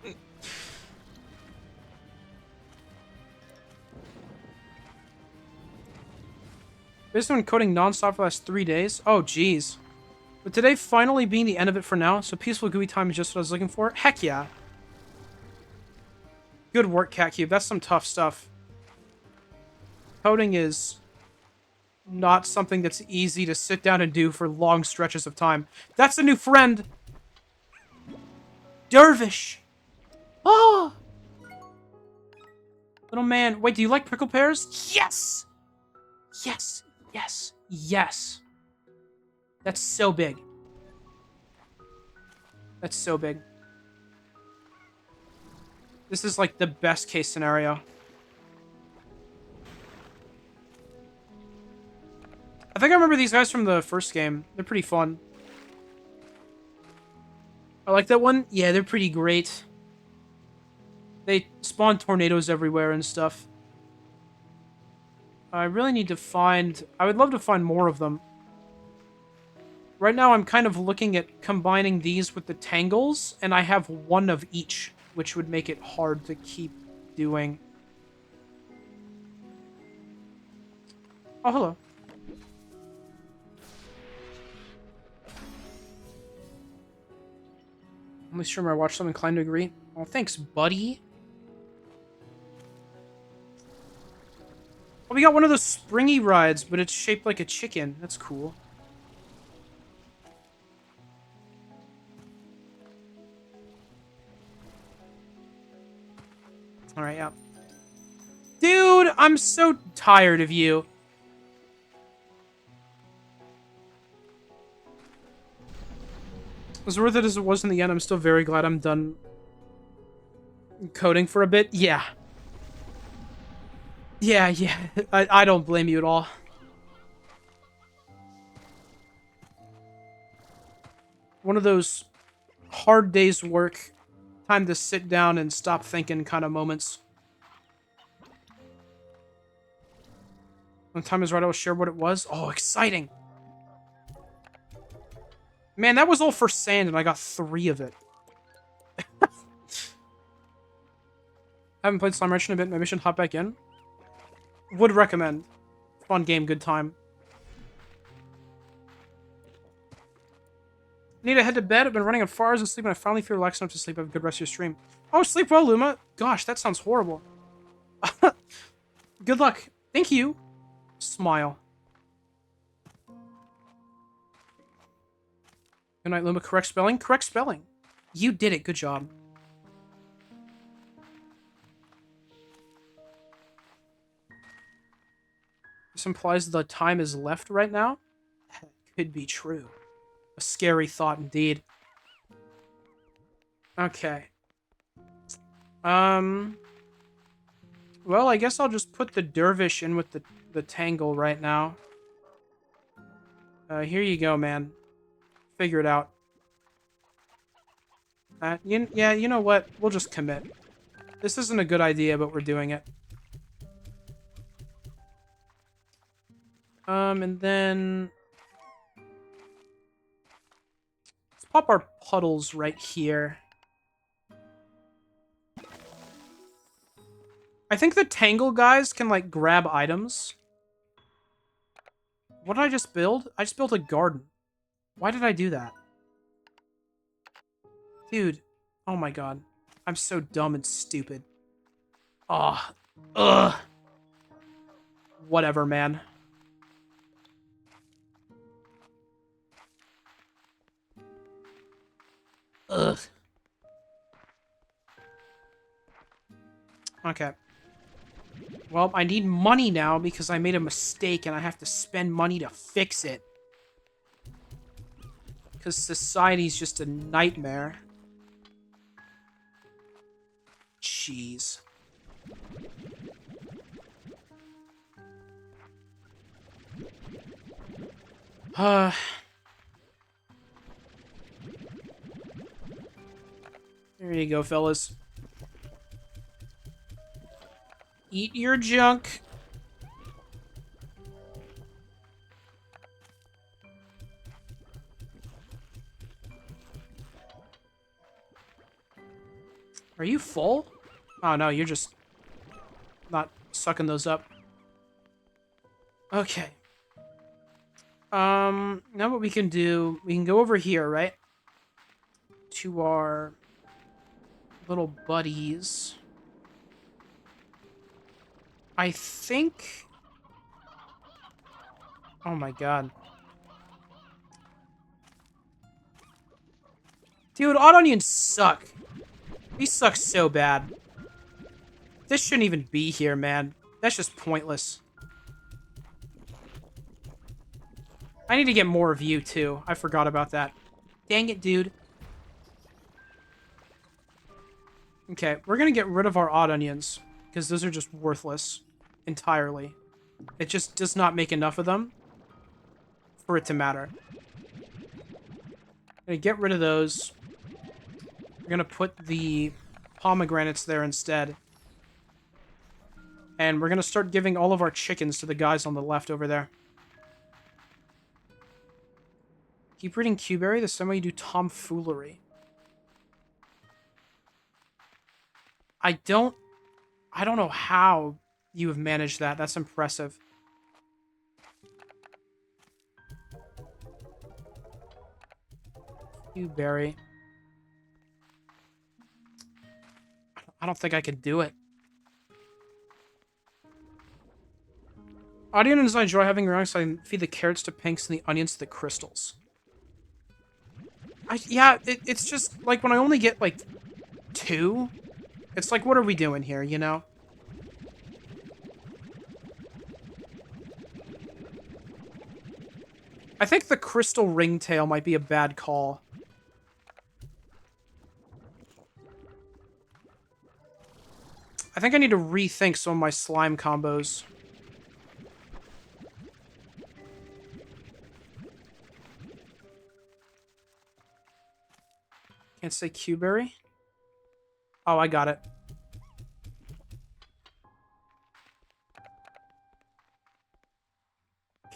Basically been coding non-stop for the last 3 days. Oh, jeez. But today finally being the end of it for now, so peaceful gooey time is just what I was looking for. Heck yeah. Good work, Cat Cube. That's some tough stuff. Coding is not something that's easy to sit down and do for long stretches of time. That's a new friend! Dervish! Oh! Little man. Wait, do you like prickle pears? Yes! Yes. Yes. Yes. That's so big. That's so big. This is like the best case scenario. I think I remember these guys from the first game. They're pretty fun. I like that one. Yeah, they're pretty great. They spawn tornadoes everywhere and stuff. I really need to find... I would love to find more of them. Right now, I'm kind of looking at combining these with the tangles, and I have one of each, which would make it hard to keep doing. Oh, hello. Only streamer I watched, so I'm inclined to agree. Oh, thanks, buddy. Oh, we got one of those springy rides, but it's shaped like a chicken. That's cool. Alright, yeah. Dude, I'm so tired of you. As worth it as it was in the end, I'm still very glad I'm done coding for a bit. Yeah. Yeah. I don't blame you at all. One of those hard days work, time to sit down and stop thinking kind of moments. When time is right, I will share what it was. Oh, exciting. Man, that was all for sand, and I got 3 of it. Haven't played Slime Rancher in a bit. Maybe I should hop back in. Would recommend. Fun game, good time. Need to head to bed. I've been running on 4 hours of sleep, and I finally feel relaxed enough to sleep. Have a good rest of your stream. Oh, sleep well, Luma. Gosh, that sounds horrible. Good luck. Thank you. Smile. Good night, Luma. Correct spelling? Correct spelling. You did it. Good job. This implies the time is left right now? That could be true. A scary thought indeed. Okay. Well, I guess I'll just put the dervish in with the tangle right now. Here you go, man. Figure it out. Yeah, you know what? We'll just commit. This isn't a good idea, but we're doing it. And then... let's pop our puddles right here. I think the tangle guys can, like, grab items. What did I just build? I just built a garden. Why did I do that? Dude. Oh my god. I'm so dumb and stupid. Ah. Ugh. Whatever, man. Ugh. Okay. Well, I need money now because I made a mistake and I have to spend money to fix it. Because society's just a nightmare. Jeez. There you go, fellas. Eat your junk. Are you full? Oh, no, you're just not sucking those up. Okay. Now what we can do, we can go over here, right? To our little buddies. I think Oh my god. Dude, odd onions suck. These suck so bad. This shouldn't even be here, man. That's just pointless. I need to get more of you, too. I forgot about that. Dang it, dude. Okay, we're gonna get rid of our odd onions, because those are just worthless entirely. It just does not make enough of them for it to matter. I'm gonna get rid of those. We're gonna put the pomegranates there instead. And we're gonna start giving all of our chickens to the guys on the left over there. Keep reading Q-Berry the same way you do tomfoolery. I don't know how you have managed that. That's impressive. Q-Berry. I don't think I could do it. Onions I enjoy having around, so I can feed the carrots to pinks and the onions to the crystals. Yeah, it's just, like, when I only get, like, 2, it's like, what are we doing here, you know? I think the crystal ringtail might be a bad call. I think I need to rethink some of my slime combos. Can't say Q-Berry? Oh, I got it.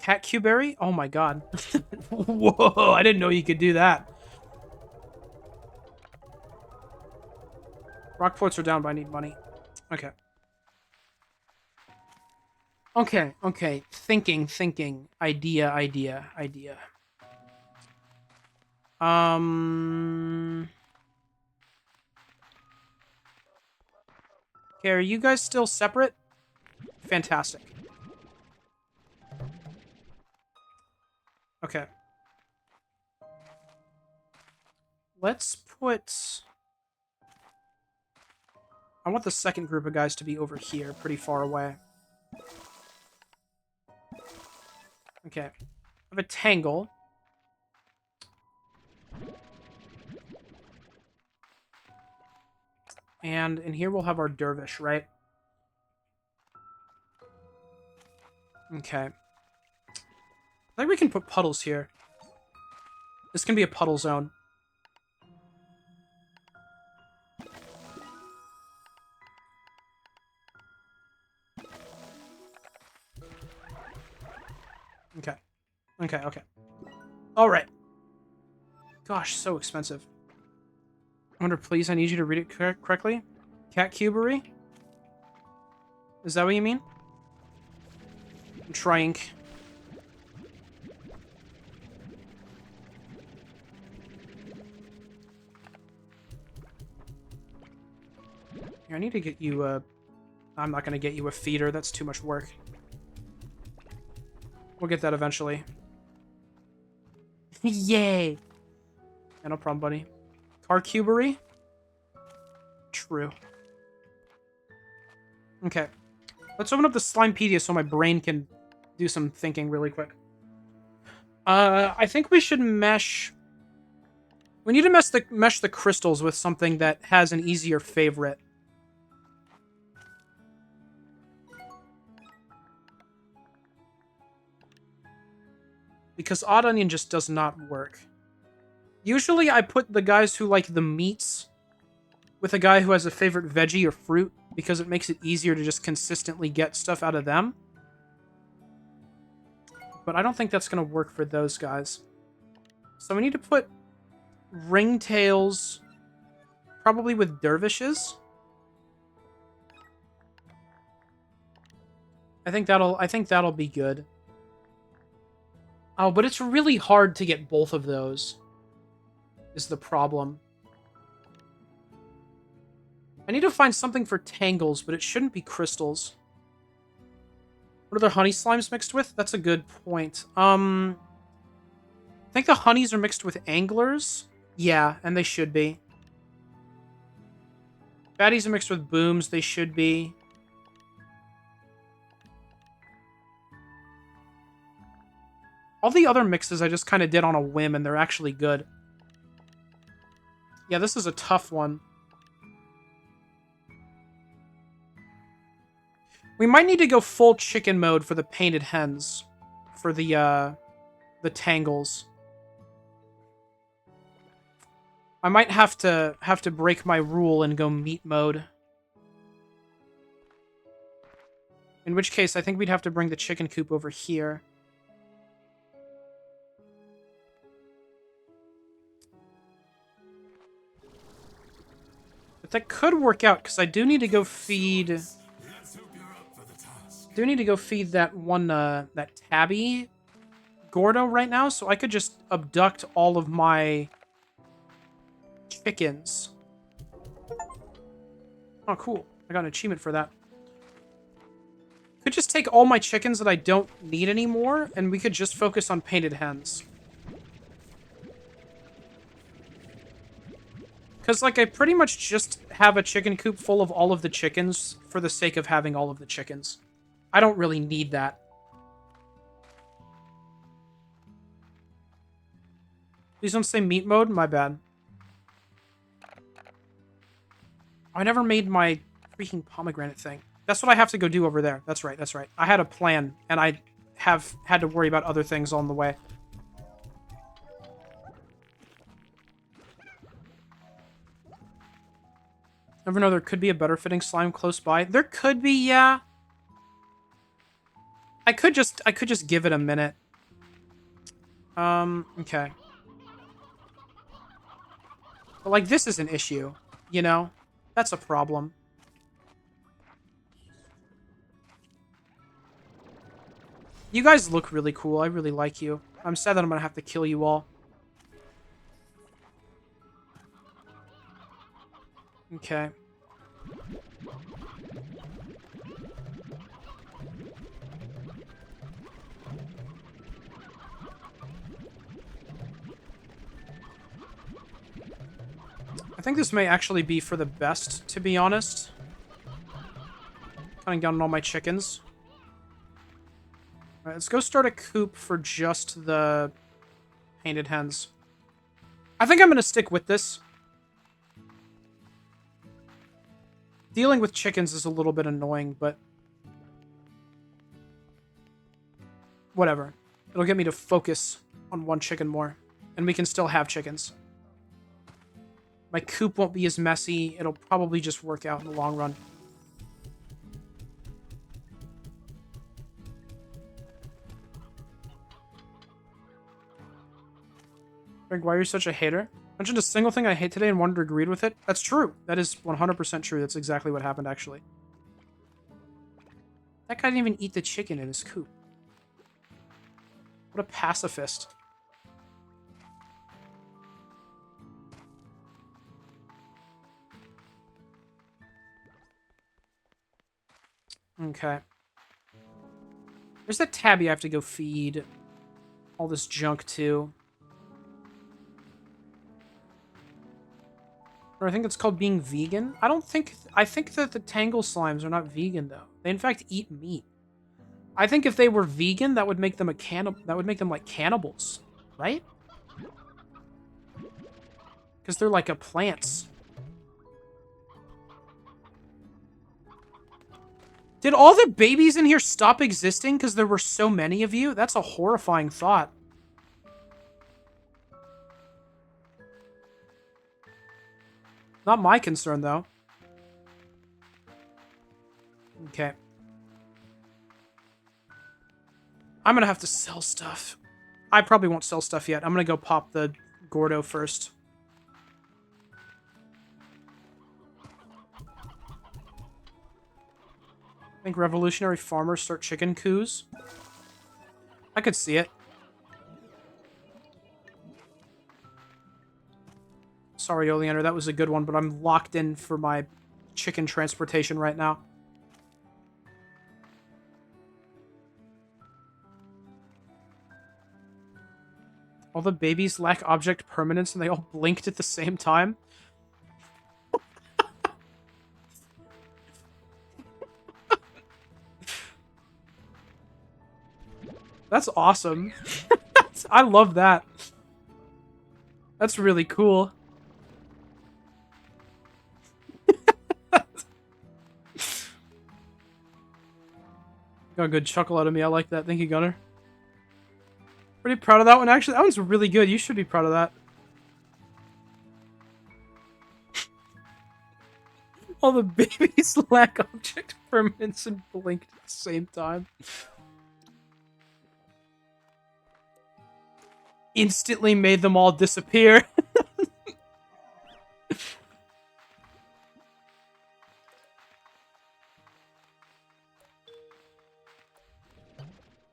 Cat Q-Berry? Oh my god. Whoa, I didn't know you could do that. Rock points are down, but I need money. Okay. Okay. Thinking. Idea. Okay, are you guys still separate? Fantastic. Okay. Let's put... I want the second group of guys to be over here, pretty far away. Okay. I have a tangle. And in here we'll have our dervish, right? Okay. I think we can put puddles here. This can be a puddle zone. Okay. Alright. Gosh, so expensive. Wonder, please, I need you to read it correctly. Cat Cubery? Is that what you mean? Trying. Here, I need to get you a... I'm not going to get you a feeder. That's too much work. We'll get that eventually. Yay! Yeah, no problem, buddy. Car Cubery? True. Okay. Let's open up the Slimepedia so my brain can do some thinking really quick. I think we should mesh... We need to mesh the crystals with something that has an easier favorite. Because Odd Onion just does not work. Usually I put the guys who like the meats with a guy who has a favorite veggie or fruit, because it makes it easier to just consistently get stuff out of them. But I don't think that's going to work for those guys. So we need to put ringtails probably with dervishes. I think that'll be good. Oh, but it's really hard to get both of those, is the problem. I need to find something for tangles, but it shouldn't be crystals. What are the honey slimes mixed with? That's a good point. I think the honeys are mixed with anglers. Yeah, and they should be. Fatties are mixed with booms. They should be. All the other mixes I just kind of did on a whim, and they're actually good. Yeah, this is a tough one. We might need to go full chicken mode for the painted hens. For the tangles. I might have to break my rule and go meat mode. In which case, I think we'd have to bring the chicken coop over here. But that could work out, because I do need to go feed... that one, that tabby Gordo right now, so I could just abduct all of my chickens. Oh, cool. I got an achievement for that. Could just take all my chickens that I don't need anymore, and we could just focus on painted hens. Because, like, I pretty much just have a chicken coop full of all of the chickens for the sake of having all of the chickens. I don't really need that. Please don't say meat mode? My bad. I never made my freaking pomegranate thing. That's what I have to go do over there. That's right, that's right. I had a plan, and I have had to worry about other things on the way. Never know, there could be a better fitting slime close by. There could be, yeah. I could just give it a minute. Okay. But, like, this is an issue, you know? That's a problem. You guys look really cool. I really like you. I'm sad that I'm gonna have to kill you all. Okay. I think this may actually be for the best, to be honest. Cutting down on all my chickens. Alright, let's go start a coop for just the painted hens. I think I'm going to stick with this. Dealing with chickens is a little bit annoying, but... whatever. It'll get me to focus on one chicken more. And we can still have chickens. My coop won't be as messy. It'll probably just work out in the long run. Greg, why are you such a hater? Mentioned a single thing I hate today and Wonder agreed with it. That's true. That is 100% true. That's exactly what happened, actually. That guy didn't even eat the chicken in his coop. What a pacifist. Okay. There's that tabby I have to go feed all this junk to. Or I think it's called being vegan. I think that the Tangle Slimes are not vegan, though. They, in fact, eat meat. I think if they were vegan, that would make them that would make them like cannibals, right? Because they're like a plants. Did all the babies in here stop existing because there were so many of you? That's a horrifying thought. Not my concern, though. Okay. I'm gonna have to sell stuff. I probably won't sell stuff yet. I'm gonna go pop the Gordo first. I think revolutionary farmers start chicken coups. I could see it. Sorry, Oleander, that was a good one, but I'm locked in for my chicken transportation right now. All the babies lack object permanence and they all blinked at the same time. That's awesome. I love that. That's really cool. Got a good chuckle out of me. I like that. Thank you, Gunner. Pretty proud of that one, actually. That one's really good. You should be proud of that. All the babies lack object permanence and blinked at the same time. Instantly made them all disappear.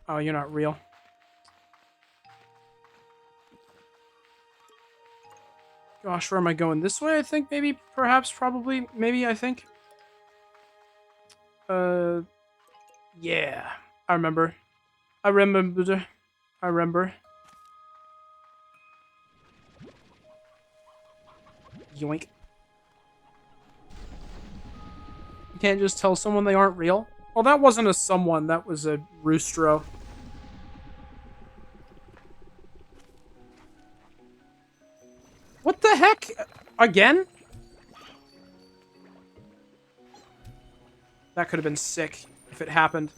Oh, you're not real. Gosh, where am I going? This way, I think? Maybe, perhaps, probably, maybe, I think. Yeah. I remember. I remember. I remember. Yoink. You can't just tell someone they aren't real? Well, that wasn't a someone. That was a roostro. What the heck? Again? That could have been sick if it happened.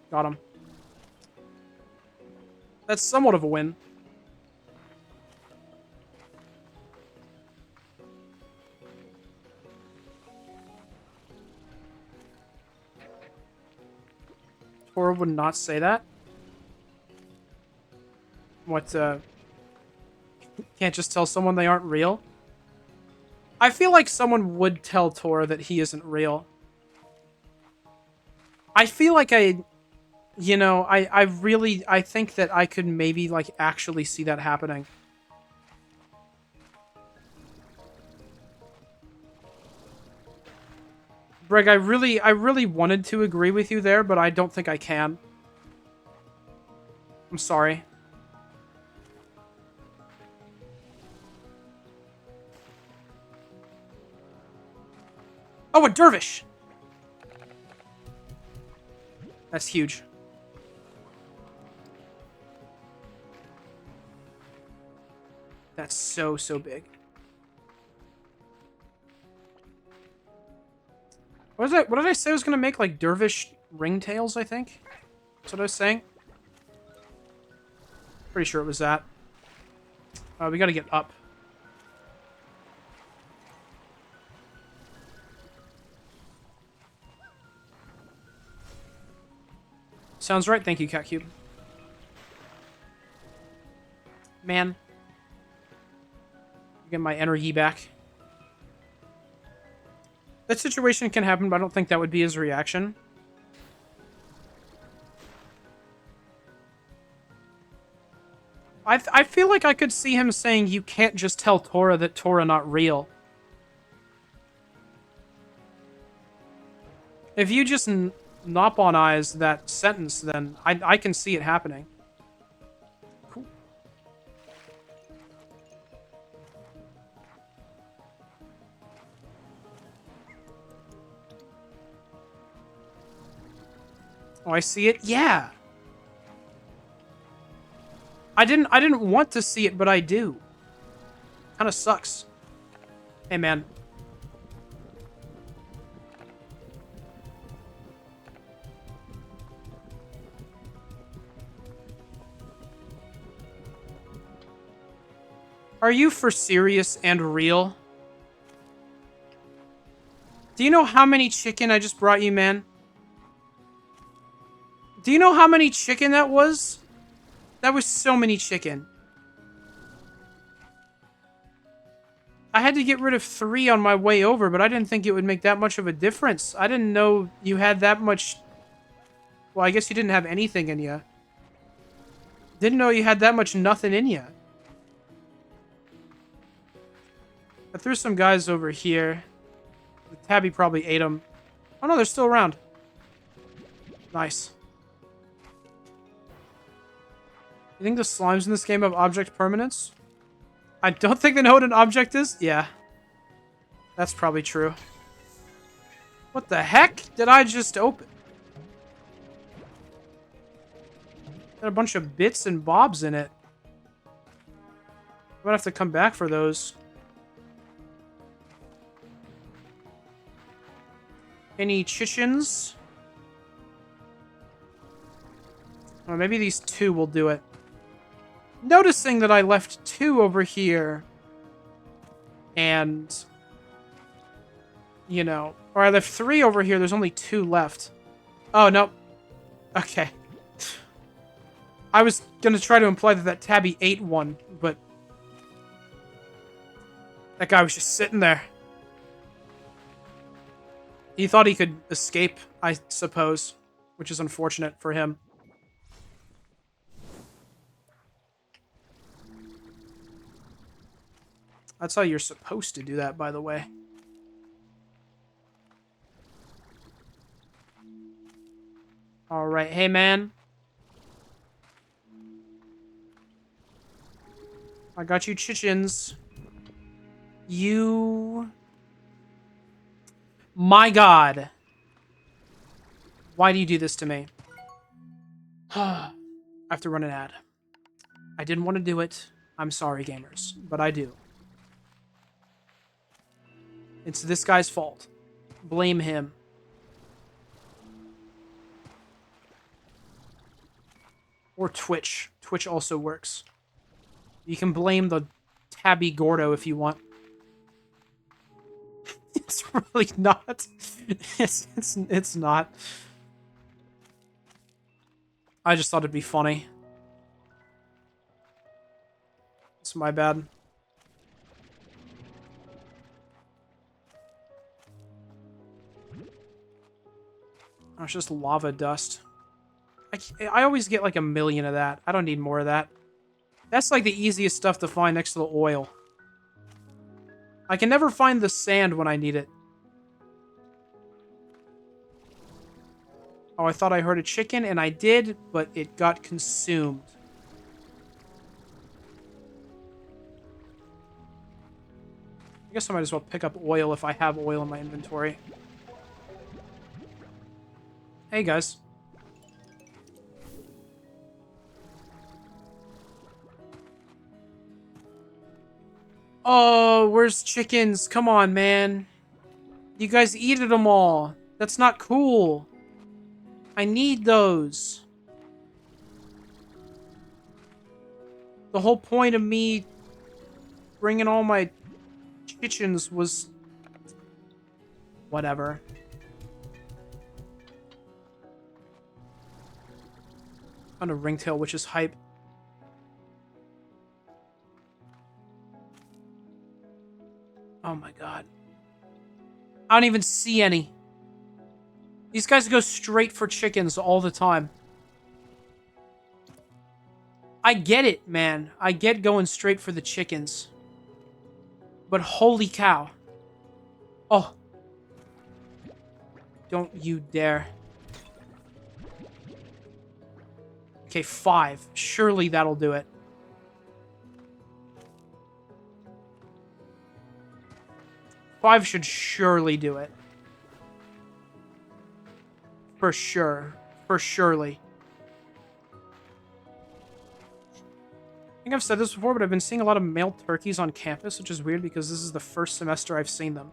Got him. That's somewhat of a win. Tora would not say that. What, can't just tell someone they aren't real? I feel like someone would tell Tora that he isn't real. I feel like you know, I think that I could maybe, like, actually see that happening. Greg, I really wanted to agree with you there, but I don't think I can. I'm sorry. Oh, a dervish! That's huge. That's so big. What was that? What did I say I was gonna make? Like dervish ringtails, I think? That's what I was saying. Pretty sure it was that. We gotta get up. Sounds right. Thank you, Cat Cube. Man. Get my energy back. That situation can happen, but I don't think that would be his reaction. I feel like I could see him saying, you can't just tell Tora that Tora not real. If you just nop on eyes that sentence, then I can see it happening. Cool. Oh, I see it? Yeah. I didn't want to see it, but I do. Kind of sucks. Hey, man. Are you for serious and real? Do you know how many chicken I just brought you, man? Do you know how many chicken that was? That was so many chicken. I had to get rid of 3 on my way over, but I didn't think it would make that much of a difference. I didn't know you had that much... Well, I guess you didn't have anything in you. Didn't know you had that much nothing in you. I threw some guys over here. The tabby probably ate them. Oh no, they're still around. Nice. You think the slimes in this game have object permanence? I don't think they know what an object is. Yeah. That's probably true. What the heck did I just open? Got a bunch of bits and bobs in it. I'm gonna have to come back for those. Any chichens? Or maybe these two will do it. Noticing that I left two over here. And... you know... or I left three over here, there's only two left. Oh, no. Okay. I was gonna try to imply that tabby ate one, but... that guy was just sitting there. He thought he could escape, I suppose. Which is unfortunate for him. That's how you're supposed to do that, by the way. Alright, hey man. I got you chichens. You... my god. Why do you do this to me? I have to run an ad. I didn't want to do it. I'm sorry, gamers. But I do. It's this guy's fault. Blame him. Or Twitch. Twitch also works. You can blame the Tabby Gordo if you want. It's really not. It's not. I just thought it'd be funny. It's my bad. Oh, it's just lava dust. I always get like 1,000,000 of that. I don't need more of that. That's like the easiest stuff to find next to the oil. I can never find the sand when I need it. Oh, I thought I heard a chicken, and I did, but it got consumed. I guess I might as well pick up oil if I have oil in my inventory. Hey, guys. Oh, where's chickens? Come on, man. You guys eated them all. That's not cool. I need those. The whole point of me bringing all my chickens was... whatever. Found a ringtail, which is hype. Oh my god. I don't even see any. These guys go straight for chickens all the time. I get it, man. I get going straight for the chickens. But holy cow. Oh. Don't you dare. Okay, 5. Surely that'll do it. Five should surely do it. For sure. For surely. I think I've said this before, but I've been seeing a lot of male turkeys on campus, which is weird because this is the first semester I've seen them.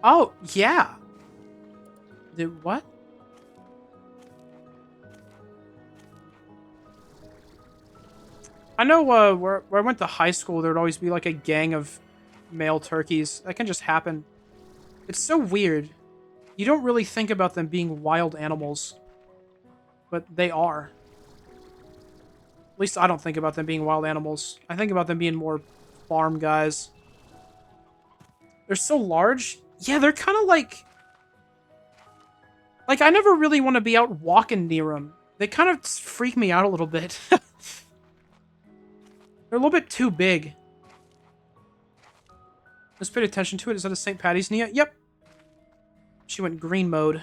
Oh, yeah. What? I know where I went to high school, there would always be like a gang of male turkeys. That can just happen. It's so weird. You don't really think about them being wild animals. But they are. At least I don't think about them being wild animals. I think about them being more farm guys. They're so large. Yeah, they're kind of like... Like, I never really want to be out walking near them. They kind of freak me out a little bit. They're a little bit too big. Let's pay attention to it. Is that a St. Patty's Nia? Yep. She went green mode.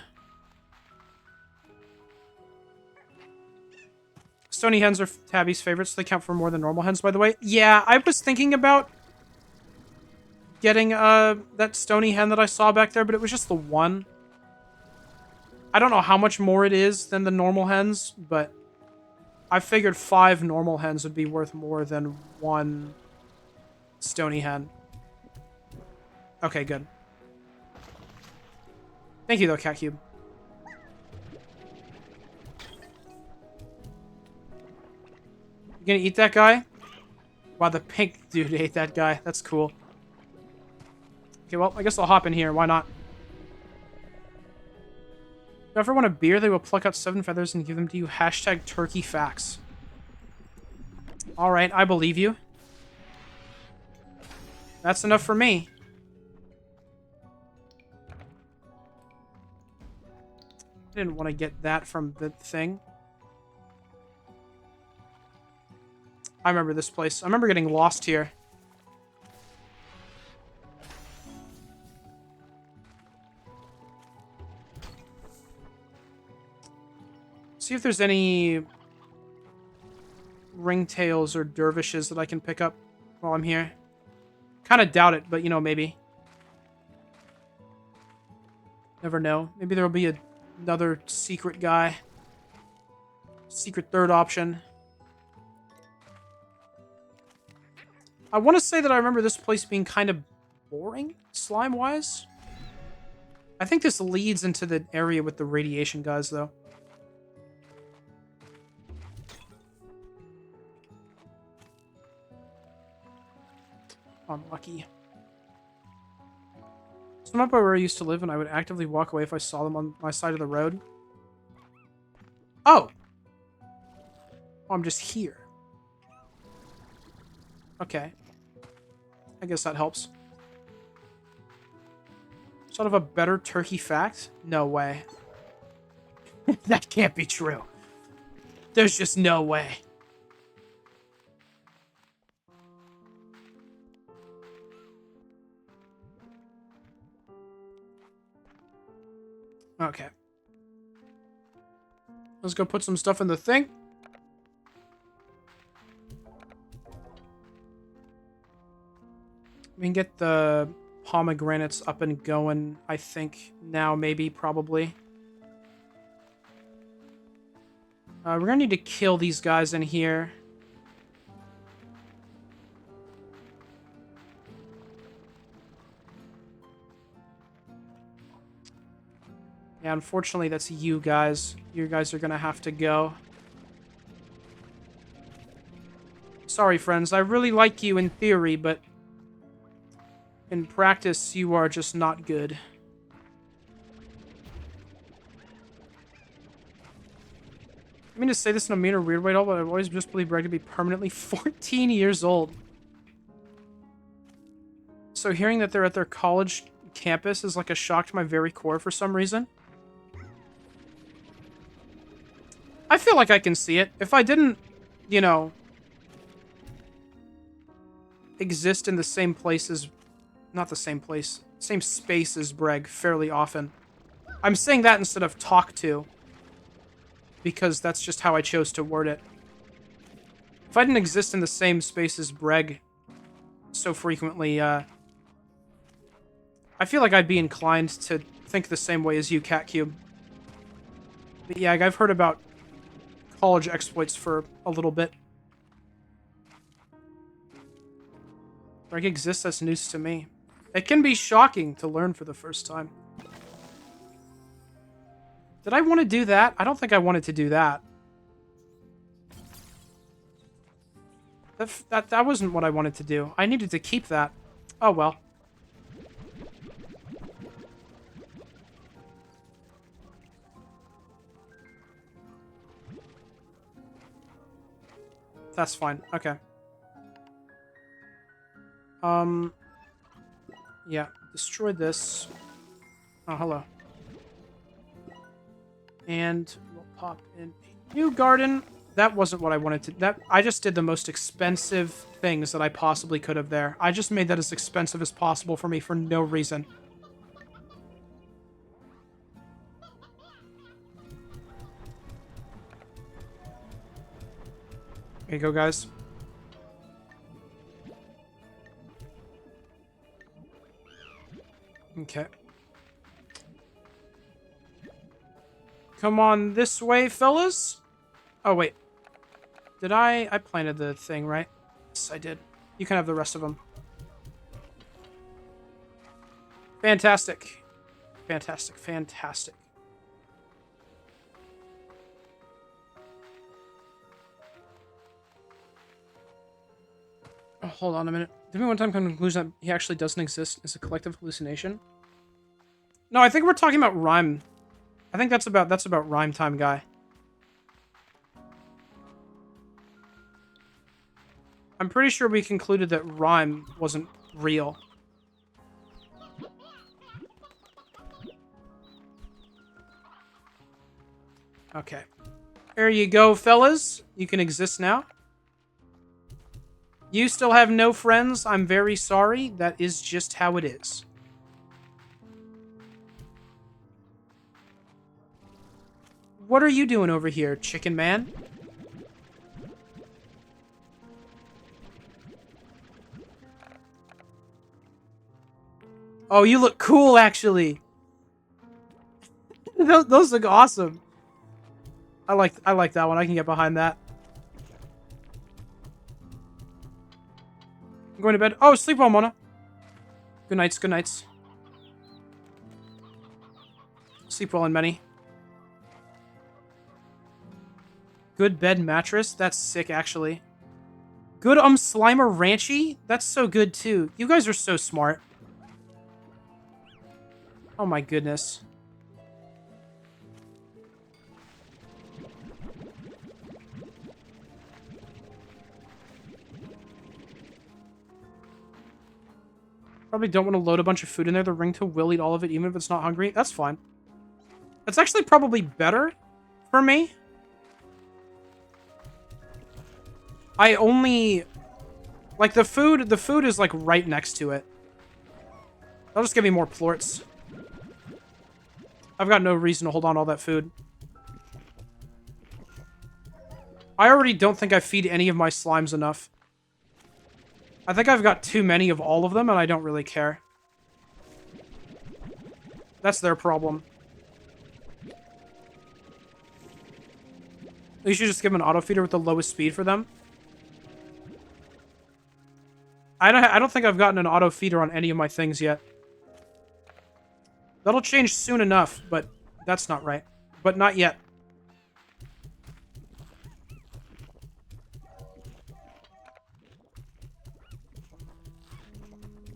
Stony hens are Tabby's favorites. They count for more than normal hens, by the way. Yeah, I was thinking about getting that stony hen that I saw back there, but it was just the one. I don't know how much more it is than the normal hens, but I figured 5 normal hens would be worth more than 1 stony hen. Okay, good. Thank you, though, Cat Cube. You gonna eat that guy? Wow, the pink dude ate that guy. That's cool. Okay, well, I guess I'll hop in here. Why not? If you ever want a beer, they will pluck out 7 feathers and give them to you. Hashtag turkey facts. Alright, I believe you. That's enough for me. I didn't want to get that from the thing. I remember this place. I remember getting lost here. See if there's any ringtails or dervishes that I can pick up while I'm here. Kind of doubt it, but you know, maybe. Never know. Maybe there'll be another secret guy. Secret third option. I want to say that I remember this place being kind of boring, slime-wise. I think this leads into the area with the radiation guys, though. Unlucky. So I'm up by where I used to live, and I would actively walk away if I saw them on my side of the road. Oh! Oh, I'm just here. Okay. I guess that helps. Sort of a better turkey fact? No way. That can't be true. There's just no way. Okay. Let's go put some stuff in the thing. We can get the pomegranates up and going, I think, now, maybe, probably. We're gonna need to kill these guys in here. Yeah, unfortunately, that's you guys. You guys are gonna have to go. Sorry, friends. I really like you in theory, but in practice, you are just not good. I mean to say this in a mean or weird way at all, but I've always just believed Greg to be permanently 14 years old. So hearing that they're at their college campus is like a shock to my very core for some reason. I feel like I can see it. If I didn't, you know, exist in the same place as... Not the same place. Same space as Breg fairly often. I'm saying that instead of talk to. Because that's just how I chose to word it. If I didn't exist in the same space as Breg so frequently, I feel like I'd be inclined to think the same way as you, CatCube. But yeah, I've heard about college exploits for a little bit. Breg exists, that's news to me. It can be shocking to learn for the first time. Did I want to do that? I don't think I wanted to do that. That wasn't what I wanted to do. I needed to keep that. Oh, well. That's fine. Okay. Yeah. Destroy this. Oh, hello. And we'll pop in a new garden. That wasn't what I wanted to... I just did the most expensive things that I possibly could have there. I just made that as expensive as possible for me for no reason. Here you go, guys. Okay. Come on this way, fellas. Oh, wait. Did I planted the thing, right? Yes, I did. You can have the rest of them. Fantastic. Fantastic. Fantastic. Oh, hold on a minute. Did we one time come to the conclusion that he actually doesn't exist as a collective hallucination? No, I think we're talking about Rhyme. I think that's about Rhyme Time Guy. I'm pretty sure we concluded that Rhyme wasn't real. Okay. There you go, fellas. You can exist now. You still have no friends. I'm very sorry. That is just how it is. What are you doing over here, chicken man? Oh, you look cool, actually. Those look awesome. I like that one. I can get behind that. I'm going to bed. Oh, sleep well, Mona. Good nights, good nights. Sleep well, and many. Good bed mattress. That's sick, actually. Good Slimer Ranchy. That's so good, too. You guys are so smart. Oh my goodness. Probably don't want to load a bunch of food in there. The ringtail will eat all of it, even if it's not hungry. That's fine. That's actually probably better for me. I only... Like, the food is, like, right next to it. That'll just give me more plorts. I've got no reason to hold on to all that food. I already don't think I feed any of my slimes enough. I think I've got too many of all of them, and I don't really care. That's their problem. You should just give them an auto feeder with the lowest speed for them. I don't think I've gotten an auto feeder on any of my things yet. That'll change soon enough, but that's not right. But not yet.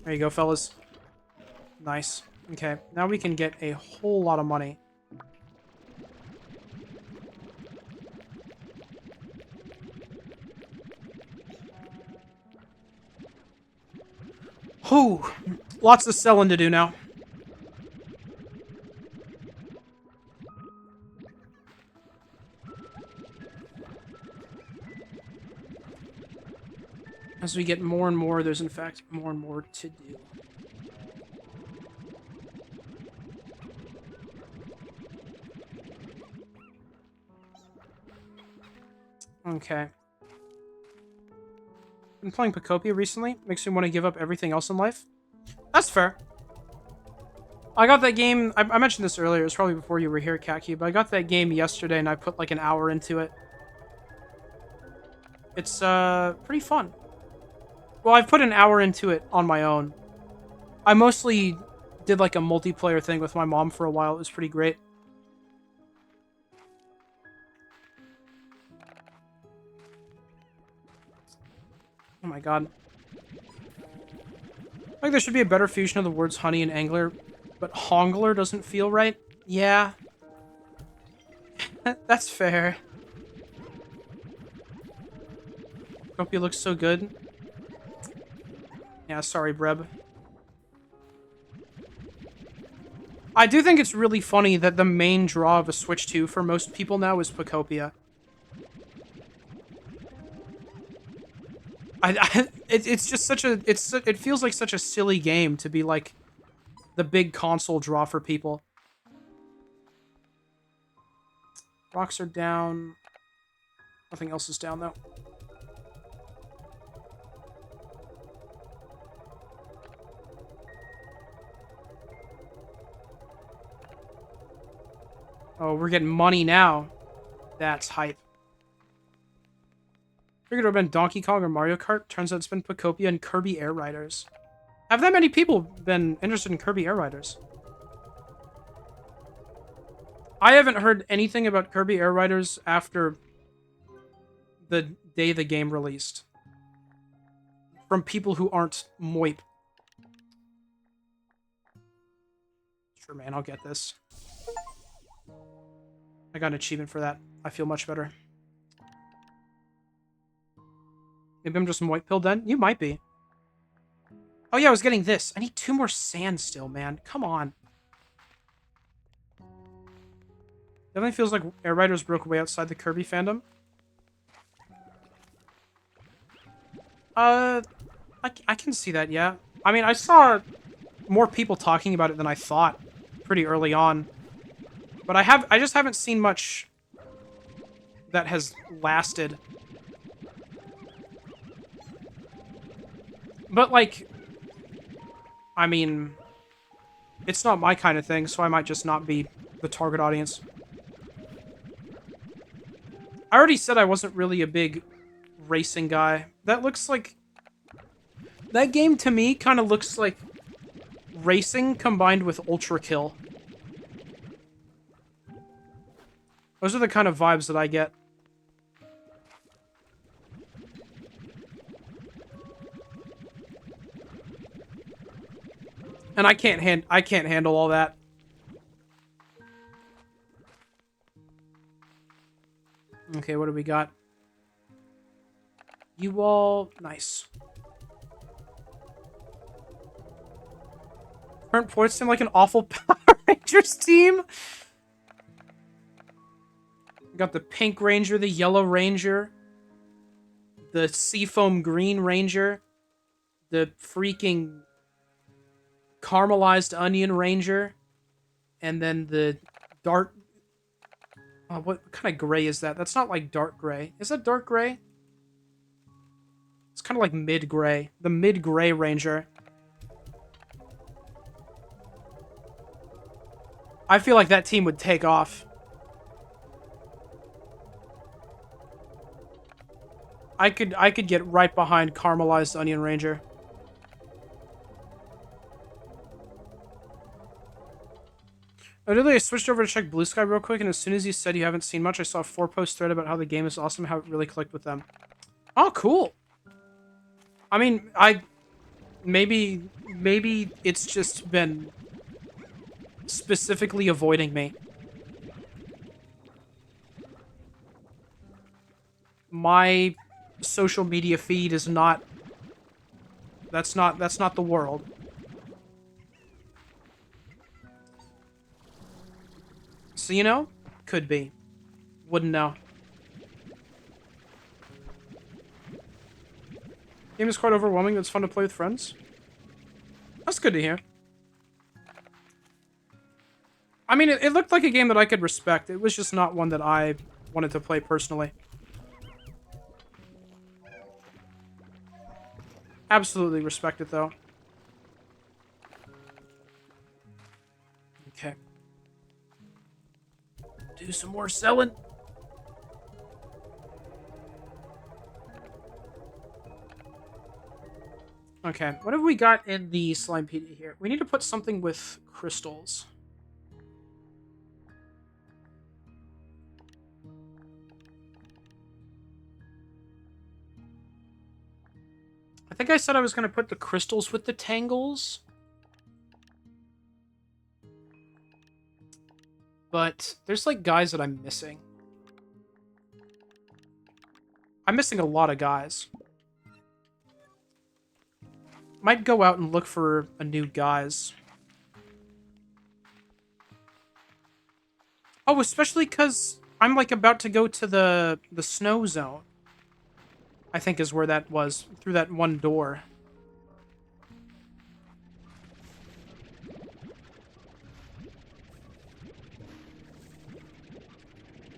There you go, fellas. Nice. Okay, now we can get a whole lot of money. Whew. Lots of selling to do now. As we get more and more, there's in fact more and more to do. Okay. Been playing Pacopia recently. Makes me want to give up everything else in life. That's fair. I got that game... I mentioned this earlier. It was probably before you were here, Kaki. But I got that game yesterday, and I put like an hour into it. It's pretty fun. Well, I've put an hour into it on my own. I mostly did like a multiplayer thing with my mom for a while. It was pretty great. Oh my god. Like, there should be a better fusion of the words honey and angler, but hongler doesn't feel right. Yeah. That's fair. Hope you look so good. Yeah, sorry, Breb. I do think it's really funny that the main draw of a Switch 2 for most people now is Pacopia. It's just such a... It feels like such a silly game to be, like, the big console draw for people. Rocks are down. Nothing else is down, though. Oh, we're getting money now. That's hype. Figured it would have been Donkey Kong or Mario Kart. Turns out it's been Pocopia and Kirby Air Riders. Have that many people been interested in Kirby Air Riders? I haven't heard anything about Kirby Air Riders after the day the game released. From people who aren't moip. Sure, man, I'll get this. I got an achievement for that. I feel much better. Maybe I'm just moip pilled then? You might be. Oh yeah, I was getting this. I need 2 more sand still, man. Come on. Definitely feels like Air Riders broke away outside the Kirby fandom. I can see that, yeah. I mean, I saw more people talking about it than I thought pretty early on. But I just haven't seen much that has lasted. But, like, I mean, it's not my kind of thing, so I might just not be the target audience. I already said I wasn't really a big racing guy. That looks like... That game, to me, kind of looks like racing combined with Ultra Kill. Those are the kind of vibes that I get. And I can't handle all that. Okay, what do we got? You all... Nice. Current points seem like an awful Power Rangers team. We got the Pink Ranger, the Yellow Ranger, the Seafoam Green Ranger, the freaking Caramelized Onion Ranger, and then the dark... Oh, what kind of gray is that? That's not like dark gray. Is that dark gray? It's kind of like mid-gray. The mid-gray Ranger. I feel like that team would take off. I could get right behind Caramelized Onion Ranger. Literally, I switched over to check Blue Sky real quick, and as soon as you said you haven't seen much, I saw a 4-post thread about how the game is awesome, how it really clicked with them. Oh, cool. I mean, maybe it's just been specifically avoiding me. My social media feed is not... That's not the world. So, you know? Could be. Wouldn't know. Game is quite overwhelming, but it's fun to play with friends. That's good to hear. I mean, it looked like a game that I could respect. It was just not one that I wanted to play personally. Absolutely respect it, though. Okay. Do some more selling. Okay, what have we got in the Slimepedia here? We need to put something with crystals. I think I said I was going to put the crystals with the tangles. But there's, like, guys that I'm missing. I'm missing a lot of guys. Might go out and look for a new guys. Oh, especially because I'm, like, about to go to the snow zone. I think is where that was, through that one door.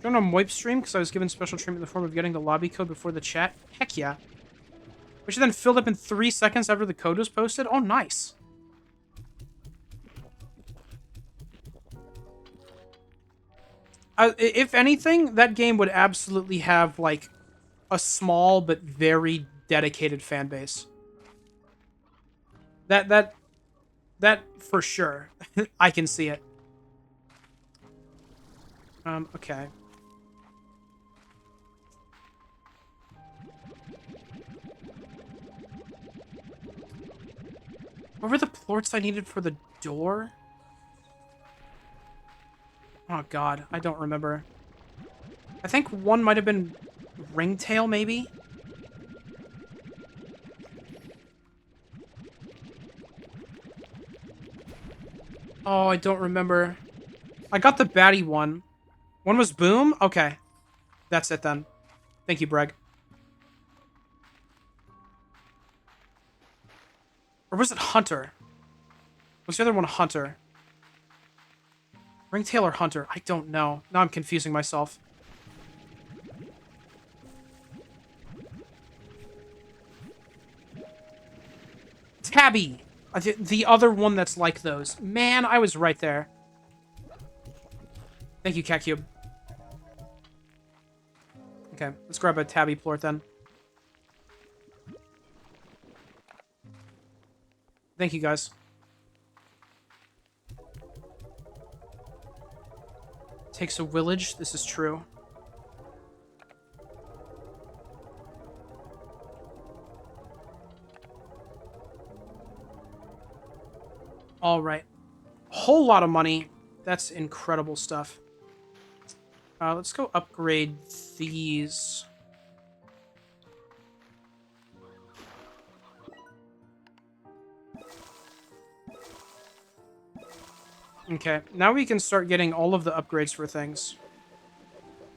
Join on Moip stream because I was given special treatment in the form of getting the lobby code before the chat. Heck yeah. Which then filled up in 3 seconds after the code was posted. Oh, nice. If anything, that game would absolutely have, like, a small but very dedicated fan base. That, that, that for sure. I can see it. Okay. What were the plorts I needed for the door? Oh god, I don't remember. I think one might have been ringtail, maybe? Oh, I don't remember. I got the baddie one. One was boom? Okay. That's it then. Thank you, Breg. Or was it Hunter? Was the other one Hunter? Ringtail or Hunter? I don't know. Now I'm confusing myself. Tabby! The other one that's like those. Man, I was right there. Thank you, Cat Cube. Okay, let's grab a Tabby plort then. Thank you, guys. Takes a village. This is true. All right. Whole lot of money. That's incredible stuff. Let's go upgrade these. Okay, now we can start getting all of the upgrades for things.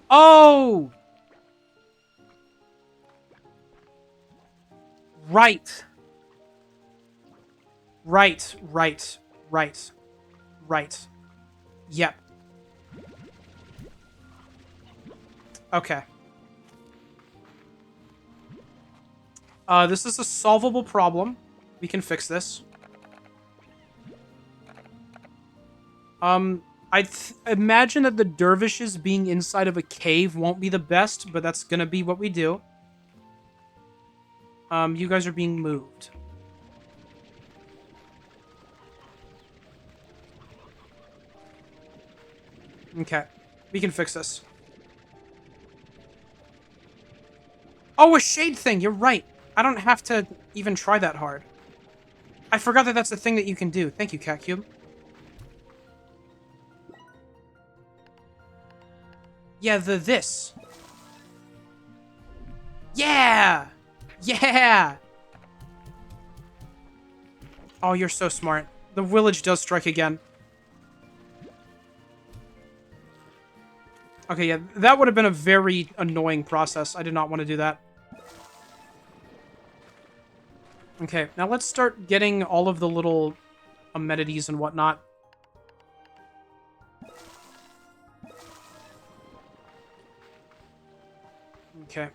Oh! Right. Right. Yep. Okay. This is a solvable problem. We can fix this. I imagine that the dervishes being inside of a cave won't be the best, but that's gonna be what we do. You guys are being moved. Okay. We can fix this. Oh, a shade thing! You're right. I don't have to even try that hard. I forgot that that's the thing that you can do. Thank you, Cat Cube. Yeah, this. Yeah! Yeah! Oh, you're so smart. The village does strike again. Okay, yeah, that would have been a very annoying process. I did not want to do that. Okay, now let's start getting all of the little amenities and whatnot. Okay.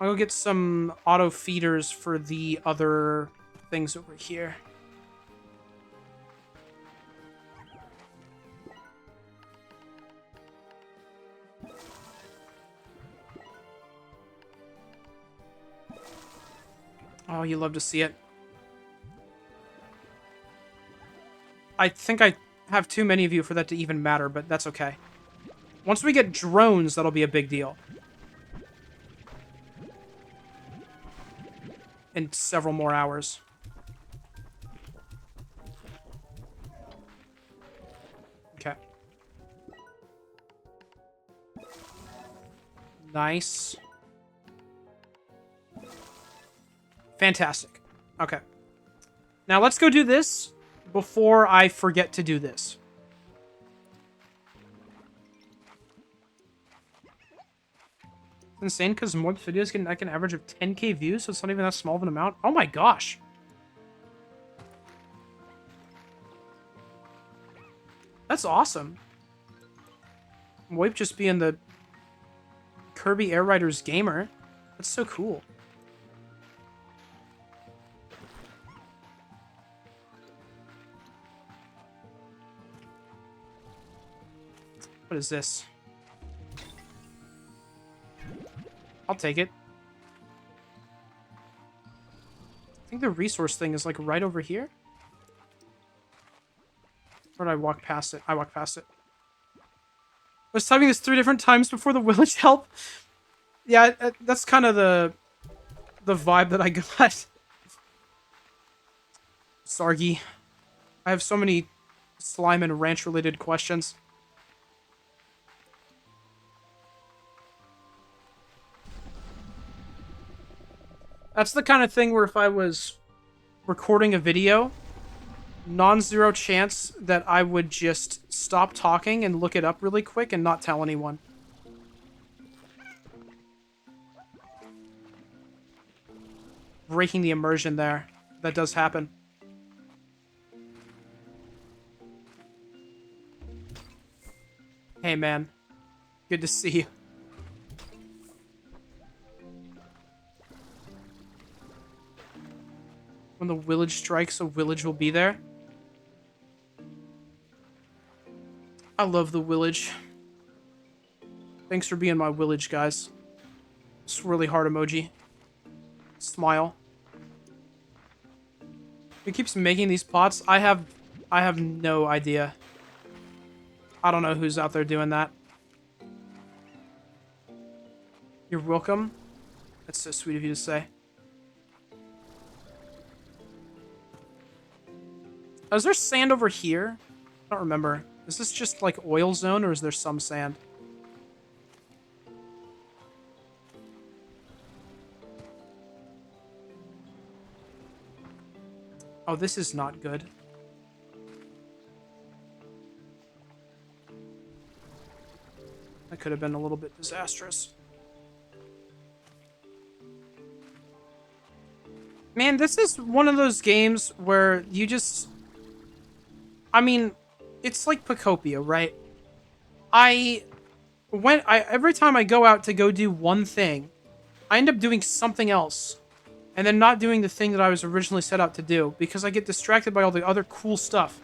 I'll go get some auto feeders for the other things over here. Oh, you love to see it. I think I have too many of you for that to even matter, but that's okay. Once we get drones, that'll be a big deal. In several more hours. Okay. Nice. Fantastic. Okay. Now let's go do this before I forget to do this. It's insane because more videos get like an average of 10k views, so it's not even that small of an amount. Oh my gosh. That's awesome. Moip just being the Kirby Air Riders gamer. That's so cool. What is this? I'll take it. I think the resource thing is like right over here. Or did I walk past it? I walked past it. I was typing this 3 different times before the village help. Yeah, that's kind of the vibe that I got. Sargi. I have so many slime and ranch related questions. That's the kind of thing where if I was recording a video, non-zero chance that I would just stop talking and look it up really quick and not tell anyone. Breaking the immersion there. That does happen. Hey, man. Good to see you. When the village strikes, a village will be there. I love the village. Thanks for being my village, guys. Swirly heart emoji. Smile. He keeps making these pots. I have no idea. I don't know who's out there doing that. You're welcome. That's so sweet of you to say. Oh, is there sand over here? I don't remember. Is this just like oil zone or is there some sand? Oh, this is not good. That could have been a little bit disastrous. Man, this is one of those games where you just... I mean, it's like Pacopia, right? Every time I go out to go do one thing, I end up doing something else. And then not doing the thing that I was originally set out to do, because I get distracted by all the other cool stuff.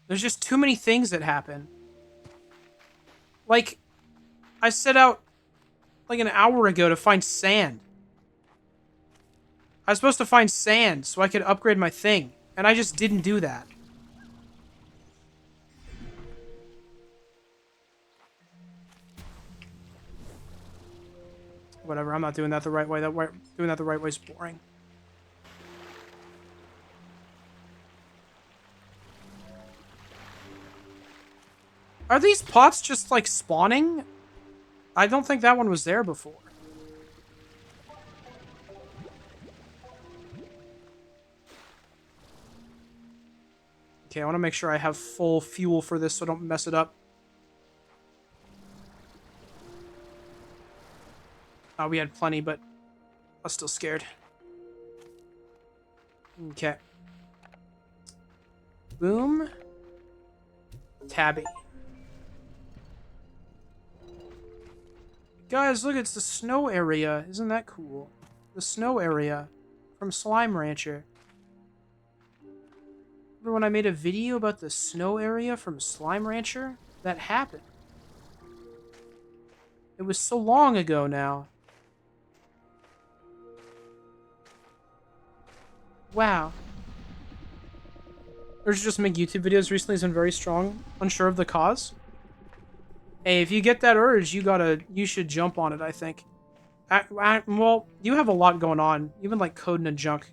There's just too many things that happen. Like, I set out like an hour ago to find sand. I was supposed to find sand so I could upgrade my thing, and I just didn't do that. Whatever, I'm not doing that the right way. Doing that the right way is boring. Are these pots just, like, spawning? I don't think that one was there before. Okay, I want to make sure I have full fuel for this so I don't mess it up. Oh, we had plenty, but I was still scared. Okay. Boom. Tabby. Guys, look, it's the snow area. Isn't that cool? The snow area from Slime Rancher. Remember when I made a video about the snow area from Slime Rancher? That happened. It was so long ago now. Wow. Urge to just make YouTube videos recently has been very strong. Unsure of the cause. Hey, if you get that urge, you should jump on it, I think. Well, you have a lot going on. You've been, like, coding and junk.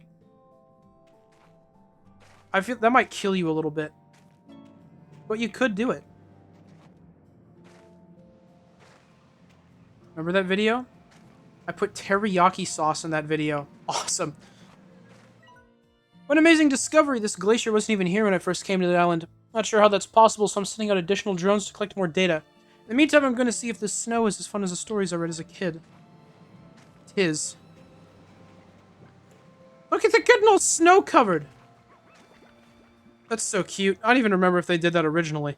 I feel that might kill you a little bit. But you could do it. Remember that video? I put teriyaki sauce in that video. Awesome. What an amazing discovery. This glacier wasn't even here when I first came to the island. Not sure how that's possible, so I'm sending out additional drones to collect more data. In the meantime, I'm going to see if this snow is as fun as the stories I read as a kid. Tis. Look at the good old snow-covered. That's so cute. I don't even remember if they did that originally.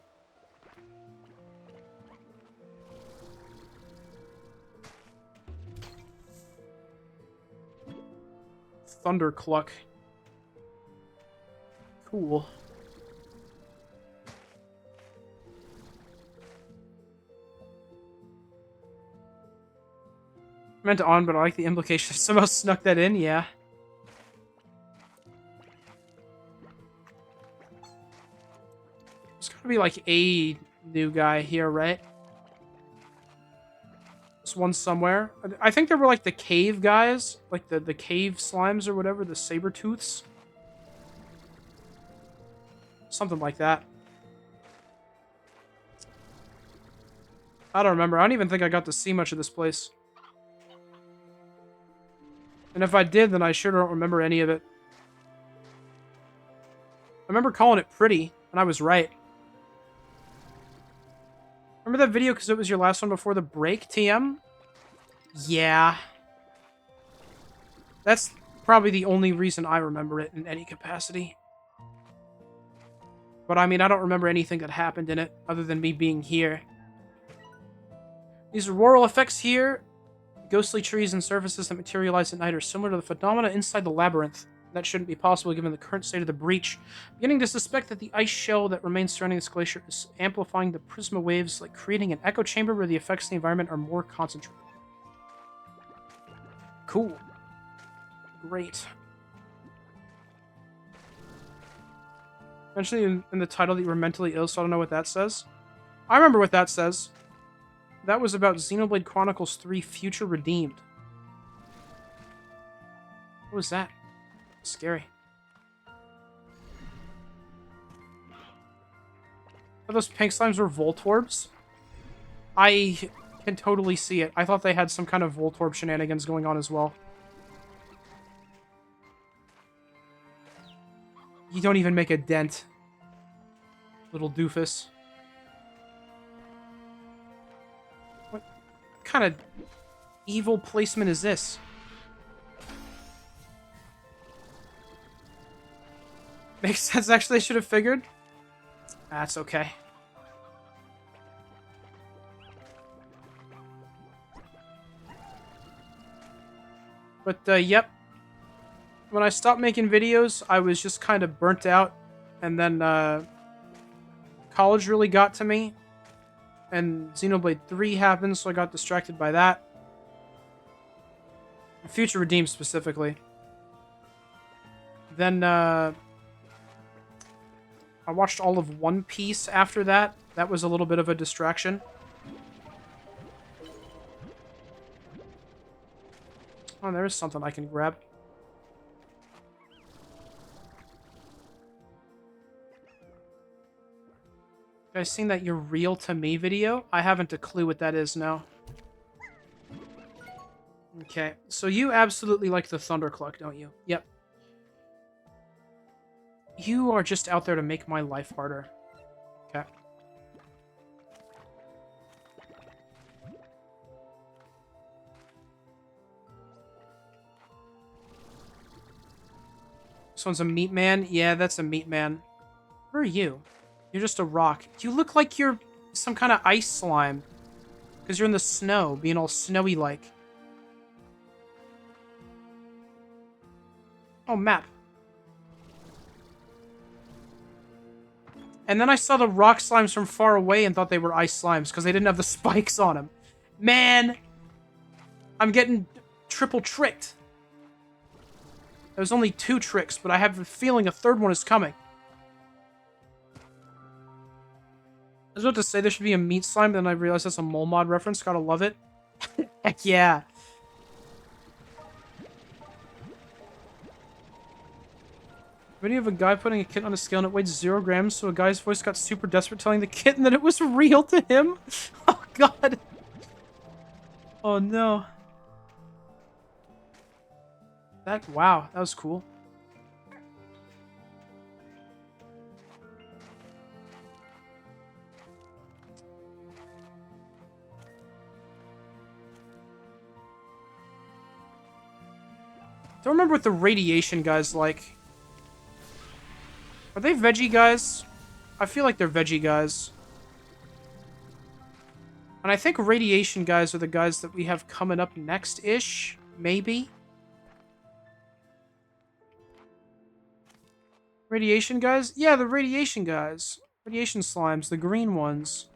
Thunder Cluck. Cool. Meant to on, but I like the implication. I somehow snuck that in, yeah. There's gotta be like a new guy here, right? There's one somewhere. I think there were like the cave guys, like the cave slimes or whatever, the saber tooths. Something like that. I don't remember. I don't even think I got to see much of this place. And if I did, then I sure don't remember any of it. I remember calling it pretty, and I was right. Remember that video because it was your last one before the break, TM? Yeah. That's probably the only reason I remember it in any capacity. But I mean, I don't remember anything that happened in it other than me being here. These auroral effects here, ghostly trees and surfaces that materialize at night, are similar to the phenomena inside the labyrinth. That shouldn't be possible given the current state of the breach. Beginning to suspect that the ice shell that remains surrounding this glacier is amplifying the prisma waves, like creating an echo chamber where the effects of the environment are more concentrated. Cool. Great. Eventually in the title that you were mentally ill, so I don't know what that says. I remember what that says. That was about Xenoblade Chronicles 3 Future Redeemed. What was that? Scary. Are those pink slimes were Voltorbs? I can totally see it. I thought they had some kind of Voltorb shenanigans going on as well. You don't even make a dent. Little doofus. What kind of evil placement is this? Makes sense, actually, I should have figured. That's okay. But, yep. When I stopped making videos, I was just kind of burnt out. And then, college really got to me. And Xenoblade 3 happened, so I got distracted by that. Future Redeemed, specifically. Then, I watched all of One Piece after that. That was a little bit of a distraction. Oh, there's something I can grab. You guys seen that You're Real to Me video? I haven't a clue what that is now. Okay, so you absolutely like the Thundercluck, don't you? Yep. You are just out there to make my life harder. Okay. This one's a meat man? Yeah, that's a meat man. Where are you? You're just a rock. You look like you're some kind of ice slime. Because you're in the snow, being all snowy-like. Oh, map. And then I saw the rock slimes from far away and thought they were ice slimes because they didn't have the spikes on them. Man! I'm getting triple tricked. There's only 2 tricks, but I have a feeling a third one is coming. I was about to say there should be a meat slime, then I realized that's a mole mod reference. Gotta love it. Heck yeah. Video of a guy putting a kitten on a scale and it weighed 0 grams, so a guy's voice got super desperate telling the kitten that it was real to him. Oh, God. Oh, no. Wow, that was cool. Don't remember what the radiation guy's like. Are they veggie guys? I feel like they're veggie guys. And I think radiation guys are the guys that we have coming up next-ish, maybe? Radiation guys? Yeah, the radiation guys. Radiation slimes, the green ones.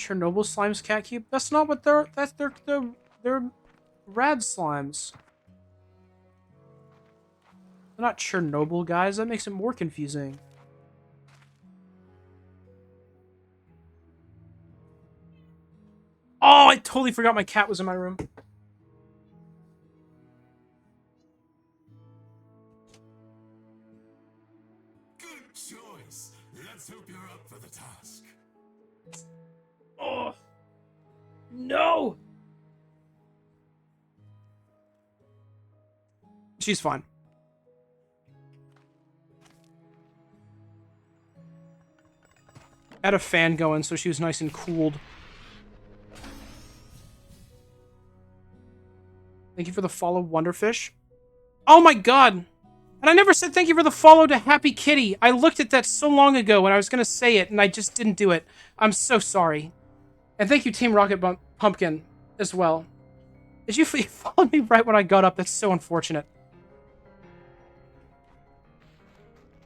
Chernobyl slimes cat cube? That's not what they're... They're rad slimes. They're not Chernobyl, guys. That makes it more confusing. Oh, I totally forgot my cat was in my room. Good choice. Let's hope you're up for the task. Oh. No! She's fine. I had a fan going, so she was nice and cooled. Thank you for the follow, Wonderfish. Oh my god! And I never said thank you for the follow to Happy Kitty. I looked at that so long ago when I was going to say it, and I just didn't do it. I'm so sorry. And thank you, Team Rocket Pumpkin, as well. Did you follow me right when I got up? That's so unfortunate.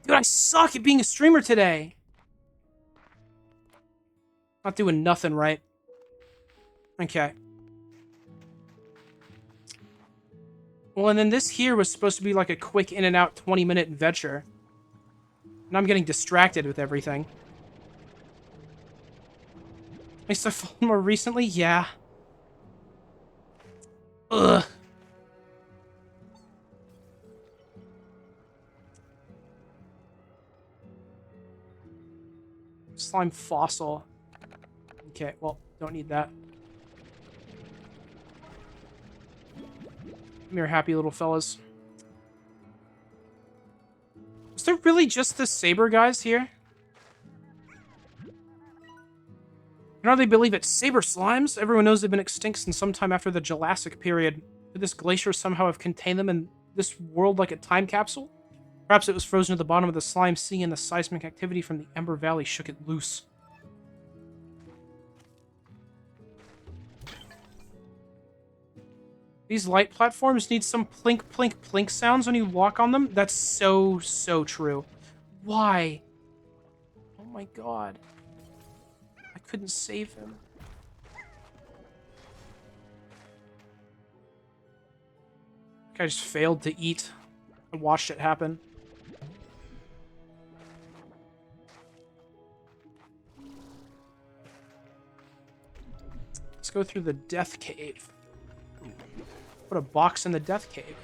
Dude, I suck at being a streamer today. Not doing nothing right. Okay. Well, and then this here was supposed to be like a quick in and out 20-minute adventure. And I'm getting distracted with everything. I started following more recently? Yeah. Ugh. Slime fossil. Okay, well, don't need that. Come here, happy little fellas. Is there really just the saber guys here? Can hardly believe it. Saber slimes? Everyone knows they've been extinct since sometime after the Jurassic period. Could this glacier somehow have contained them in this world like a time capsule? Perhaps it was frozen at the bottom of the slime sea and the seismic activity from the Ember Valley shook it loose. These light platforms need some plink, plink, plink sounds when you walk on them. That's so, so true. Why? Oh my god. I couldn't save him. I just failed to eat. I watched it happen. Let's go through the Death Cave. Put a box in the Death Cave.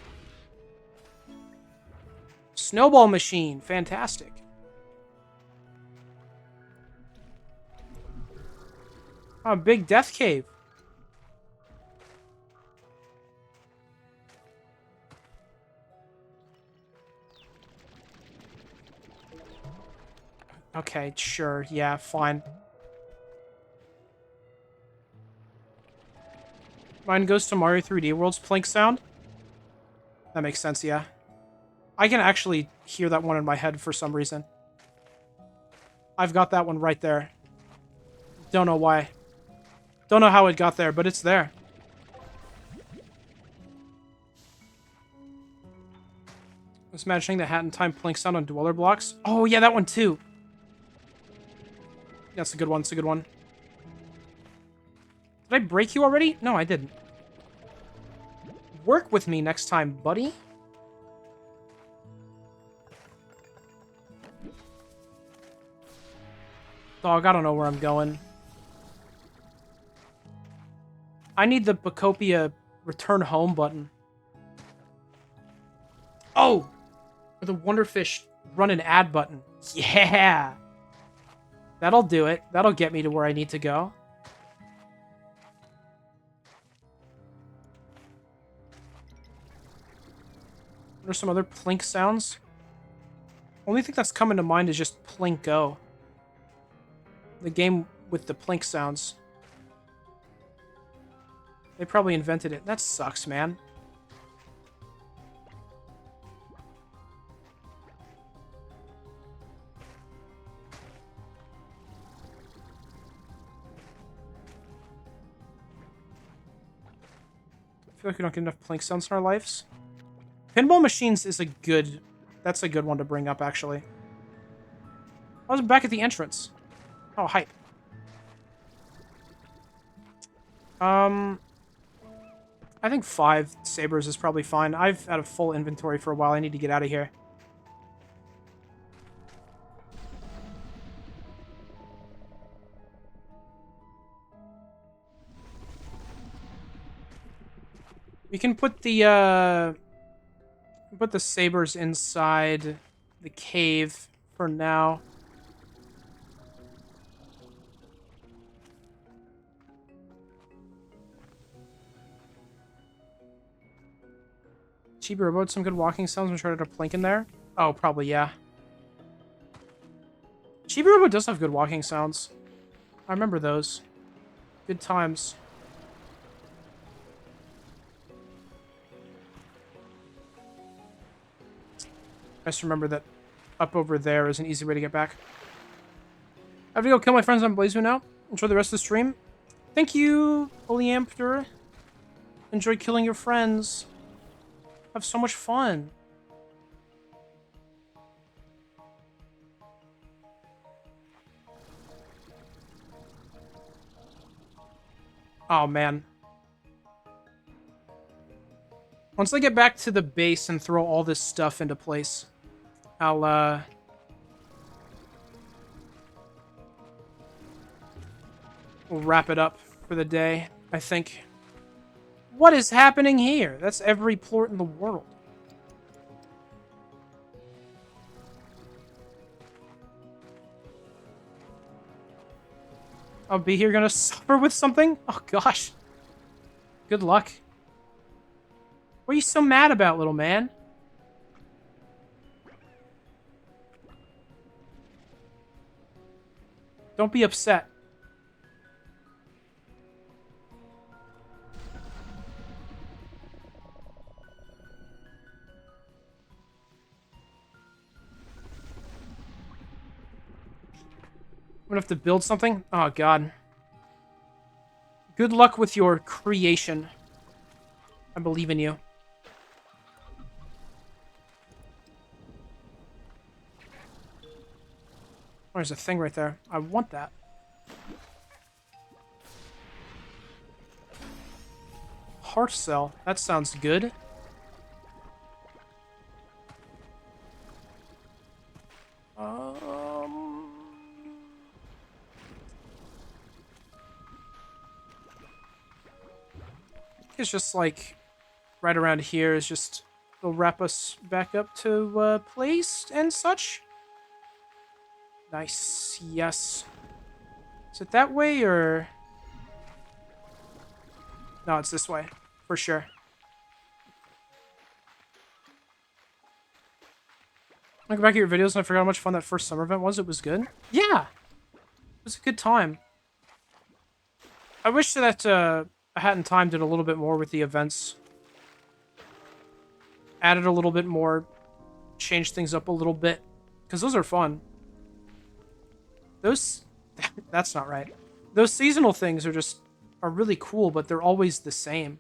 Snowball machine. Fantastic. Oh, big Death Cave. Okay, sure. Yeah, fine. Mine goes to Mario 3D World's plink sound. That makes sense, yeah. I can actually hear that one in my head for some reason. I've got that one right there. Don't know why. Don't know how it got there, but it's there. I was imagining the Hat in Time plink sound on Dweller blocks. Oh, yeah, that one too. That's a good one. It's a good one. Did I break you already? No, I didn't. Work with me next time, buddy. Dog, I don't know where I'm going. I need the Bacopia return home button. Oh! Or the Wonderfish run an ad button. Yeah! That'll do it. That'll get me to where I need to go. There's some other plink sounds. Only thing that's coming to mind is just Plinko. The game with the plink sounds. They probably invented it. That sucks, man. I feel like we don't get enough plink sounds in our lives. Pinball machines is a good... That's a good one to bring up, actually. I was back at the entrance. Oh, hype. Um, I think 5 sabers is probably fine. I've had a full inventory for a while. I need to get out of here. We can put the sabers inside the cave for now. Chibi Robot, some good walking sounds. I'm sure to plink in there. Oh, probably, yeah. Chibi Robot does have good walking sounds. I remember those. Good times. I just remember that up over there is an easy way to get back. I have to go kill my friends on Blaze now. Enjoy the rest of the stream. Thank you, Oleampter. Enjoy killing your friends. Have so much fun. Oh, man. Once I get back to the base and throw all this stuff into place, I'll we'll wrap it up for the day, I think. What is happening here? That's every plort in the world. I'll be here gonna suffer with something? Oh, gosh. Good luck. What are you so mad about, little man? Don't be upset. I'm gonna have to build something? Oh, God. Good luck with your creation. I believe in you. There's a thing right there. I want that. Heart cell. That sounds good. It's just like right around here is just will wrap us back up to place and such. Nice. Yes. Is it that way or? No, it's this way for sure. Look back at your videos and I forgot how much fun that first summer event was. It was good. Yeah, it was a good time. I wish that I hadn't timed it a little bit more with the events. Added a little bit more, changed things up a little bit, because those are fun. Those, that's not right. Those seasonal things are really cool, but they're always the same.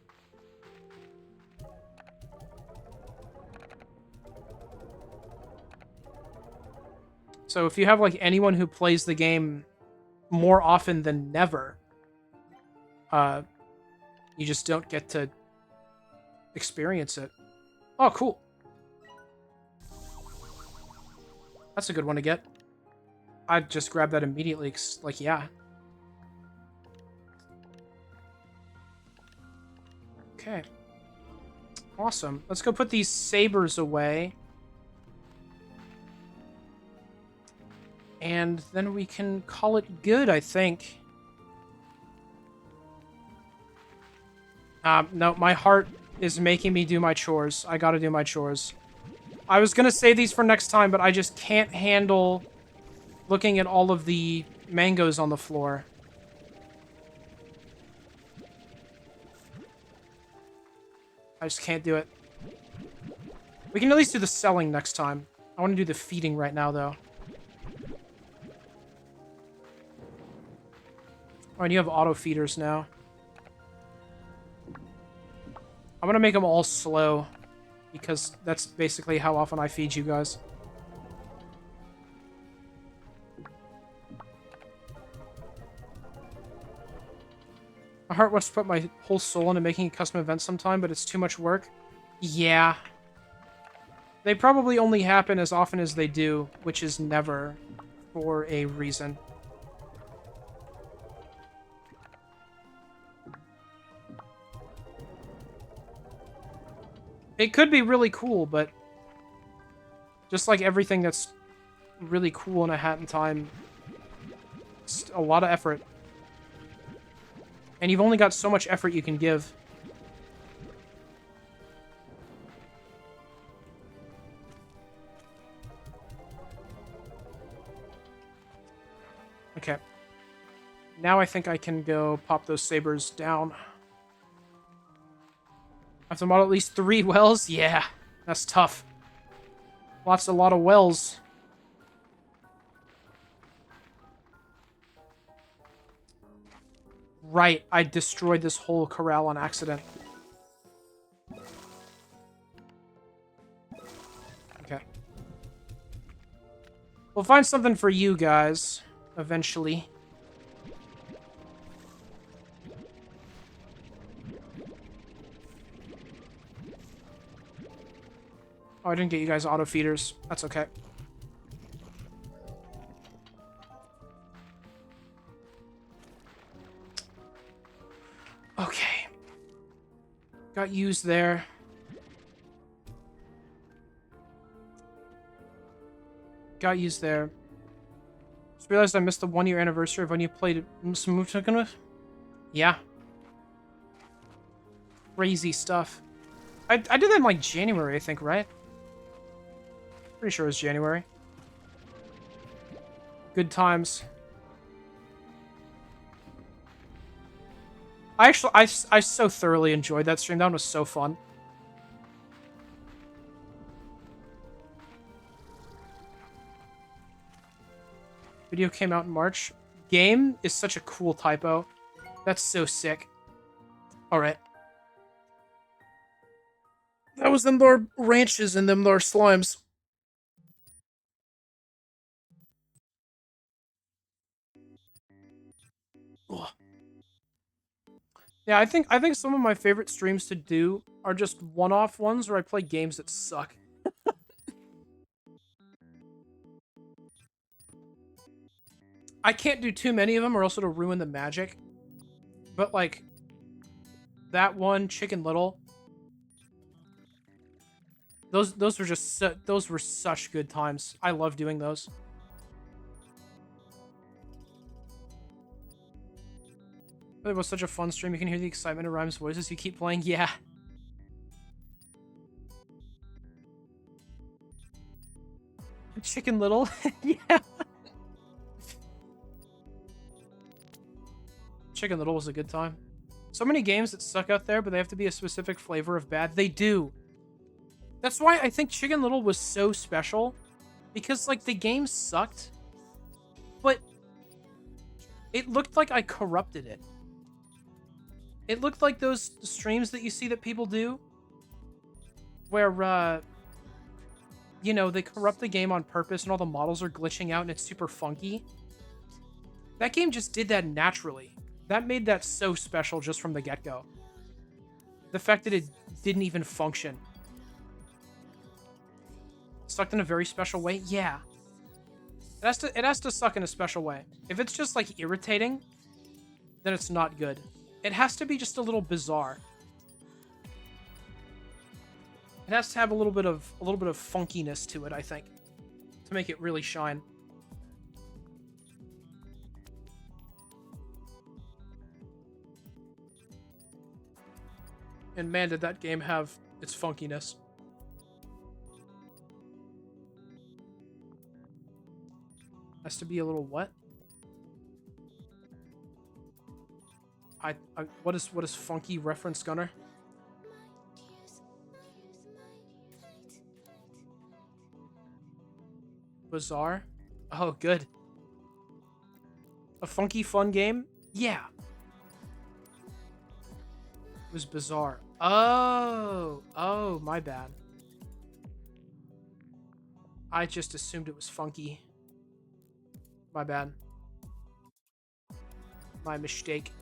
So if you have like anyone who plays the game more often than never, you just don't get to experience it. Oh, cool. That's a good one to get. I'd just grab that immediately, like, yeah. Okay. Awesome. Let's go put these sabers away. And then we can call it good, I think. No, my heart is making me do my chores. I gotta do my chores. I was gonna save these for next time, but I just can't handle looking at all of the mangoes on the floor. I just can't do it. We can at least do the selling next time. I want to do the feeding right now, though. Oh, and you have auto feeders now. I'm gonna make them all slow, because that's basically how often I feed you guys. My heart wants to put my whole soul into making a custom event sometime, but it's too much work. Yeah. They probably only happen as often as they do, which is never, for a reason. It could be really cool, but just like everything that's really cool in a Hat in Time, it's a lot of effort. And you've only got so much effort you can give. Okay. Now I think I can go pop those sabers down. I have to model at least 3 wells? Yeah, that's tough. A lot of wells. Right, I destroyed this whole corral on accident. Okay. We'll find something for you guys, eventually. Oh, I didn't get you guys auto feeders. That's okay. Okay. Got used there. Got used there. Just realized I missed the 1-year anniversary of when you played some Move Token with. Yeah. Crazy stuff. I did that in like January, I think, right? Pretty sure it was January. Good times. I so thoroughly enjoyed that stream. That one was so fun. Video came out in March. Game is such a cool typo. That's so sick. Alright. That was them there ranches and them there slimes. Ugh. Yeah, I think some of my favorite streams to do are just one-off ones where I play games that suck. I can't do too many of them or else it'll ruin the magic. But like that one, Chicken Little, those were just those were such good times. I love doing those. It was such a fun stream. You can hear the excitement in Rhyme's voice as you keep playing. Yeah. Chicken Little. Yeah. Chicken Little was a good time. So many games that suck out there, but they have to be a specific flavor of bad. They do. That's why I think Chicken Little was so special. Because, like, the game sucked, but it looked like I corrupted it. It looked like those streams that you see that people do, where, you know, they corrupt the game on purpose and all the models are glitching out and it's super funky. That game just did that naturally. That made that so special just from the get-go. The fact that it didn't even function. Sucked in a very special way? Yeah. It has to suck in a special way. If it's just, like, irritating, then it's not good. It has to be just a little bizarre. It has to have a little bit of funkiness to it, I think, to make it really shine. And man, did that game have its funkiness. Has to be a little what? What is funky reference, Gunner? Bizarre? Oh, good. A funky fun game? Yeah. It was bizarre. Oh, my bad. I just assumed it was funky. My bad. My mistake.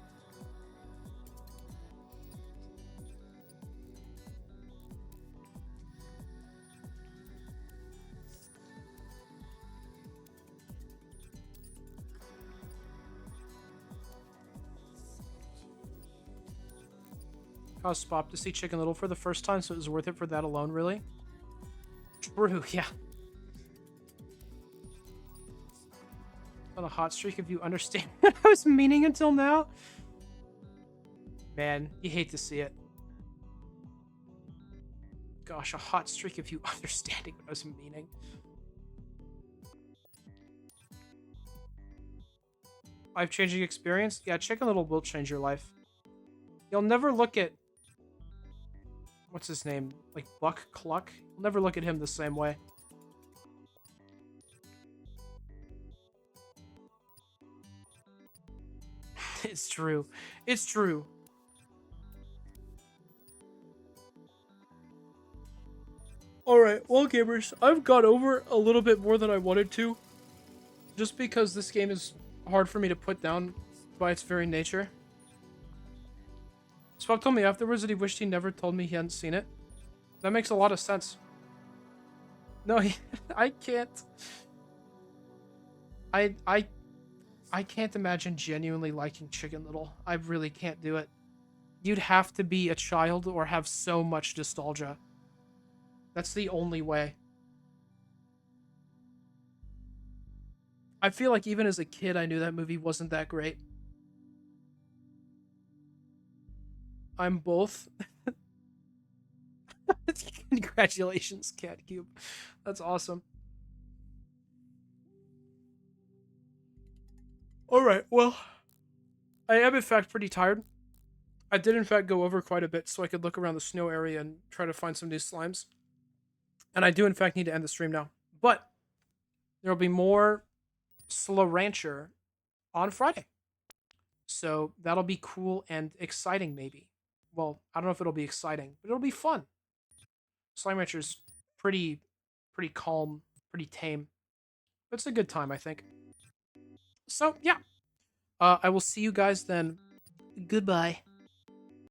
Cost Spop to see Chicken Little for the first time, so it was worth it for that alone, really. True, yeah. On a hot streak if you understand what I was meaning until now. Man, you hate to see it. Gosh, a hot streak if you understanding what I was meaning. Life-changing experience? Yeah, Chicken Little will change your life. You'll never look at... What's his name? Like, Buck Cluck? You'll never look at him the same way. It's true. It's true. Alright, well, gamers, I've got over a little bit more than I wanted to. Just because this game is hard for me to put down by its very nature. Swap told me afterwards that he wished he never told me he hadn't seen it. That makes a lot of sense. No, I can't. I can't imagine genuinely liking Chicken Little. I really can't do it. You'd have to be a child or have so much nostalgia. That's the only way. I feel like even as a kid, I knew that movie wasn't that great. I'm both. Congratulations, Cat Cube. That's awesome. Alright, well, I am in fact pretty tired. I did in fact go over quite a bit so I could look around the snow area and try to find some new slimes. And I do in fact need to end the stream now. But there will be more Slow Rancher on Friday. So that'll be cool and exciting, maybe. Well, I don't know if it'll be exciting, but it'll be fun. Slime Rancher's pretty calm, pretty tame. It's a good time, I think. So, yeah. I will see you guys then. Goodbye.